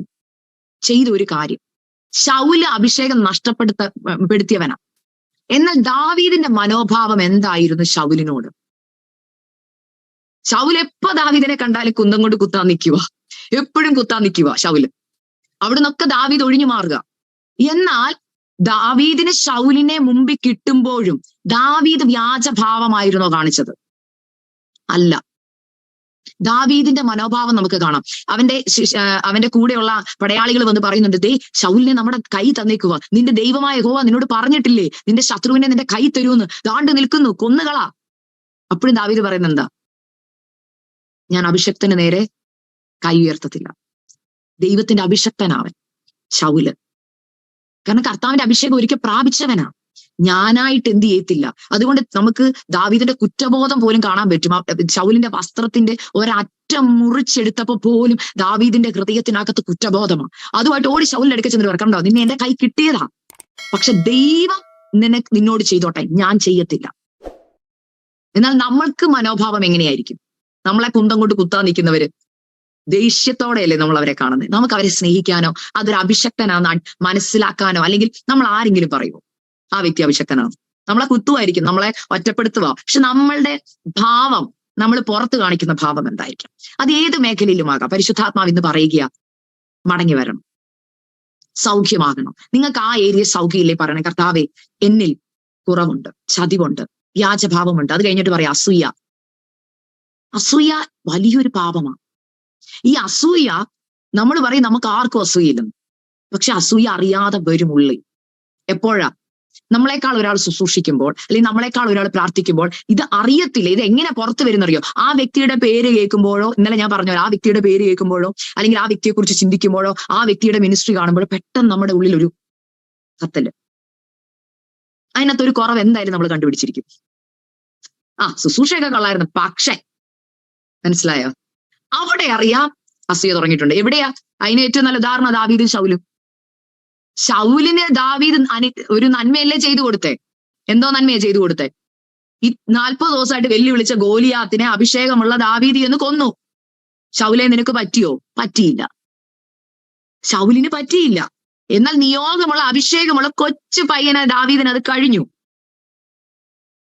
ചെയ്ത ഒരു കാര്യം, ശൗല് അഭിഷേകം നഷ്ടപ്പെടുത്തിയവനാ. എന്നാൽ ദാവീദിന്റെ മനോഭാവം എന്തായിരുന്നു ശൗലിനോട്? ശൗല് എപ്പോ ദാവീദിനെ കണ്ടാലും കുന്തം കൊണ്ട് കുത്താൻ നിൽക്കുക, എപ്പോഴും കുത്താൻ നിൽക്കുക ശൗല്. അവിടുന്നൊക്കെ ദാവീദ് ഒഴിഞ്ഞു മാറുക. എന്നാൽ ദാവീദിന് ശൗലിനെ മുമ്പിൽ കിട്ടുമ്പോഴും ദാവീദ് വ്യാജഭാവമായിരുന്നോ കാണിച്ചത്? അല്ല. ദാവീദിന്റെ മനോഭാവം നമുക്ക് കാണാം. അവന്റെ കൂടെയുള്ള പടയാളികൾ വന്ന് പറയുന്നുണ്ട്, ദേ ശൗലിനെ നമ്മുടെ കൈ തന്നേക്കുക, നിന്റെ ദൈവമായ യഹോവ നിന്നോട് പറഞ്ഞിട്ടില്ലേ നിന്റെ ശത്രുവിനെ നിന്റെ കൈ തരൂന്ന്, ദാണ്ട് നിൽക്കുന്നു, കൊന്നുകളാ. അപ്പോഴും ദാവീദ് പറയുന്നത് എന്താ? ഞാൻ അഭിഷക്തന് നേരെ കൈ ഉയർത്തത്തില്ല. ദൈവത്തിന്റെ അഭിഷക്തനാവൻ ശൗല്. കാരണം കർത്താവിന്റെ അഭിഷേകം ഒരിക്കൽ പ്രാപിച്ചവനാ. ഞാനായിട്ട് എന്ത് ചെയ്യത്തില്ല. അതുകൊണ്ട് നമുക്ക് ദാവീദിന്റെ കുറ്റബോധം പോലും കാണാൻ പറ്റും. ശൗലിന്റെ വസ്ത്രത്തിന്റെ ഒരറ്റം മുറിച്ചെടുത്തപ്പോ പോലും ദാവീദിന്റെ ഹൃദയത്തിനകത്ത് കുറ്റബോധമാണ്. അതുമായിട്ട് ഓടി ശൗലിന്റെ അടുക്ക ചെന്നിട്ട് പറക്കണ്ടോ, നിന്നെ എന്റെ കൈ കിട്ടിയതാ, പക്ഷെ ദൈവം നിന്നോട് ചെയ്തോട്ടെ, ഞാൻ ചെയ്യത്തില്ല. എന്നാൽ നമ്മൾക്ക് മനോഭാവം എങ്ങനെയായിരിക്കും? നമ്മളെ കുന്തം കൊണ്ട് കുത്താൻ നിൽക്കുന്നവര് ദേഷ്യത്തോടെയല്ലേ നമ്മൾ അവരെ കാണുന്നത്? നമുക്ക് അവരെ സ്നേഹിക്കാനോ അതൊരു അഭിഷക്തനാന്ന് മനസ്സിലാക്കാനോ, അല്ലെങ്കിൽ നമ്മൾ ആരെങ്കിലും പറയുമോ ആ വ്യക്തി അഭിഷക്തനാണ്? നമ്മളെ കുത്തുമായിരിക്കും, നമ്മളെ ഒറ്റപ്പെടുത്തുക. പക്ഷെ നമ്മളുടെ ഭാവം, നമ്മൾ പുറത്ത് കാണിക്കുന്ന ഭാവം എന്തായിരിക്കും? അത് ഏത് മേഖലയിലുമാകാം. പരിശുദ്ധാത്മാവ് ഇന്ന് പറയുക, മടങ്ങി വരണം, സൗഖ്യമാകണം. നിങ്ങൾക്ക് ആ ഏരിയ സൗഖ്യയില്ലേ പറയണേ, കർത്താവേ എന്നിൽ കുറവുണ്ട്, ചതിവുണ്ട്, വ്യാജഭാവമുണ്ട്. അത് കഴിഞ്ഞിട്ട് പറയാം അസൂയ. അസൂയ വലിയൊരു പാപമാണ്. ഈ അസൂയ, നമ്മൾ പറയും നമുക്ക് ആർക്കും അസൂയയില്ലെന്ന്, പക്ഷെ അസൂയ അറിയാതെ വരും ഉള്ളിൽ. എപ്പോഴാ? നമ്മളെക്കാൾ ഒരാൾ ശുശ്രൂഷിക്കുമ്പോൾ, അല്ലെങ്കിൽ നമ്മളെക്കാൾ ഒരാൾ പ്രാർത്ഥിക്കുമ്പോൾ ഇത് അറിയത്തില്ല. ഇത് എങ്ങനെ പുറത്തു വരുന്നറിയോ? ആ വ്യക്തിയുടെ പേര് കേൾക്കുമ്പോഴോ, ഇന്നലെ ഞാൻ പറഞ്ഞ ആ വ്യക്തിയുടെ പേര് കേൾക്കുമ്പോഴോ, അല്ലെങ്കിൽ ആ വ്യക്തിയെ കുറിച്ച് ചിന്തിക്കുമ്പോഴോ, ആ വ്യക്തിയുടെ മിനിസ്ട്രി കാണുമ്പോഴോ പെട്ടെന്ന് നമ്മുടെ ഉള്ളിൽ ഒരു കത്തല്, അതിനകത്തൊരു കുറവ് എന്തായാലും നമ്മൾ കണ്ടുപിടിച്ചിരിക്കും. ശുശ്രൂഷയൊക്കെ കൊള്ളായിരുന്നു, പക്ഷെ മനസ്സിലായോ? അവിടെ അറിയാം അസൂയ തുടങ്ങിയിട്ടുണ്ട്. എവിടെയാ? അതിന് ഏറ്റവും നല്ല ഉദാഹരണം ദാവീദും ശൗലും. ശൗലിന് ദാവീദ് ഒരു നന്മയല്ലേ ചെയ്തു കൊടുത്തേ? എന്തോ നന്മയെ ചെയ്തു കൊടുത്തേ? ഈ 40 ദിവസമായിട്ട് വെല്ലുവിളിച്ച ഗോലിയാത്തിനെ അഭിഷേകമുള്ള ദാവീദ് എന്ന് കൊന്നു. ശൗലെ നിനക്ക് പറ്റിയോ? പറ്റിയില്ല. ശൗലിന് പറ്റിയില്ല. എന്നാൽ നിയോഗമുള്ള അഭിഷേകമുള്ള കൊച്ചു പയ്യനെ ദാവീദിന് അത് കഴിഞ്ഞു.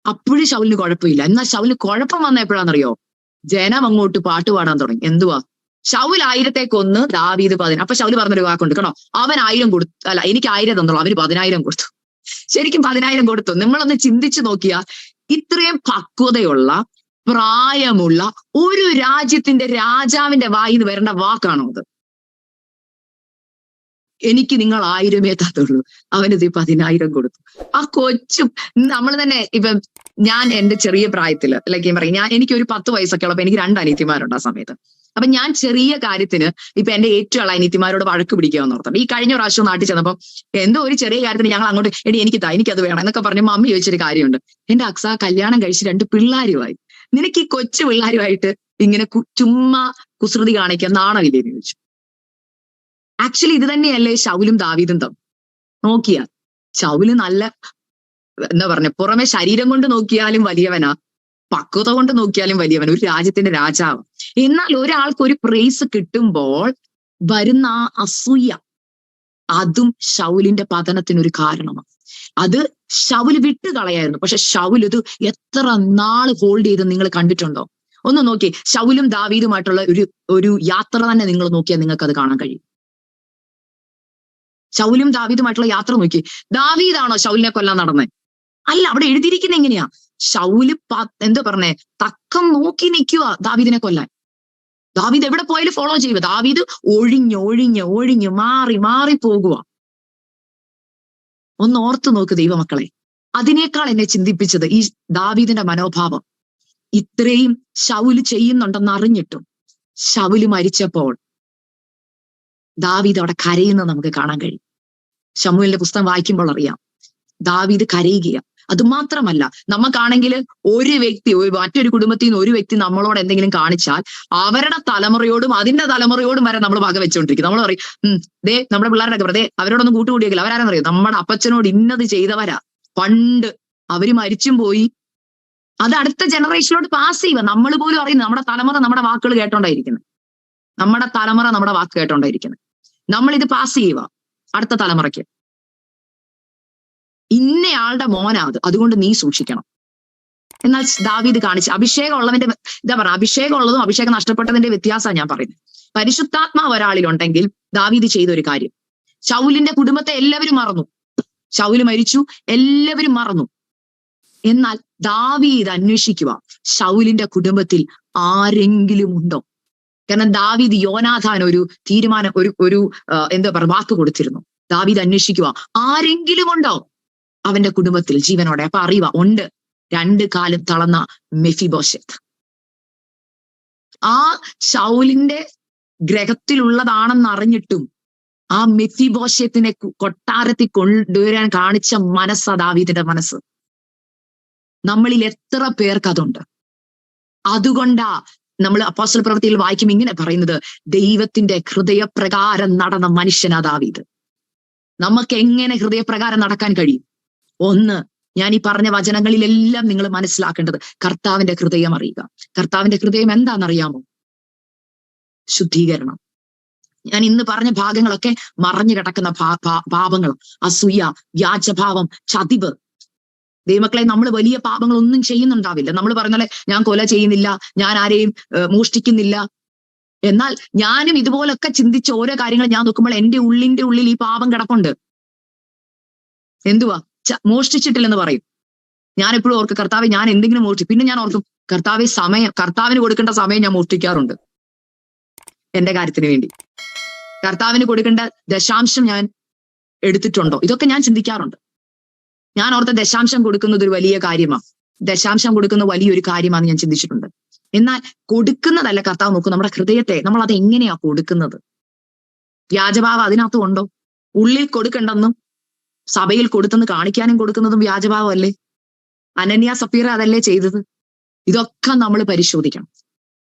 അപ്പോഴും ശൗലിന് കുഴപ്പമില്ല. എന്നാൽ ശൗലിന് കുഴപ്പം വന്ന എപ്പോഴാണെന്നറിയോ? ജനം അങ്ങോട്ട് പാട്ട് പാടാൻ തുടങ്ങി. എന്തുവാ? ശൗൽ 1000 കൊന്ന്, ദാവീദ് 10. അപ്പൊ ശൗല് പറഞ്ഞൊരു വാക്കുണ്ട് കേട്ടോ, അവൻ 1000 കൊടുത്തു, അല്ല എനിക്ക് 1000 തന്നുള്ളൂ, അവര് 10,000 കൊടുത്തു. ശരിക്കും 10,000 കൊടുത്തു. നമ്മളൊന്ന് ചിന്തിച്ചു നോക്കിയാ, ഇത്രയും പക്വതയുള്ള പ്രായമുള്ള ഒരു രാജ്യത്തിന്റെ രാജാവിന്റെ വായിന്ന് വരേണ്ട വാക്കാണോ അത്? എനിക്ക് നിങ്ങൾ 1000 തന്നുള്ളൂ, അവനിത് 10,000 കൊടുത്തു. ആ കൊച്ചും നമ്മൾ തന്നെ ഇപ്പം ഞാൻ എന്റെ ചെറിയ പ്രായത്തില് ലൈക്ക് പറയും, എനിക്ക് ഒരു 10 വയസ്സൊക്കെ ഉള്ളപ്പോ എനിക്ക് 2 അനിയത്തിമാരുണ്ട് ആ സമയത്ത്. അപ്പൊ ഞാൻ ചെറിയ കാര്യത്തിന് ഇപ്പൊ എന്റെ ഏറ്റവും ഉള്ള അനിയത്തിമാരോട് വഴക്ക് പിടിക്കാന്ന് ഓർത്തത്. ഈ കഴിഞ്ഞ പ്രാവശ്യം നാട്ടിൽ ചെന്നപ്പോ എന്തോ ഒരു ചെറിയ കാര്യത്തിന് ഞങ്ങൾ അങ്ങോട്ട് എനിക്കത് വേണം എന്നൊക്കെ പറഞ്ഞ് മമ്മി ചോദിച്ചൊരു കാര്യമുണ്ട്. എന്റെ അക്സ കല്യാണം കഴിച്ച് 2 പിള്ളേരുമായി, നിനക്ക് ഈ കൊച്ചു പിള്ളേരുമായിട്ട് ഇങ്ങനെ ചുമ്മാ കുസൃതി കാണിക്കാൻ നാണമില്ലേന്ന് ചോദിച്ചു. ആക്ച്വലി ഇത് തന്നെയല്ലേ ശൗലും ദാവീദും നോക്കിയാ. ശൗല് നല്ല എന്താ പറഞ്ഞ, പുറമെ ശരീരം കൊണ്ട് നോക്കിയാലും വലിയവനാ, പക്വത കൊണ്ട് നോക്കിയാലും വലിയവൻ, ഒരു രാജ്യത്തിന്റെ രാജാവ്. എന്നാൽ ഒരാൾക്ക് ഒരു പ്രൈസ് കിട്ടുമ്പോൾ വരുന്ന ആ അസൂയ, അതും ശൗലിന്റെ പതനത്തിനൊരു കാരണമാണ്. അത് ശൗല് വിട്ടുകളയായിരുന്നു. പക്ഷെ ശൗൽ ഇത് എത്ര നാൾ ഹോൾഡ് ചെയ്ത് നിങ്ങൾ കണ്ടിട്ടുണ്ടോ? ഒന്ന് നോക്കി, ശൗലും ദാവീദുമായിട്ടുള്ള ഒരു യാത്ര തന്നെ നിങ്ങൾ നോക്കിയാൽ നിങ്ങൾക്ക് അത് കാണാൻ കഴിയും. ശൗലും ദാവീദുമായിട്ടുള്ള യാത്ര നോക്കി. ദാവീദാണോ ശൗലിനെ കൊല്ലാൻ നടന്നത്? അല്ല, അവിടെ എഴുതിയിരിക്കുന്ന എങ്ങനെയാ? ശൗല് എന്താ പറഞ്ഞേ, തക്കം നോക്കി നിൽക്കുക ദാവീദിനെ കൊല്ലാൻ. ദാവീദ് എവിടെ പോയാലും ഫോളോ ചെയ്യുക. ദാവീദ് ഒഴിഞ്ഞ് മാറി പോകുക. ഒന്ന് ഓർത്തു നോക്ക് ദൈവമക്കളെ. അതിനേക്കാൾ എന്നെ ചിന്തിപ്പിച്ചത് ഈ ദാവീദിന്റെ മനോഭാവം. ഇത്രയും ശൗല് ചെയ്യുന്നുണ്ടെന്ന് അറിഞ്ഞിട്ടും ശൗല് മരിച്ചപ്പോൾ ദാവീദ് അവിടെ കരയുന്നത് നമുക്ക് കാണാൻ കഴിയും. ശമൂവേലിന്റെ പുസ്തകം വായിക്കുമ്പോൾ അറിയാം, ദാവീദ് കരയുകയാണ്. അതുമാത്രമല്ല, നമുക്കാണെങ്കിൽ ഒരു വ്യക്തി, മറ്റൊരു കുടുംബത്തിൽ നിന്ന് ഒരു വ്യക്തി നമ്മളോട് എന്തെങ്കിലും കാണിച്ചാൽ അവരുടെ തലമുറയോടും അതിന്റെ തലമുറയോടും വരെ നമ്മൾ വക വെച്ചുകൊണ്ടിരിക്കും. നമ്മൾ പറയും, നമ്മുടെ പിള്ളേരുടെ വെറുതെ അവരോടൊന്നും കൂട്ടുകൂടിയെങ്കിൽ അവരാരെന്നറിയോ, നമ്മുടെ അപ്പച്ചനോട് ഇന്നത് ചെയ്തവരാ, പണ്ട് അവര് മരിച്ചും പോയി. അത് അടുത്ത ജനറേഷനിലോട്ട് പാസ് ചെയ്യുക. നമ്മൾ പോലും അറിയുന്നത് നമ്മുടെ തലമുറ നമ്മുടെ വാക്കുകൾ കേട്ടോണ്ടായിരിക്കുന്നത്. നമ്മുടെ വാക്ക് കേട്ടോണ്ടായിരിക്കുന്നത്. നമ്മളിത് പാസ് ചെയ്യുക അടുത്ത തലമുറയ്ക്ക്. ഇന്നയാളുടെ മോനാ അത്, അതുകൊണ്ട് നീ സൂക്ഷിക്കണം. എന്നാൽ ദാവീദ് കാണിച്ച് അഭിഷേകം ഉള്ളതിന്റെ അഭിഷേകം ഉള്ളതും അഭിഷേകം നഷ്ടപ്പെട്ടതിന്റെ വ്യത്യാസമാണ് ഞാൻ പറയുന്നത്. പരിശുദ്ധാത്മാവ് ഒരാളിലുണ്ടെങ്കിൽ ദാവീദ് ചെയ്ത ഒരു കാര്യം, ശൗലിന്റെ കുടുംബത്തെ എല്ലാവരും മറന്നു. ശൗല് മരിച്ചു, എല്ലാവരും മറന്നു. എന്നാൽ ദാവീദ് അന്വേഷിക്കുക, ശൗലിന്റെ കുടുംബത്തിൽ ആരെങ്കിലും ഉണ്ടോ? കാരണം ദാവീദ് യോനാഥാൻ ഒരു തീരുമാനം, ഒരു എന്താ പറയുക, വാക്ക് കൊടുത്തിരുന്നു. ദാവീദ് അന്വേഷിക്കുക, ആരെങ്കിലും ഉണ്ടോ അവന്റെ കുടുംബത്തിൽ ജീവനോടെ? അപ്പൊ അറിയുക, ഉണ്ട്, 2 കാലും തളർന്ന മെഫിബോശെത്ത്. ആ ശൗലിന്റെ ഗ്രഹത്തിലുള്ളതാണെന്ന് അറിഞ്ഞിട്ടും ആ മെഫിബോശെത്തിനെ കൊട്ടാരത്തിൽ കൊണ്ടുവരാൻ കാണിച്ച മനസ്സാ ദാവീദിന്റെ മനസ്സ്. നമ്മളിൽ എത്ര പേർക്ക് അതുണ്ട്? അതുകൊണ്ടാ നമ്മൾ അപ്പോസ്തല പ്രവൃത്തിയിൽ വായിക്കും ഇങ്ങനെ പറയുന്നത്, ദൈവത്തിന്റെ ഹൃദയപ്രകാരം നടന്ന മനുഷ്യനാ ദാവീദ്. നമുക്ക് എങ്ങനെ ഹൃദയപ്രകാരം നടക്കാൻ കഴിയും? ഒന്ന്, ഞാൻ ഈ പറഞ്ഞ വചനങ്ങളിലെല്ലാം നിങ്ങൾ മനസ്സിലാക്കേണ്ടത് കർത്താവിന്റെ ഹൃദയം അറിയുക. കർത്താവിന്റെ ഹൃദയം എന്താണെന്നറിയാമോ? ശുദ്ധീകരണം. ഞാൻ ഇന്ന് പറഞ്ഞ ഭാഗങ്ങളൊക്കെ മറഞ്ഞു കിടക്കുന്ന പാപങ്ങൾ, അസൂയ, വ്യാജഭാവം, ചതിവ്. ദൈവമക്കളെ, നമ്മൾ വലിയ പാപങ്ങളൊന്നും ചെയ്യുന്നുണ്ടാവില്ല. നമ്മൾ പറഞ്ഞാലേ ഞാൻ കൊല ചെയ്യുന്നില്ല, ഞാൻ ആരെയും മോഷ്ടിക്കുന്നില്ല. എന്നാൽ ഞാനും ഇതുപോലൊക്കെ ചിന്തിച്ച ഓരോ കാര്യങ്ങൾ ഞാൻ നോക്കുമ്പോൾ എന്റെ ഉള്ളിൽ ഈ പാപം കിടപ്പുണ്ട്. എന്തുവാ? മോഷ്ടിച്ചിട്ടില്ലെന്ന് പറയും. ഞാൻ എപ്പോഴും ഓർക്കും, കർത്താവെ ഞാൻ എന്തെങ്കിലും പിന്നെ ഞാൻ ഓർക്കും, കർത്താവിന് കൊടുക്കേണ്ട സമയം ഞാൻ മോഷ്ടിക്കാറുണ്ട് എന്റെ കാര്യത്തിന് വേണ്ടി. കർത്താവിന് കൊടുക്കേണ്ട ദശാംശം ഞാൻ എടുത്തിട്ടുണ്ടോ? ഇതൊക്കെ ഞാൻ ചിന്തിക്കാറുണ്ട്. ഞാൻ ഓർത്ത ദശാംശം കൊടുക്കുന്നത് ഒരു വലിയ കാര്യമാണ്, ദശാംശം കൊടുക്കുന്ന വലിയൊരു കാര്യമാണെന്ന് ഞാൻ ചിന്തിച്ചിട്ടുണ്ട്. എന്നാൽ കൊടുക്കുന്നതല്ല കർത്താവ് നോക്കും, നമ്മുടെ ഹൃദയത്തെ നമ്മൾ അത് എങ്ങനെയാ കൊടുക്കുന്നത്. വ്യാജഭാവം അതിനകത്തും ഉണ്ടോ? ഉള്ളിൽ കൊടുക്കണ്ടെന്നും സഭയിൽ കൊടുത്തെന്ന് കാണിക്കാനും കൊടുക്കുന്നതും വ്യാജഭാവം അല്ലേ? അനന്യ സഫീറ അതല്ലേ ചെയ്തത്? ഇതൊക്കെ നമ്മൾ പരിശോധിക്കണം.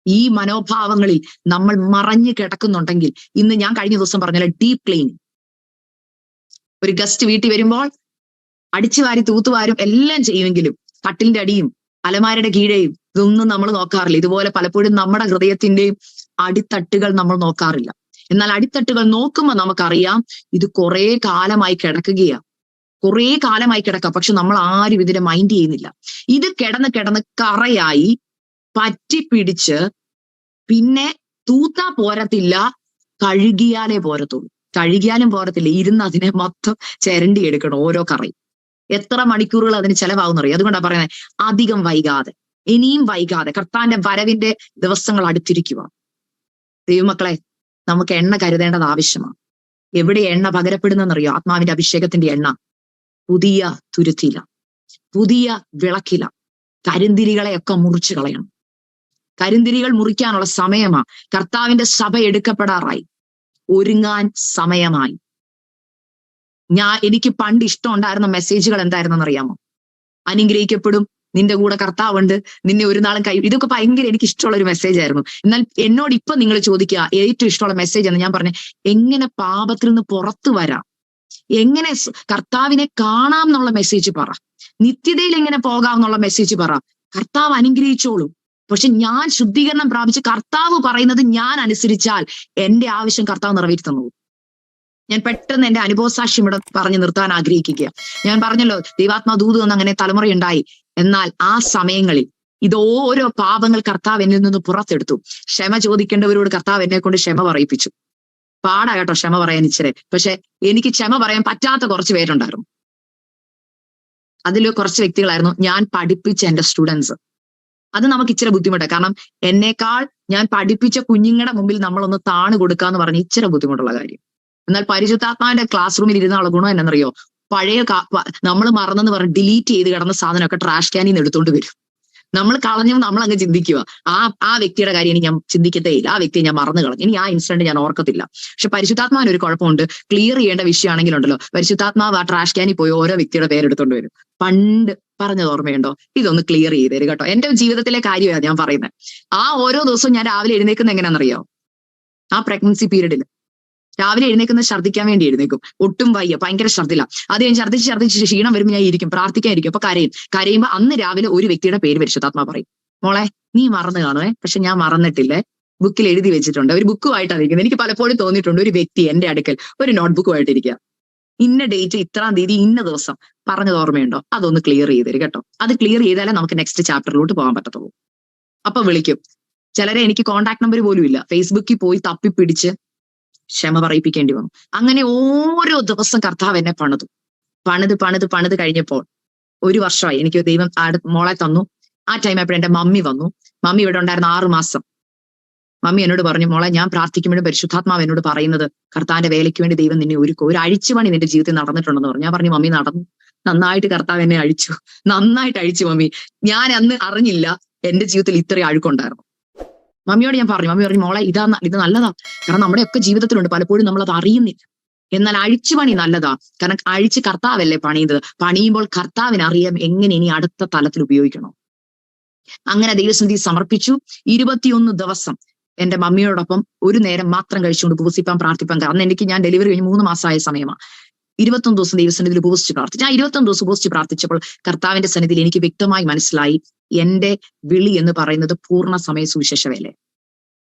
ഈ മനോഭാവങ്ങളിൽ നമ്മൾ മറഞ്ഞു കിടക്കുന്നുണ്ടെങ്കിൽ, ഇന്ന് ഞാൻ കഴിഞ്ഞ ദിവസം പറഞ്ഞാൽ ഡീപ് ക്ലീനിങ്. ഒരു ഗസ്റ്റ് വീട്ടിൽ വരുമ്പോൾ അടിച്ചുവാരി തൂത്തുവാരും എല്ലാം ചെയ്യുമെങ്കിലും കട്ടിലിന്റെ അടിയും അലമാരയുടെ കീഴെയും ഇതൊന്നും നമ്മൾ നോക്കാറില്ല. ഇതുപോലെ പലപ്പോഴും നമ്മുടെ ഹൃദയത്തിന്റെയും അടിത്തട്ടുകൾ നമ്മൾ നോക്കാറില്ല. എന്നാൽ അടിത്തട്ടുകൾ നോക്കുമ്പോൾ നമുക്കറിയാം ഇത് കുറെ കാലമായി കിടക്കുകയാണ്. കുറേ കാലമായി കിടക്കാം, പക്ഷെ നമ്മൾ ആരും ഇതിനെ മൈൻഡ് ചെയ്യുന്നില്ല. ഇത് കിടന്ന് കറയായി പറ്റിപ്പിടിച്ച് പിന്നെ തൂത്താ പോരത്തില്ല, കഴുകിയാലേ പോരത്തുള്ളൂ. കഴുകിയാലും പോരത്തില്ല, ഇരുന്ന് അതിനെ മൊത്തം ചിരണ്ടി എടുക്കണം ഓരോ കറയും. എത്ര മണിക്കൂറുകൾ അതിന് ചെലവാകുന്നറിയാം. അതുകൊണ്ടാണ് പറയുന്നത് അധികം വൈകാതെ, ഇനിയും വൈകാതെ കർത്താവിന്റെ വരവിന്റെ ദിവസങ്ങൾ അടുത്തിരിക്കുക. ദൈവമക്കളെ, നമുക്ക് എണ്ണ കരുതേണ്ടത് ആവശ്യമാണ്. എവിടെ എണ്ണ പകരപ്പെടുന്നെന്നറിയോ? ആത്മാവിന്റെ അഭിഷേകത്തിന്റെ എണ്ണ. പുതിയ തുരുത്തില, പുതിയ വിളക്കില. കരിന്തിരികളെയൊക്കെ മുറിച്ചു കളയണം. കരിന്തിരികൾ മുറിക്കാനുള്ള സമയമാ. കർത്താവിന്റെ സഭ എടുക്കപ്പെടാറായി, ഒരുങ്ങാൻ സമയമായി. എനിക്ക് പണ്ട് ഇഷ്ടം ഉണ്ടായിരുന്ന മെസ്സേജുകൾ എന്തായിരുന്നെന്ന് അറിയാമോ? അനുഗ്രഹിക്കപ്പെടും, നിന്റെ കൂടെ കർത്താവുണ്ട്, നിന്നെ ഒരു നാളും ഇതൊക്കെ ഭയങ്കര എനിക്ക് ഇഷ്ടമുള്ള ഒരു മെസ്സേജ് ആയിരുന്നു. എന്നാൽ എന്നോട് ഇപ്പൊ നിങ്ങൾ ചോദിക്കുക ഏറ്റവും ഇഷ്ടമുള്ള മെസ്സേജ് എന്ന് ഞാൻ പറഞ്ഞ എങ്ങനെ പാപത്തിൽ നിന്ന് പുറത്തു വരാം, എങ്ങനെ കർത്താവിനെ കാണാം എന്നുള്ള മെസ്സേജ് പറ, നിത്യതയിൽ എങ്ങനെ പോകാം എന്നുള്ള മെസ്സേജ് പറ. കർത്താവ് അനുഗ്രഹിച്ചോളൂ. പക്ഷെ ഞാൻ ശുദ്ധീകരണം പ്രാപിച്ച് കർത്താവ് പറയുന്നത് ഞാൻ അനുസരിച്ചാൽ എന്റെ ആവശ്യം കർത്താവ് നിറവേറ്റി തന്നു. ഞാൻ പെട്ടെന്ന് എന്റെ അനുഭവസാക്ഷ്യം ഇവിടെ പറഞ്ഞു നിർത്താൻ ആഗ്രഹിക്കുക. ഞാൻ പറഞ്ഞല്ലോ ദൈവാത്മാ ദൂത് എന്ന് അങ്ങനെ തലമുറയുണ്ടായി. എന്നാൽ ആ സമയങ്ങളിൽ ഇതോരോ പാപങ്ങൾ കർത്താവ് എന്നിൽ നിന്ന് പുറത്തെടുത്തു. ക്ഷമ ചോദിക്കേണ്ടവരോട് കർത്താവ് എന്നെ കൊണ്ട് ക്ഷമ പറയിപ്പിച്ചു. പാടാ കേട്ടോ ക്ഷമ പറയാൻ ഇച്ചിരി. പക്ഷെ എനിക്ക് ക്ഷമ പറയാൻ പറ്റാത്ത കുറച്ച് പേരുണ്ടായിരുന്നു. അതിൽ കുറച്ച് വ്യക്തികളായിരുന്നു ഞാൻ പഠിപ്പിച്ച എന്റെ സ്റ്റുഡൻസ്. അത് നമുക്ക് ഇച്ചിരി ബുദ്ധിമുട്ടാണ്. കാരണം എന്നേക്കാൾ ഞാൻ പഠിപ്പിച്ച കുഞ്ഞുങ്ങളുടെ മുമ്പിൽ നമ്മളൊന്ന് താണ് കൊടുക്കാന്ന് പറഞ്ഞ് ഇച്ചിരി ബുദ്ധിമുട്ടുള്ള കാര്യം. എന്നാൽ പരിശുദ്ധാത്മാവിന്റെ ക്ലാസ് റൂമിൽ ഇരുന്നുള്ള ഗുണം എന്നറിയോ? പഴയ നമ്മൾ മറന്നെന്ന് പറഞ്ഞ് ഡിലീറ്റ് ചെയ്ത് കിടന്ന സാധനമൊക്കെ ട്രാഷ് ക്യാനിൽ നിന്ന് എടുത്തോണ്ട് വരും. നമ്മൾ കളഞ്ഞു നമ്മൾ അങ്ങ് ചിന്തിക്കുക, ആ വ്യക്തിയുടെ കാര്യം ഇനി ഞാൻ ചിന്തിക്കത്തേ ഇല്ല, ആ വ്യക്തിയെ ഞാൻ മറന്നു കളഞ്ഞു, ഇനി ആ ഇൻസിഡന്റ് ഞാൻ ഓർക്കത്തില്ല. പക്ഷെ പരിശുദ്ധാത്മാവിന് ഒരു കുഴപ്പമുണ്ട്. ക്ലിയർ ചെയ്യേണ്ട വിഷയമാണെങ്കിലുണ്ടല്ലോ, പരിശുദ്ധാത്മാവ് ആ ട്രാഷ് ക്യാനിൽ പോയി ഓരോ വ്യക്തിയുടെ പേരെടുത്തോണ്ട് വരും. പണ്ട് പറഞ്ഞത് ഓർമ്മയുണ്ടോ? ഇതൊന്ന് ക്ലിയർ ചെയ്ത് തരും കേട്ടോ. എന്റെ ജീവിതത്തിലെ കാര്യമാണ് ഞാൻ പറയുന്നത്. ആ ഓരോ ദിവസവും ഞാൻ രാവിലെ എഴുന്നേക്കുന്നത് എങ്ങനെയാണെന്നറിയോ? ആ പ്രഗ്നൻസി പീരീഡിൽ രാവിലെ എഴുന്നേക്കുന്നത് ഛർദ്ദിക്കാൻ വേണ്ടി എഴുന്നേക്കും. ഒട്ടും വയ്യ, ഭയങ്കര ഛർദ്ദില്ല. അത് ഞാൻ ഛർദ്ദിച്ച് ക്ഷീണം വരുമ്പോൾ ഞാൻ ഇരിക്കും, പ്രാർത്ഥിക്കാനിരിക്കും. അപ്പൊ കരയുമ്പോൾ അന്ന് രാവിലെ ഒരു വ്യക്തിയുടെ പേര് പരിശുദ്ധാത്മാ പറയും, മോളെ നീ മറന്നു കാണുവേ, പക്ഷെ ഞാൻ മറന്നിട്ടില്ലേ, ബുക്കിൽ എഴുതി വെച്ചിട്ടുണ്ട്. ഒരു ബുക്കുമായിട്ടാണ് ഇരിക്കുന്നത്. എനിക്ക് പലപ്പോഴും തോന്നിയിട്ടുണ്ട് ഒരു വ്യക്തി എന്റെ അടുക്കൽ ഒരു നോട്ട്ബുക്കുമായിട്ട് ഇരിക്കുക, ഇന്ന ഡേറ്റ് ഇത്രാം തീയതി ഇന്ന ദിവസം പറഞ്ഞത് ഓർമ്മയുണ്ടോ? അതൊന്ന് ക്ലിയർ ചെയ്ത് തരും കേട്ടോ. അത് ക്ലിയർ ചെയ്താലേ നമുക്ക് നെക്സ്റ്റ് ചാപ്റ്ററിലോട്ട് പോകാൻ പറ്റത്തുള്ളൂ. അപ്പൊ വിളിക്കും. ചിലരെ എനിക്ക് കോൺടാക്ട് നമ്പർ പോലും ഇല്ല, ഫേസ്ബുക്കിൽ പോയി തപ്പിപ്പിടിച്ച് ക്ഷമ പറയിപ്പിക്കേണ്ടി വന്നു. അങ്ങനെ ഓരോ ദിവസം കർത്താവ് എന്നെ പണിത് കഴിഞ്ഞപ്പോൾ 1 വർഷമായി. എനിക്ക് ദൈവം മോളെ തന്നു. ആ ടൈം ആയപ്പോൾ എന്റെ മമ്മി വന്നു. മമ്മി ഇവിടെ ഉണ്ടായിരുന്ന 6 മാസം. മമ്മി എന്നോട് പറഞ്ഞു, മോളെ ഞാൻ പ്രാർത്ഥിക്കുമ്പോഴും പരിശുദ്ധാത്മാവ് എന്നോട് പറയുന്നത് കർത്താവിന്റെ വേലയ്ക്ക് വേണ്ടി ദൈവം നിന്നെ ഒരു അഴിച്ചുപണി നിന്റെ ജീവിതത്തിൽ നടന്നിട്ടുണ്ടെന്ന് പറഞ്ഞു. ഞാൻ പറഞ്ഞു, മമ്മി നടന്നു, നന്നായിട്ട് കർത്താവ് എന്നെ അഴിച്ചു, നന്നായിട്ട് അഴിച്ചു മമ്മി. ഞാൻ അന്ന് അറിഞ്ഞില്ല എന്റെ ജീവിതത്തിൽ ഇത്രയും അഴുക്കുണ്ടായിരുന്നു. മമ്മിയോട് ഞാൻ പറഞ്ഞു. മമ്മി പറഞ്ഞു, മോളെ ഇത് നല്ലതാ. കാരണം നമ്മുടെയൊക്കെ ജീവിതത്തിലുണ്ട്, പലപ്പോഴും നമ്മളത് അറിയുന്നില്ല. എന്നാൽ അഴിച്ചുപണി നല്ലതാ. കാരണം അഴിച്ച് കർത്താവല്ലേ പണിയുന്നത്. പണിയുമ്പോൾ കർത്താവിന് അറിയാം എങ്ങനെ ഇനി അടുത്ത തലത്തിൽ ഉപയോഗിക്കണം. അങ്ങനെ ദൈവസന്നിധി സമർപ്പിച്ചു. 21 ദിവസം എന്റെ മമ്മിയോടൊപ്പം ഒരു നേരം മാത്രം കഴിച്ചുകൊണ്ട് ഉപവസിപ്പാൻ പ്രാർത്ഥിപ്പാൻ. കാരണം ഞാൻ ഡെലിവറി കഴിഞ്ഞ് 3 മാസമായ സമയമാണ്. 21 ദിവസം ദൈവസന്നിധിയിൽ ഉപവസിച്ച് പ്രാർത്ഥിച്ചു. ആ 21 ദിവസം ഉപവസിച്ച് പ്രാർത്ഥിച്ചപ്പോൾ കർത്താവിന്റെ സന്നിധിയിൽ എനിക്ക് വ്യക്തമായി മനസ്സിലായി എന്റെ വിളി എന്ന് പറയുന്നത് പൂർണ്ണ സമയ സുവിശേഷ വേല.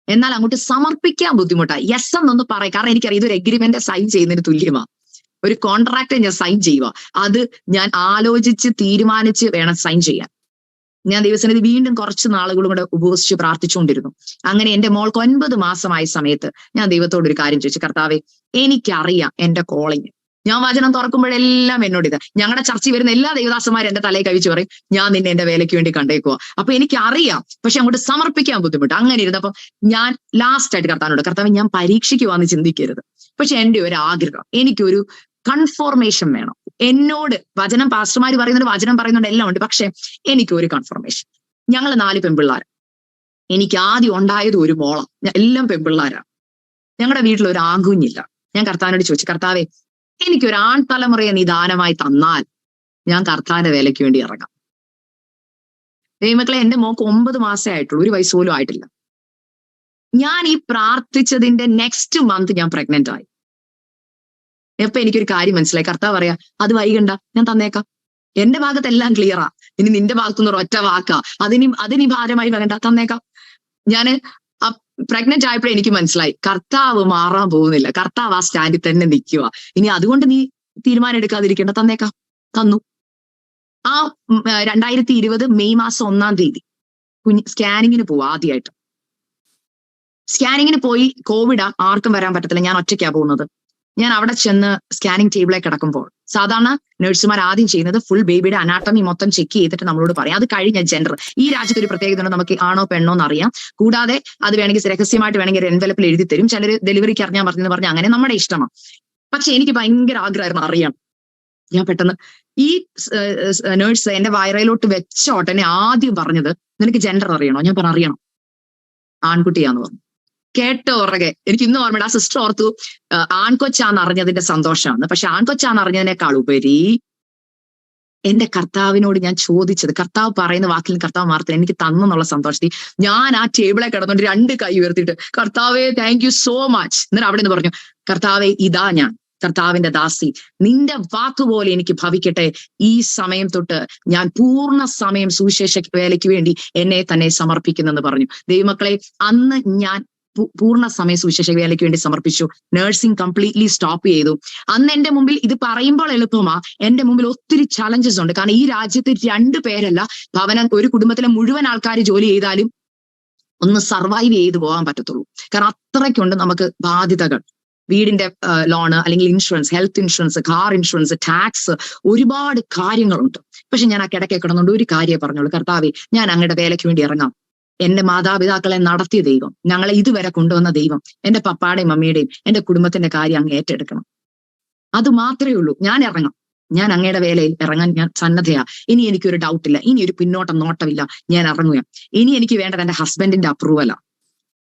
എന്നാൽ അങ്ങോട്ട് സമർപ്പിക്കാൻ ബുദ്ധിമുട്ടാണ്. യെസ് എന്നൊന്ന് പറയും. കാരണം എനിക്കറിയാം ഇതൊരു എഗ്രിമെന്റ് സൈൻ ചെയ്യുന്നതിന് തുല്യമാണ്. ഒരു കോൺട്രാക്ട് ഞാൻ സൈൻ ചെയ്യുക. അത് ഞാൻ ആലോചിച്ച് തീരുമാനിച്ച് വേണം സൈൻ ചെയ്യാൻ. ഞാൻ ദൈവസന്നിധി വീണ്ടും കുറച്ച് നാളുകളും കൂടെ ഉപവസിച്ച് പ്രാർത്ഥിച്ചുകൊണ്ടിരുന്നു. അങ്ങനെ എന്റെ മോൾക്ക് 9 മാസമായ സമയത്ത് ഞാൻ ദൈവത്തോട് ഒരു കാര്യം ചോദിച്ചു, കർത്താവേ എനിക്കറിയാം എന്റെ കോളിങ്. ഞാൻ വചനം തുറക്കുമ്പോഴെല്ലാം എന്നോട് ഞങ്ങളുടെ ചർച്ചയിൽ വരുന്ന എല്ലാ ദൈവദാസന്മാരും എന്റെ തലയിൽ കഴിച്ചു പറയും, ഞാൻ നിന്നെ എന്റെ വേലയ്ക്ക് വേണ്ടി കണ്ടേക്കുക. അപ്പൊ എനിക്ക് അറിയാം, പക്ഷെ അങ്ങോട്ട് സമർപ്പിക്കാൻ ബുദ്ധിമുട്ട്. അങ്ങനെ ഇരുന്നപ്പം ഞാൻ ലാസ്റ്റ് ആയിട്ട് കർത്താവ് ഞാൻ പരീക്ഷിക്കുവാന്ന് ചിന്തിക്കരുത്, പക്ഷെ എന്റെ ഒരു ആഗ്രഹം, എനിക്കൊരു കൺഫോർമേഷൻ വേണം. എന്നോട് വചനം പാസ്റ്റർമാർ പറയുന്നുണ്ട്, വചനം പറയുന്നുണ്ട്, എല്ലാം ഉണ്ട്, പക്ഷെ എനിക്കൊരു കൺഫർമേഷൻ. ഞങ്ങൾ 4 പെൺപിള്ളാരാ. എനിക്ക് ആദ്യം ഉണ്ടായത് ഒരു മോള. എല്ലാം പെൺപിള്ളാരാ. ഞങ്ങളുടെ വീട്ടിൽ ഒരു ആൺകുഞ്ഞില്ല. ഞാൻ കർത്താവിനോട് ചോദിച്ചു, കർത്താവേ എനിക്കൊരു ആൺതലമുറയെ നീ ദാനമായി തന്നാൽ ഞാൻ കർത്താവിന്റെ വേലയ്ക്ക് വേണ്ടി ഇറങ്ങാം. ദൈവമക്കളെ, എന്റെ മോക്ക് 9 മാസേ ആയിട്ടുള്ളൂ, 1 വയസ്സ് പോലും ആയിട്ടില്ല. ഞാൻ ഈ പ്രാർത്ഥിച്ചതിന്റെ നെക്സ്റ്റ് മന്ത് ഞാൻ പ്രഗ്നന്റ് ആയി. അപ്പൊ എനിക്കൊരു കാര്യം മനസ്സിലായി. കർത്താവ് പറയാ, അത് വൈകണ്ട, ഞാൻ തന്നേക്കാം. എന്റെ ഭാഗത്തെല്ലാം ക്ലിയറാ. ഇനി നിന്റെ ഭാഗത്തുനിന്ന് ഒറ്റ വാക്കാ, അതിനി ഭാരമായി വേണ്ട, തന്നേക്കാം. ഞാന് പ്രഗ്നന്റ് ആയപ്പോഴേ എനിക്ക് മനസ്സിലായി കർത്താവ് മാറാൻ പോകുന്നില്ല. കർത്താവ് ആ സ്റ്റാൻഡിൽ തന്നെ നിൽക്കുക. ഇനി അതുകൊണ്ട് നീ തീരുമാനം എടുക്കാതിരിക്കേണ്ട, തന്നേക്കാം. തന്നു. ആ 2020 മെയ് മാസം 1-ാം തീയതി സ്കാനിങ്ങിന് പോവാ ആദ്യമായിട്ട്. സ്കാനിങ്ങിന് പോയി. കോവിഡ് ആർക്കും വരാൻ പറ്റത്തില്ല, ഞാൻ ഒറ്റയ്ക്കാ പോകുന്നത്. ഞാൻ അവിടെ ചെന്ന് സ്കാനിങ് ടേബിളെ കിടക്കുമ്പോൾ സാധാരണ നഴ്സുമാർ ആദ്യം ചെയ്യുന്നത് ഫുൾ ബേബിയുടെ അനാട്ടമി മൊത്തം ചെക്ക് ചെയ്തിട്ട് നമ്മളോട് പറയും. അത് കഴിഞ്ഞ ജെൻഡർ. ഈ രാജ്യത്ത് ഒരു പ്രത്യേകത ഉണ്ട്, നമുക്ക് ആണോ പെണ്ണോ എന്നറിയാം. കൂടാതെ അത് വേണമെങ്കിൽ രഹസ്യമായിട്ട് വേണമെങ്കിൽ ഒരു എൻവലപ്പിൽ എഴുതി തരും. ചിലർ ഡെലിവറിക്ക് അറിഞ്ഞാൽ പറഞ്ഞെന്ന് പറഞ്ഞാൽ അങ്ങനെ നമ്മുടെ ഇഷ്ടമാണ്. പക്ഷെ എനിക്ക് ഭയങ്കര ആഗ്രഹമായിരുന്നു അറിയാം. ഞാൻ പെട്ടെന്ന് ഈ നേഴ്സ് എന്റെ വയറയിലോട്ട് വെച്ച ഉടനെ ആദ്യം പറഞ്ഞത്, നിനക്ക് ജെൻഡർ അറിയണോ? ഞാൻ പറഞ്ഞു അറിയണം, ആൺകുട്ടിയാന്ന് പറഞ്ഞു. കേട്ടോ ഉറകെ എനിക്ക് ഇന്നും ഓർമ്മയുണ്ട്. ആ സിസ്റ്റർ ഓർത്തു ആൺകൊച്ചാന്ന് അറിഞ്ഞതിന്റെ സന്തോഷമാണ്. പക്ഷെ ആൺകൊച്ചാന്ന് അറിഞ്ഞതിനേക്കാൾ ഉപരി എന്റെ കർത്താവിനോട് ഞാൻ ചോദിച്ചത്, കർത്താവ് പറയുന്ന വാക്കിൽ കർത്താവ് മാർത്തിൽ എനിക്ക് തന്നെന്നുള്ള സന്തോഷത്തിൽ ഞാൻ ആ ടേബിളെ കിടന്നുകൊണ്ട് 2 കൈ ഉയർത്തിയിട്ട്, കർത്താവേ താങ്ക് യു സോ മച്ച്. എന്നിട്ട് അവിടെ നിന്ന് പറഞ്ഞു, കർത്താവേ ഇതാ ഞാൻ കർത്താവിന്റെ ദാസി, നിന്റെ വാക്കുപോലെ എനിക്ക് ഭവിക്കട്ടെ. ഈ സമയം തൊട്ട് ഞാൻ പൂർണ്ണ സമയം സുവിശേഷ വേലയ്ക്ക് വേണ്ടി എന്നെ തന്നെ സമർപ്പിക്കുന്നെന്ന് പറഞ്ഞു. ദൈവമക്കളെ, അന്ന് ഞാൻ പൂർണ്ണ സമയ സുവിശേഷ വേലയ്ക്ക് വേണ്ടി സമർപ്പിച്ചു. നഴ്സിംഗ് കംപ്ലീറ്റ്ലി സ്റ്റോപ്പ് ചെയ്തു. അന്ന് എന്റെ മുമ്പിൽ ഇത് പറയുമ്പോൾ എളുപ്പമാ, എന്റെ മുമ്പിൽ ഒത്തിരി ചലഞ്ചസ് ഉണ്ട്. കാരണം ഈ രാജ്യത്ത് 2 പേരല്ല, ഒരു കുടുംബത്തിലെ മുഴുവൻ ആൾക്കാർ ജോലി ചെയ്താലും ഒന്ന് സർവൈവ് ചെയ്ത് പോകാൻ പറ്റത്തുള്ളൂ. കാരണം അത്രയ്ക്കുണ്ട് നമുക്ക് ബാധ്യതകൾ. വീടിന്റെ ലോണ്, അല്ലെങ്കിൽ insurance, health insurance, car insurance, tax, ഒരുപാട് കാര്യങ്ങളുണ്ട്. പക്ഷെ ഞാൻ ആ കിടക്കെ കിടന്നുകൊണ്ട് ഒരു കാര്യം പറഞ്ഞോളൂ, കർത്താവേ ഞാൻ അങ്ങയുടെ വേലയ്ക്ക് വേണ്ടി ഇറങ്ങാം. എന്റെ മാതാപിതാക്കളെ നടത്തിയ ദൈവം, ഞങ്ങളെ ഇതുവരെ കൊണ്ടുവന്ന ദൈവം, എന്റെ പപ്പായുടെയും മമ്മിയുടെയും എന്റെ കുടുംബത്തിന്റെ കാര്യം അങ്ങ് ഏറ്റെടുക്കണം. അത് മാത്രമേ ഉള്ളൂ. ഞാൻ ഇറങ്ങാം, ഞാൻ അങ്ങയുടെ വേലയിൽ ഇറങ്ങാൻ ഞാൻ സന്നദ്ധയാ. ഇനി എനിക്കൊരു ഡൗട്ടില്ല, ഇനി ഒരു പിന്നോട്ടം നോട്ടമില്ല, ഞാൻ ഇറങ്ങുക. ഇനി എനിക്ക് വേണ്ടത് എന്റെ ഹസ്ബൻഡിന്റെ അപ്രൂവലാ.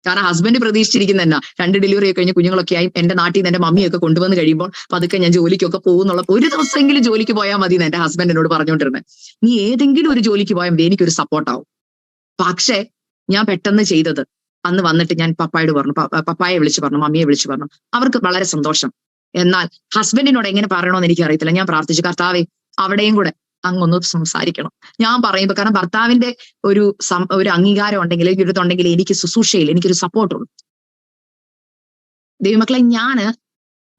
കാരണം ഹസ്ബൻഡ് പ്രതീക്ഷിച്ചിരിക്കുന്ന തന്നെ 2 ഡെലിവറി ഒക്കെ കഴിഞ്ഞ് കുഞ്ഞുങ്ങളൊക്കെ ആയി എന്റെ നാട്ടിൽ നിന്ന് എന്റെ മമ്മിയൊക്കെ കൊണ്ടുവന്ന് കഴിയുമ്പോൾ പതുക്കെ ഞാൻ ജോലിക്കൊക്കെ പോകുന്നുള്ള, ഒരു ദിവസമെങ്കിലും ജോലിക്ക് പോയാൽ മതി എന്ന് എന്റെ ഹസ്ബൻഡ് എന്നോട് പറഞ്ഞുകൊണ്ടിരുന്നത്. നീ ഏതെങ്കിലും ഒരു ജോലിക്ക് പോയാൽ എനിക്കൊരു സപ്പോർട്ടാവും. പക്ഷേ ഞാൻ പെട്ടെന്ന് ചെയ്തത്, അന്ന് വന്നിട്ട് ഞാൻ പപ്പായോട് പറഞ്ഞു, പപ്പായെ വിളിച്ചു പറഞ്ഞു, മമ്മിയെ വിളിച്ചു പറഞ്ഞു. അവർക്ക് വളരെ സന്തോഷം. എന്നാൽ ഹസ്ബൻഡിനോട് എങ്ങനെ പറയണമെന്ന് എനിക്ക് അറിയത്തില്ല. ഞാൻ പ്രാർത്ഥിച്ചു, കർത്താവേ അവിടെയും കൂടെ അങ്ങൊന്ന് സംസാരിക്കണം. ഞാൻ പറയുമ്പോൾ, കാരണം ഭർത്താവിന്റെ ഒരു അംഗീകാരം ഉണ്ടെങ്കിൽ, ഇതുണ്ടെങ്കിൽ എനിക്ക് ശുശ്രൂഷയിൽ എനിക്കൊരു സപ്പോർട്ടുള്ളൂ. ദൈവമക്കളെ, ഞാന്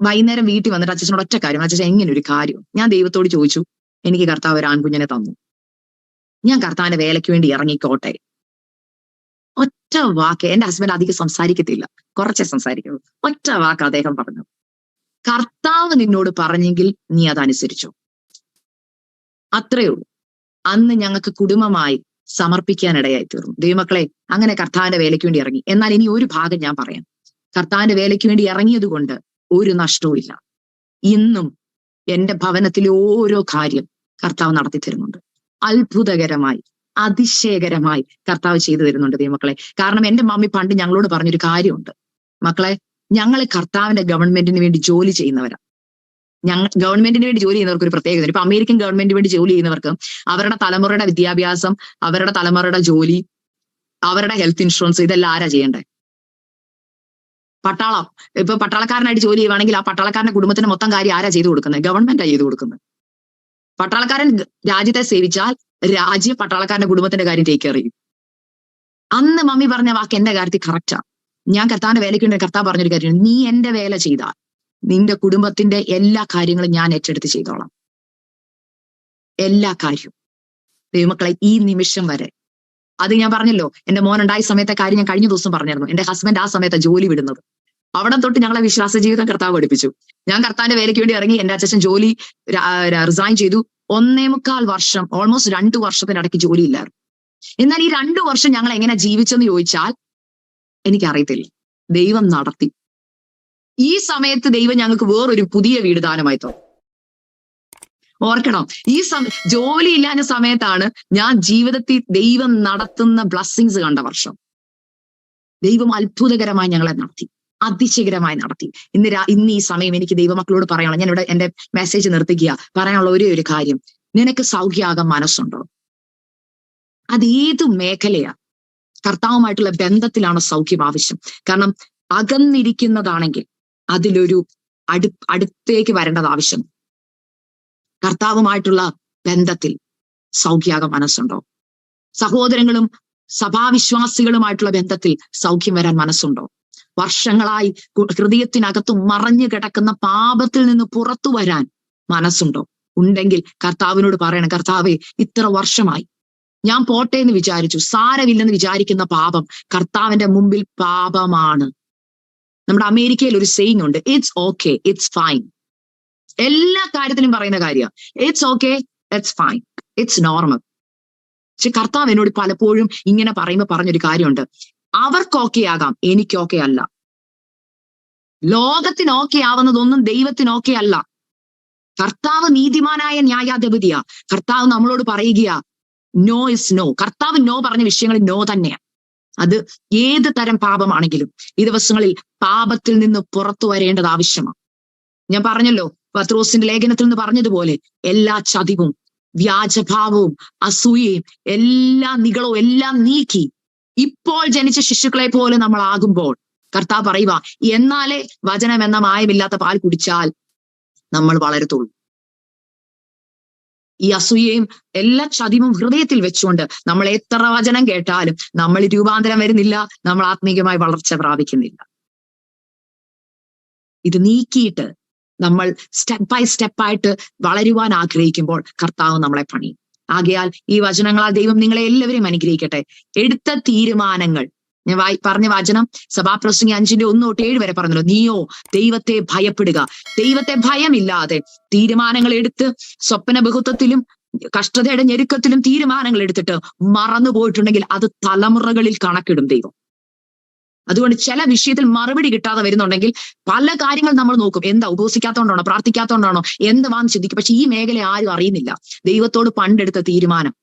വൈകുന്നേരം വീട്ടിൽ വന്നിട്ട് അച്ഛനോട് ഒറ്റ കാര്യം, അച്ഛൻ എങ്ങനെ ഒരു കാര്യം, ഞാൻ ദൈവത്തോട് ചോദിച്ചു, എനിക്ക് കർത്താവ് ഒരു ആൺകുഞ്ഞിനെ തന്നു, ഞാൻ കർത്താവിന്റെ വേലയ്ക്ക് വേണ്ടി ഇറങ്ങിക്കോട്ടെ. ഒറ്റ വാക്ക്. എന്റെ ഹസ്ബൻഡ് അധികം സംസാരിക്കത്തില്ല, കുറച്ചേ സംസാരിക്കുള്ളൂ. ഒറ്റ വാക്ക് അദ്ദേഹം പറഞ്ഞു, കർത്താവ് നിന്നോട് പറഞ്ഞെങ്കിൽ നീ അതനുസരിച്ചോ. അത്രയേ ഉള്ളൂ. അന്ന് ഞങ്ങൾക്ക് കുടുംബമായി സമർപ്പിക്കാനിടയായി തീർന്നു. ദൈവമക്കളെ, അങ്ങനെ കർത്താവിന്റെ വേലയ്ക്ക് വേണ്ടി ഇറങ്ങി. എന്നാൽ ഇനി ഒരു ഭാഗം ഞാൻ പറയാം. കർത്താവിന്റെ വേലയ്ക്ക് വേണ്ടി ഇറങ്ങിയത് കൊണ്ട് ഒരു നഷ്ടവും ഇല്ല. ഇന്നും എന്റെ ഭവനത്തിലെ ഓരോ കാര്യം കർത്താവ് നടത്തി തരുന്നുണ്ട്. അത്ഭുതകരമായി, അതിശയകരമായി കർത്താവ് ചെയ്തു തരുന്നുണ്ട് ദൈവമക്കളെ. കാരണം എന്റെ മമ്മി പണ്ട് ഞങ്ങളോട് പറഞ്ഞൊരു കാര്യമുണ്ട്, മക്കളെ, ഞങ്ങൾ കർത്താവിന്റെ ഗവൺമെന്റിന് വേണ്ടി ജോലി ചെയ്യുന്നവരാ. ഗവൺമെന്റിന് വേണ്ടി ജോലി ചെയ്യുന്നവർക്ക് ഒരു പ്രത്യേകത. ഇപ്പൊ അമേരിക്കൻ ഗവൺമെന്റിന് വേണ്ടി ജോലി ചെയ്യുന്നവർക്ക് അവരുടെ തലമുറയുടെ വിദ്യാഭ്യാസം, അവരുടെ തലമുറയുടെ ജോലി, അവരുടെ ഹെൽത്ത് ഇൻഷുറൻസ്, ഇതെല്ലാം ആരാ ചെയ്യണ്ടേ? പട്ടാളം. ഇപ്പൊ പട്ടാളക്കാരനായിട്ട് ജോലി ചെയ്യുവാണെങ്കിൽ ആ പട്ടാളക്കാരന്റെ കുടുംബത്തിന് മൊത്തം കാര്യം ആരാ ചെയ്തു കൊടുക്കുന്നത്? ഗവൺമെന്റാ ചെയ്തു കൊടുക്കുന്നത്. പട്ടാളക്കാരൻ രാജ്യത്തെ സേവിച്ചാൽ രാജ്യം പട്ടാളക്കാരന്റെ കുടുംബത്തിന്റെ കാര്യം ടേക്ക് കെയർ ചെയ്യും. അന്ന് മമ്മി പറഞ്ഞ വാക്ക് എന്റെ കാര്യത്തിൽ കറക്റ്റാ. ഞാൻ കർത്താവിന്റെ വേലയ്ക്ക് വേണ്ടി കർത്താവ് പറഞ്ഞൊരു കാര്യം, നീ എന്റെ വേല ചെയ്താൽ നിന്റെ കുടുംബത്തിന്റെ എല്ലാ കാര്യങ്ങളും ഞാൻ ഏറ്റെടുത്ത് ചെയ്തോളാം. എല്ലാ കാര്യവും. ദൈവമക്കളെ, ഈ നിമിഷം വരെ, അത് ഞാൻ പറഞ്ഞല്ലോ, എന്റെ മോൻ ഉണ്ടായ സമയത്തെ കാര്യം ഞാൻ കഴിഞ്ഞ ദിവസം പറഞ്ഞിരുന്നു. എന്റെ ഹസ്ബൻഡ് ആ സമയത്ത് ജോലി വിടുന്നത്. അവിടെ തൊട്ട് ഞങ്ങളെ വിശ്വാസ ജീവിതം കർത്താവ് പഠിപ്പിച്ചു. ഞാൻ കർത്താവിന്റെ വേലയ്ക്ക് വേണ്ടി ഇറങ്ങി. എന്റെ അച്ഛൻ ജോലി റിസൈൻ ചെയ്തു. 1.25 വർഷം, ഓൾമോസ്റ്റ് 2 വർഷത്തിനിടയ്ക്ക് ജോലിയില്ലായിരുന്നു. എന്നാൽ ഈ 2 വർഷം ഞങ്ങൾ എങ്ങനെ ജീവിച്ചെന്ന് ചോദിച്ചാൽ എനിക്കറിയത്തില്ല. ദൈവം നടത്തി. ഈ സമയത്ത് ദൈവം ഞങ്ങൾക്ക് വേറൊരു പുതിയ വീട് ദാനമായി തന്നു. ഓർക്കണം, ഈ ജോലി ഇല്ലാഞ്ഞ സമയത്താണ് ഞാൻ ജീവിതത്തിൽ ദൈവം നടത്തുന്ന ബ്ലസ്സിങ്സ് കണ്ട വർഷം. ദൈവം അത്ഭുതകരമായി ഞങ്ങളെ നടത്തി, അതിശയകരമായി നടത്തി. ഇന്ന് ഈ സമയം എനിക്ക് ദൈവമക്കളോട് പറയാനുള്ള, ഞാൻ ഇവിടെ എന്റെ മെസ്സേജ് നിർത്തിക്കുക, പറയാനുള്ള ഒരേ ഒരു കാര്യം, നിനക്ക് സൗഖ്യമാകാൻ മനസ്സുണ്ടോ? അതേതു മേഖലയാ? കർത്താവുമായിട്ടുള്ള ബന്ധത്തിലാണ് സൗഖ്യം ആവശ്യം. കാരണം അകന്നിരിക്കുന്നതാണെങ്കിൽ അതിലൊരു അടുത്തേക്ക് വരേണ്ടത് ആവശ്യം. കർത്താവുമായിട്ടുള്ള ബന്ധത്തിൽ സൗഖ്യമാകാൻ മനസ്സുണ്ടോ? സഹോദരങ്ങളും സഭാവിശ്വാസികളുമായിട്ടുള്ള ബന്ധത്തിൽ സൗഖ്യം വരാൻ മനസ്സുണ്ടോ? വർഷങ്ങളായി ഹൃദയത്തിനകത്ത് മറഞ്ഞു കിടക്കുന്ന പാപത്തിൽ നിന്ന് പുറത്തു വരാൻ മനസ്സുണ്ടോ? ഉണ്ടെങ്കിൽ കർത്താവിനോട് പറയണം, കർത്താവേ ഇത്ര വർഷമായി ഞാൻ പോട്ടെ എന്ന് വിചാരിച്ചു, സാരമില്ലെന്ന് വിചാരിക്കുന്ന പാപം കർത്താവിന്റെ മുമ്പിൽ പാപമാണ്. നമ്മുടെ അമേരിക്കയിൽ ഒരു സെയിങ് ഉണ്ട്, ഇറ്റ്സ് ഓക്കെ, ഇറ്റ്സ് ഫൈൻ. എല്ലാ കാര്യത്തിലും പറയുന്ന കാര്യമാണ്, it's okay, it's fine, it's normal. പക്ഷെ കർത്താവ് എന്നോട് പലപ്പോഴും ഇങ്ങനെ പറയുമ്പോൾ പറഞ്ഞൊരു കാര്യമുണ്ട്, അവർക്ക് ഓക്കെ ആകാം, എനിക്ക് ഓക്കെ അല്ല. ലോകത്തിന് ഓക്കെ ആവുന്നതൊന്നും ദൈവത്തിന് ഓക്കെ അല്ല. കർത്താവ് നീതിമാനായ ന്യായാധിപതിയാ. കർത്താവ് നമ്മളോട് പറയുകയാ, നോ ഇസ് നോ. കർത്താവ് നോ പറഞ്ഞ വിഷയങ്ങളിൽ നോ തന്നെയാ. അത് ഏത് തരം പാപമാണെങ്കിലും ഈ ദിവസങ്ങളിൽ പാപത്തിൽ നിന്ന് പുറത്തു വരേണ്ടത് ആവശ്യമാണ്. ഞാൻ പറഞ്ഞല്ലോ, പത്രോസിന്റെ ലേഖനത്തിൽ നിന്ന് പറഞ്ഞതുപോലെ, എല്ലാ ചതിവും വ്യാജഭാവവും അസൂയയും എല്ലാ നികളവും എല്ലാം നീക്കി ഇപ്പോൾ ജനിച്ച ശിശുക്കളെ പോലെ നമ്മൾ ആകുമ്പോൾ കർത്താവ് പറയുക, എന്നാലേ വചനം എന്ന മായമില്ലാത്ത പാൽ കുടിച്ചാൽ നമ്മൾ വളരത്തുള്ളൂ. ഈ അസൂയയും എല്ലാ ചതിവും ഹൃദയത്തിൽ വെച്ചുകൊണ്ട് നമ്മൾ എത്ര വചനം കേട്ടാലും നമ്മൾ രൂപാന്തരം വരുന്നില്ല, നമ്മൾ ആത്മീയമായി വളർച്ച പ്രാപിക്കുന്നില്ല. ഇത് നീക്കിയിട്ട് നമ്മൾ സ്റ്റെപ്പ് ബൈ സ്റ്റെപ്പായിട്ട് വളരുവാൻ ആഗ്രഹിക്കുമ്പോൾ കർത്താവ് നമ്മളെ പണിയും. ആകയാൽ ഈ വചനങ്ങളാൽ ദൈവം നിങ്ങളെ എല്ലാവരെയും അനുഗ്രഹിക്കട്ടെ. എടുത്ത തീരുമാനങ്ങൾ, ഞാൻ പറഞ്ഞ വചനം സഭാപ്രസംഗി 5:1-7 വരെ പറഞ്ഞല്ലോ, നീയോ ദൈവത്തെ ഭയപ്പെടുക. ദൈവത്തെ ഭയമില്ലാതെ തീരുമാനങ്ങൾ എടുത്ത് സ്വപ്ന ബഹുത്വത്തിലും കഷ്ടതയുടെ ഞെരുക്കത്തിലും തീരുമാനങ്ങൾ എടുത്തിട്ട് മറന്നു പോയിട്ടുണ്ടെങ്കിൽ അത് തലമുറകളിൽ കണക്കിടും ദൈവം. അതുകൊണ്ട് ചില വിഷയത്തിൽ മറുപടി കിട്ടാതെ വരുന്നുണ്ടെങ്കിൽ പല കാര്യങ്ങൾ നമ്മൾ നോക്കും, എന്താ ഉപവസിക്കാത്തോണ്ടാണോ, പ്രാർത്ഥിക്കാത്തോണ്ടാണോ, എന്തുവാന്ന് ചിന്തിക്കും. പക്ഷെ ഈ മേഖല ആരും അറിയുന്നില്ല. ദൈവത്തോട് പണ്ടെടുത്ത തീരുമാനം.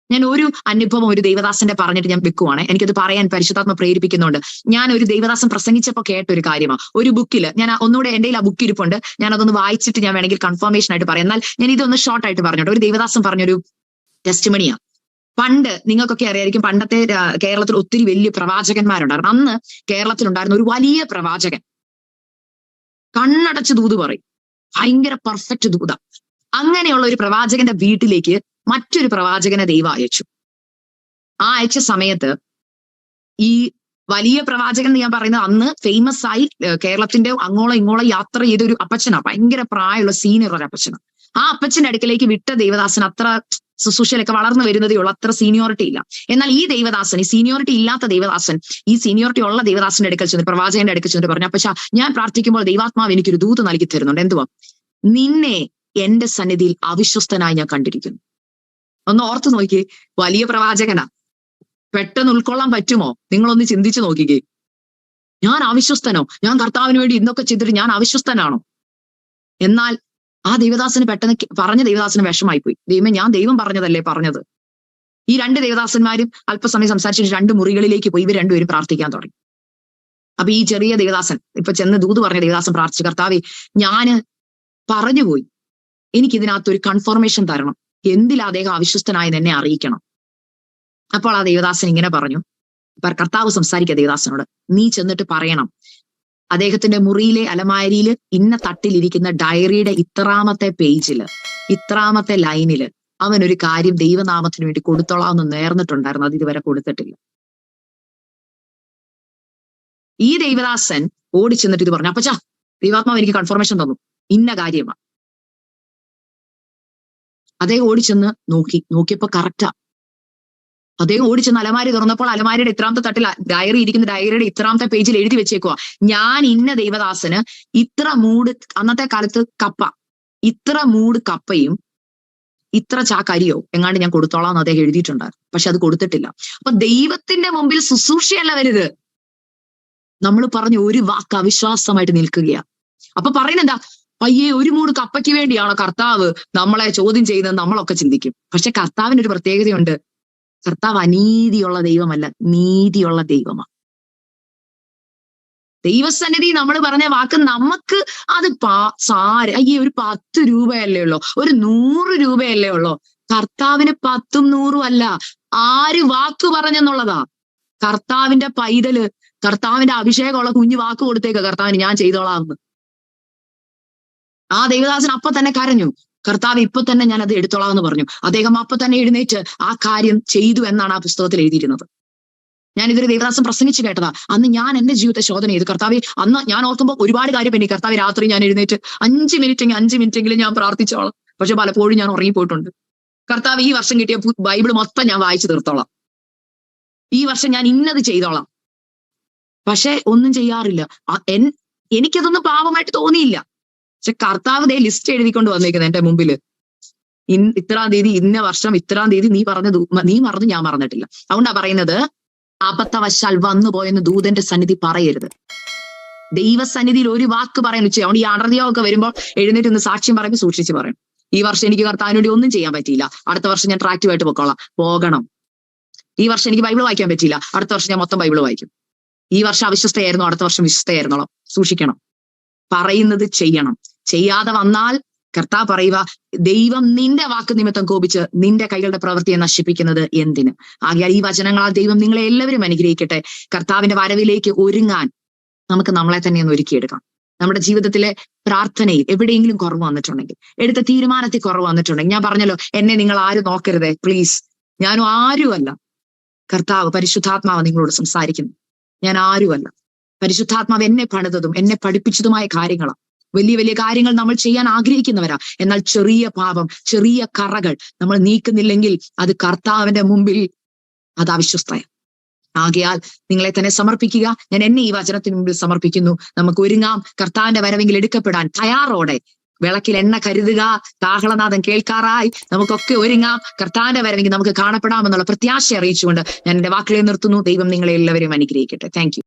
ഞാൻ ഒരു അനുഭവം ഒരു ദൈവദാസന്റെ പറഞ്ഞിട്ട് ഞാൻ വെക്കുവാണ്, എനിക്കത് പറയാൻ പരിശുദ്ധാത്മ പ്രേരിപ്പിക്കുന്നുണ്ട്. ഞാൻ ഒരു ദൈവദാസൻ പ്രസംഗിച്ചപ്പോൾ കേട്ടൊരു കാര്യമാണ്. ഒരു ബുക്കിൽ, ഞാൻ ഒന്നുകൂടെ എൻ്റെ ആ ബുക്ക് ഇരിപ്പുണ്ട്, ഞാൻ അതൊന്ന് വായിച്ചിട്ട് ഞാൻ വേണമെങ്കിൽ കൺഫർമേഷൻ ആയിട്ട് പറയാം. എന്നാൽ ഞാൻ ഇതൊന്ന് ഷോർട്ട് ആയിട്ട് പറഞ്ഞോട്ടെ. ഒരു ദൈവദാസൻ പറഞ്ഞൊരു ടെസ്റ്റിമണിയാണ്. പണ്ട് നിങ്ങൾക്കൊക്കെ അറിയായിരിക്കും, പണ്ടത്തെ കേരളത്തിൽ ഒത്തിരി വലിയ പ്രവാചകന്മാരുണ്ടായിരുന്നു. അന്ന് കേരളത്തിലുണ്ടായിരുന്ന ഒരു വലിയ പ്രവാചകൻ കണ്ണടച്ച് ദൂത് പറയും, ഭയങ്കര പെർഫെക്റ്റ് ദൂത. അങ്ങനെയുള്ള ഒരു പ്രവാചകന്റെ വീട്ടിലേക്ക് മറ്റൊരു പ്രവാചകനെ ദൈവം അയച്ചു. ആ അയച്ച സമയത്ത് ഈ വലിയ പ്രവാചകൻ എന്ന് ഞാൻ പറയുന്നത് അന്ന് ഫേമസ് ആയി കേരളത്തിന്റെ അങ്ങോളം ഇങ്ങോളം യാത്ര ചെയ്തൊരു അപ്പച്ചനാ, ഭയങ്കര പ്രായമുള്ള സീനിയർ ഒരു അപ്പച്ചനാ. ആ അപ്പച്ചന്റെ അടുക്കലേക്ക് വിട്ട ദേവദാസൻ അത്ര ശുശ്രൂഷയിലൊക്കെ വളർന്നു വരുന്നതേ ഉള്ളൂ, അത്ര സീനിയോറിറ്റി ഇല്ല. എന്നാൽ ഈ ദൈവദാസൻ, ഈ സീനിയോറിറ്റി ഇല്ലാത്ത ദൈവദാസൻ ഈ സീനിയോറിറ്റി ഉള്ള ദൈവദാസന്റെ അടുക്കൽ ചെന്ന്, പ്രവാചകന്റെ അടുക്കൽ ചെന്ന് പറഞ്ഞു, അപ്പച്ചാ ഞാൻ പ്രാർത്ഥിക്കുമ്പോൾ ദൈവാത്മാവ് എനിക്കൊരു ദൂത് നൽകി തരുന്നുണ്ട്. എന്തുവാ? നിന്നെ എന്റെ സന്നിധിയിൽ അവിശ്വസ്തനായി ഞാൻ കണ്ടിരിക്കുന്നു. ഒന്ന് ഓർത്തു നോക്കിയേ, വലിയ പ്രവാചകനാ, പെട്ടെന്ന് ഉൾക്കൊള്ളാൻ പറ്റുമോ? നിങ്ങളൊന്ന് ചിന്തിച്ചു നോക്കിക്കേ. ഞാൻ അവിശ്വസ്തനോ? ഞാൻ കർത്താവിന് വേണ്ടി ഇന്നൊക്കെ ചെയ്തിട്ട് ഞാൻ അവിശ്വസ്തനാണോ? എന്നാൽ ആ ദൈവദാസന് പെട്ടെന്ന് പറഞ്ഞ ദൈവദാസന് വിഷമായി പോയി. ദൈവമേ, ഞാൻ ദൈവം പറഞ്ഞതല്ലേ പറഞ്ഞത്. ഈ രണ്ട് ദൈവദാസന്മാരും അല്പസമയം സംസാരിച്ചിട്ട് 2 മുറികളിലേക്ക് പോയി. ഇവർ രണ്ടുപേരും പ്രാർത്ഥിക്കാൻ തുടങ്ങി. അപ്പൊ ഈ ചെറിയ ദൈവദാസൻ, ഇപ്പൊ ചെന്ന് ദൂത് പറഞ്ഞ ദൈവദാസൻ പ്രാർത്ഥിച്ചു, കർത്താവേ ഞാന് പറഞ്ഞുപോയി, എനിക്കിതിനകത്തൊരു കൺഫർമേഷൻ തരണം, എന്തിൽ അദ്ദേഹം അവിശ്വസ്തനായെന്ന് എന്നെ അറിയിക്കണം. അപ്പോൾ ആ ദൈവദാസൻ ഇങ്ങനെ പറഞ്ഞു, കർത്താവ് സംസാരിക്കുക ദൈവദാസനോട്, നീ ചെന്നിട്ട് പറയണം, അദ്ദേഹത്തിന്റെ മുറിയിലെ അലമാരിയിൽ ഇന്ന തട്ടിലിരിക്കുന്ന ഡയറിയുടെ ഇത്രാമത്തെ പേജില്, ഇത്രാമത്തെ ലൈനില് അവൻ ഒരു കാര്യം ദൈവനാമത്തിന് വേണ്ടി കൊടുത്തോളാമെന്ന് നേർന്നിട്ടുണ്ടായിരുന്നു, അത് ഇതുവരെ കൊടുത്തിട്ടില്ല. ഈ ദൈവദാസൻ ഓടി ചെന്നിട്ട് ഇത് പറഞ്ഞു, അപ്പച്ചാ ദൈവാത്മാവ് എനിക്ക് കൺഫർമേഷൻ തന്നു, ഇന്ന കാര്യമാണ്. അദ്ദേഹം ഓടിച്ചെന്ന് നോക്കിയപ്പോ കറക്റ്റാ. അദ്ദേഹം ഓടിച്ചെന്ന് അലമാരി തുറന്നപ്പോൾ അലമാരിയുടെ ഇത്രാമത്തെ തട്ടിൽ ഡയറി ഇരിക്കുന്ന ഡയറിയുടെ ഇത്രാമത്തെ പേജിൽ എഴുതി വെച്ചേക്കുവാ, ഞാൻ ഇന്ന ദൈവദാസന് ഇത്ര മൂട്, അന്നത്തെ കാലത്ത് കപ്പ, ഇത്ര മൂട് കപ്പയും ഇത്ര ചാക്കരിയോ എങ്ങാണ്ട് ഞാൻ കൊടുത്തോളാം എന്ന് അദ്ദേഹം എഴുതിയിട്ടുണ്ടായിരുന്നു. പക്ഷെ അത് കൊടുത്തിട്ടില്ല. അപ്പൊ ദൈവത്തിന്റെ മുമ്പിൽ ശുശ്രൂഷയല്ല വലുത്, നമ്മൾ പറഞ്ഞ ഒരു വാക്ക് അവിശ്വാസമായിട്ട് നിൽക്കുകയാ. അപ്പൊ പറയുന്നെന്താ, അയ്യേ ഒരു മൂട് കപ്പയ്ക്ക് വേണ്ടിയാണോ കർത്താവ് നമ്മളെ ചോദ്യം ചെയ്യുന്നത് നമ്മളൊക്കെ ചിന്തിക്കും. പക്ഷെ കർത്താവിന് ഒരു പ്രത്യേകതയുണ്ട്, കർത്താവ് അനീതിയുള്ള ദൈവമല്ല, നീതിയുള്ള ദൈവമാണ്. ദൈവസന്നിധി നമ്മൾ പറഞ്ഞ വാക്ക് നമുക്ക് അത് അയ്യേ ഒരു 10 രൂപയല്ലേ ഉള്ളൂ, ഒരു 100 രൂപയല്ലേ ഉള്ളൂ. കർത്താവിന് 10ഉം 100ഉം അല്ല, ആര് വാക്ക് പറഞ്ഞെന്നുള്ളതാ. കർത്താവിന്റെ പൈതല്, കർത്താവിന്റെ അഭിഷേകമുള്ള കുഞ്ഞു വാക്ക് കൊടുത്തേക്ക് കർത്താവിന് ഞാൻ ചെയ്തോളാം എന്ന്. ആ ദൈവദാസൻ അപ്പൊ തന്നെ കരഞ്ഞു, കർത്താവ് ഇപ്പൊ തന്നെ ഞാൻ അത് എടുത്തോളാം എന്ന് പറഞ്ഞു. അദ്ദേഹം അപ്പൊ തന്നെ എഴുന്നേറ്റ് ആ കാര്യം ചെയ്തു എന്നാണ് ആ പുസ്തകത്തിൽ എഴുതിയിരുന്നത്. ഞാൻ ഇതൊരു ദേവദാസം പ്രസംഗിച്ച് കേട്ടതാ. അന്ന് ഞാൻ എന്റെ ജീവിതത്തെ ശോധന ചെയ്തു. കർത്താവെ, അന്ന് ഞാൻ ഓർക്കുമ്പോൾ ഒരുപാട് കാര്യം പിന്നെ കർത്താവ് രാത്രി ഞാൻ എഴുന്നേറ്റ് 5 മിനിറ്റെങ്കിലും ഞാൻ പ്രാർത്ഥിച്ചോളാം. പക്ഷെ പലപ്പോഴും ഞാൻ ഉറങ്ങിപ്പോയിട്ടുണ്ട്. കർത്താവ്, ഈ വർഷം കിട്ടിയ ബൈബിൾ മൊത്തം ഞാൻ വായിച്ചു തീർത്തോളാം, ഈ വർഷം ഞാൻ ഇന്നത് ചെയ്തോളാം. പക്ഷെ ഒന്നും ചെയ്യാറില്ല. എനിക്കതൊന്നും പാപമായിട്ട് തോന്നിയില്ല. പക്ഷെ കർത്താവ് ദേ ലിസ്റ്റ് എഴുതിക്കൊണ്ട് വന്നേക്കുന്നത് എന്റെ മുമ്പില്. ഇത്രാം തീയതി, ഇന്ന വർഷം ഇത്രാം തീയതി നീ മറന്നു, ഞാൻ മറന്നിട്ടില്ല. അതുകൊണ്ടാ പറയുന്നത്, അബദ്ധവശാൽ വന്നു പോയെന്ന് ദൂതന്റെ സന്നിധി പറയരുത്. ദൈവസന്നിധിയിൽ ഒരു വാക്ക് പറയാൻ ഉച്ച. അതുകൊണ്ട് ഈ അടർത്തിയൊക്കെ വരുമ്പോൾ എഴുന്നേറ്റ് ഒന്ന് സാക്ഷ്യം പറയുമ്പോൾ സൂക്ഷിച്ച് പറയും. ഈ വർഷം എനിക്ക് കർത്താവിന് വേണ്ടി ഒന്നും ചെയ്യാൻ പറ്റിയില്ല, അടുത്ത വർഷം ഞാൻ ട്രാക്റ്റീവായിട്ട് പോകണം. ഈ വർഷം എനിക്ക് ബൈബിൾ വായിക്കാൻ പറ്റിയില്ല, അടുത്ത വർഷം ഞാൻ മൊത്തം ബൈബിൾ വായിക്കും. ഈ വർഷം അവിശ്വസ്തയായിരുന്നു, അടുത്ത വർഷം വിശ്വസ്തയായിരുന്നോളാം. സൂക്ഷിക്കണം, പറയുന്നത് ചെയ്യണം. ചെയ്യാതെ വന്നാൽ കർത്താവ് പറയുക, ദൈവം നിന്റെ വാക്ക് നിമിത്തം കോപിച്ച് നിന്റെ കൈകളുടെ പ്രവൃത്തിയെ നശിപ്പിക്കുന്നത് എന്തിന്? ആകയാൽ ഈ വചനങ്ങളാൽ ദൈവം നിങ്ങളെ എല്ലാവരും അനുഗ്രഹിക്കട്ടെ. കർത്താവിന്റെ വരവിലേക്ക് ഒരുങ്ങാൻ നമുക്ക് നമ്മളെ തന്നെ ഒന്ന് ഒരുക്കിയെടുക്കാം. നമ്മുടെ ജീവിതത്തിലെ പ്രാർത്ഥനയിൽ എവിടെയെങ്കിലും കുറവ് വന്നിട്ടുണ്ടെങ്കിൽ, എടുത്ത തീരുമാനത്തിൽ കുറവ് വന്നിട്ടുണ്ടെങ്കിൽ, ഞാൻ പറഞ്ഞല്ലോ, എന്നെ നിങ്ങൾ ആരും നോക്കരുതേ പ്ലീസ്, ഞാനും ആരുമല്ല. കർത്താവ് പരിശുദ്ധാത്മാവ് നിങ്ങളോട് സംസാരിക്കുന്നു. ഞാൻ ആരുമല്ല. പരിശുദ്ധാത്മാവ് എന്നെ പണിതതും എന്നെ പഠിപ്പിച്ചതുമായ കാര്യങ്ങളാണ്. വലിയ വലിയ കാര്യങ്ങൾ നമ്മൾ ചെയ്യാൻ ആഗ്രഹിക്കുന്നവരാ. എന്നാൽ ചെറിയ പാപം, ചെറിയ കറകൾ നമ്മൾ നീക്കുന്നില്ലെങ്കിൽ അത് കർത്താവിന്റെ മുമ്പിൽ അത് അവിശ്വസ്തയാണ്. ആകയാൽ നിങ്ങളെ തന്നെ സമർപ്പിക്കുക. ഞാൻ എന്നെ ഈ വചനത്തിന് മുമ്പിൽ സമർപ്പിക്കുന്നു. നമുക്ക് ഒരുങ്ങാം കർത്താവിന്റെ വരവെങ്കിൽ എടുക്കപ്പെടാൻ തയ്യാറോടെ. വിളക്കിൽ എണ്ണ കരുതുക, കാഹളനാദം കേൾക്കാറായി. നമുക്കൊക്കെ ഒരുങ്ങാം, കർത്താവിന്റെ വരവെങ്കിൽ നമുക്ക് കാണപ്പെടാമെന്നുള്ള പ്രത്യാശ അറിയിച്ചുകൊണ്ട് ഞാൻ എന്റെ വാക്കുകളെ നിർത്തുന്നു. ദൈവം നിങ്ങളെ എല്ലാവരെയും അനുഗ്രഹിക്കട്ടെ. Thank you.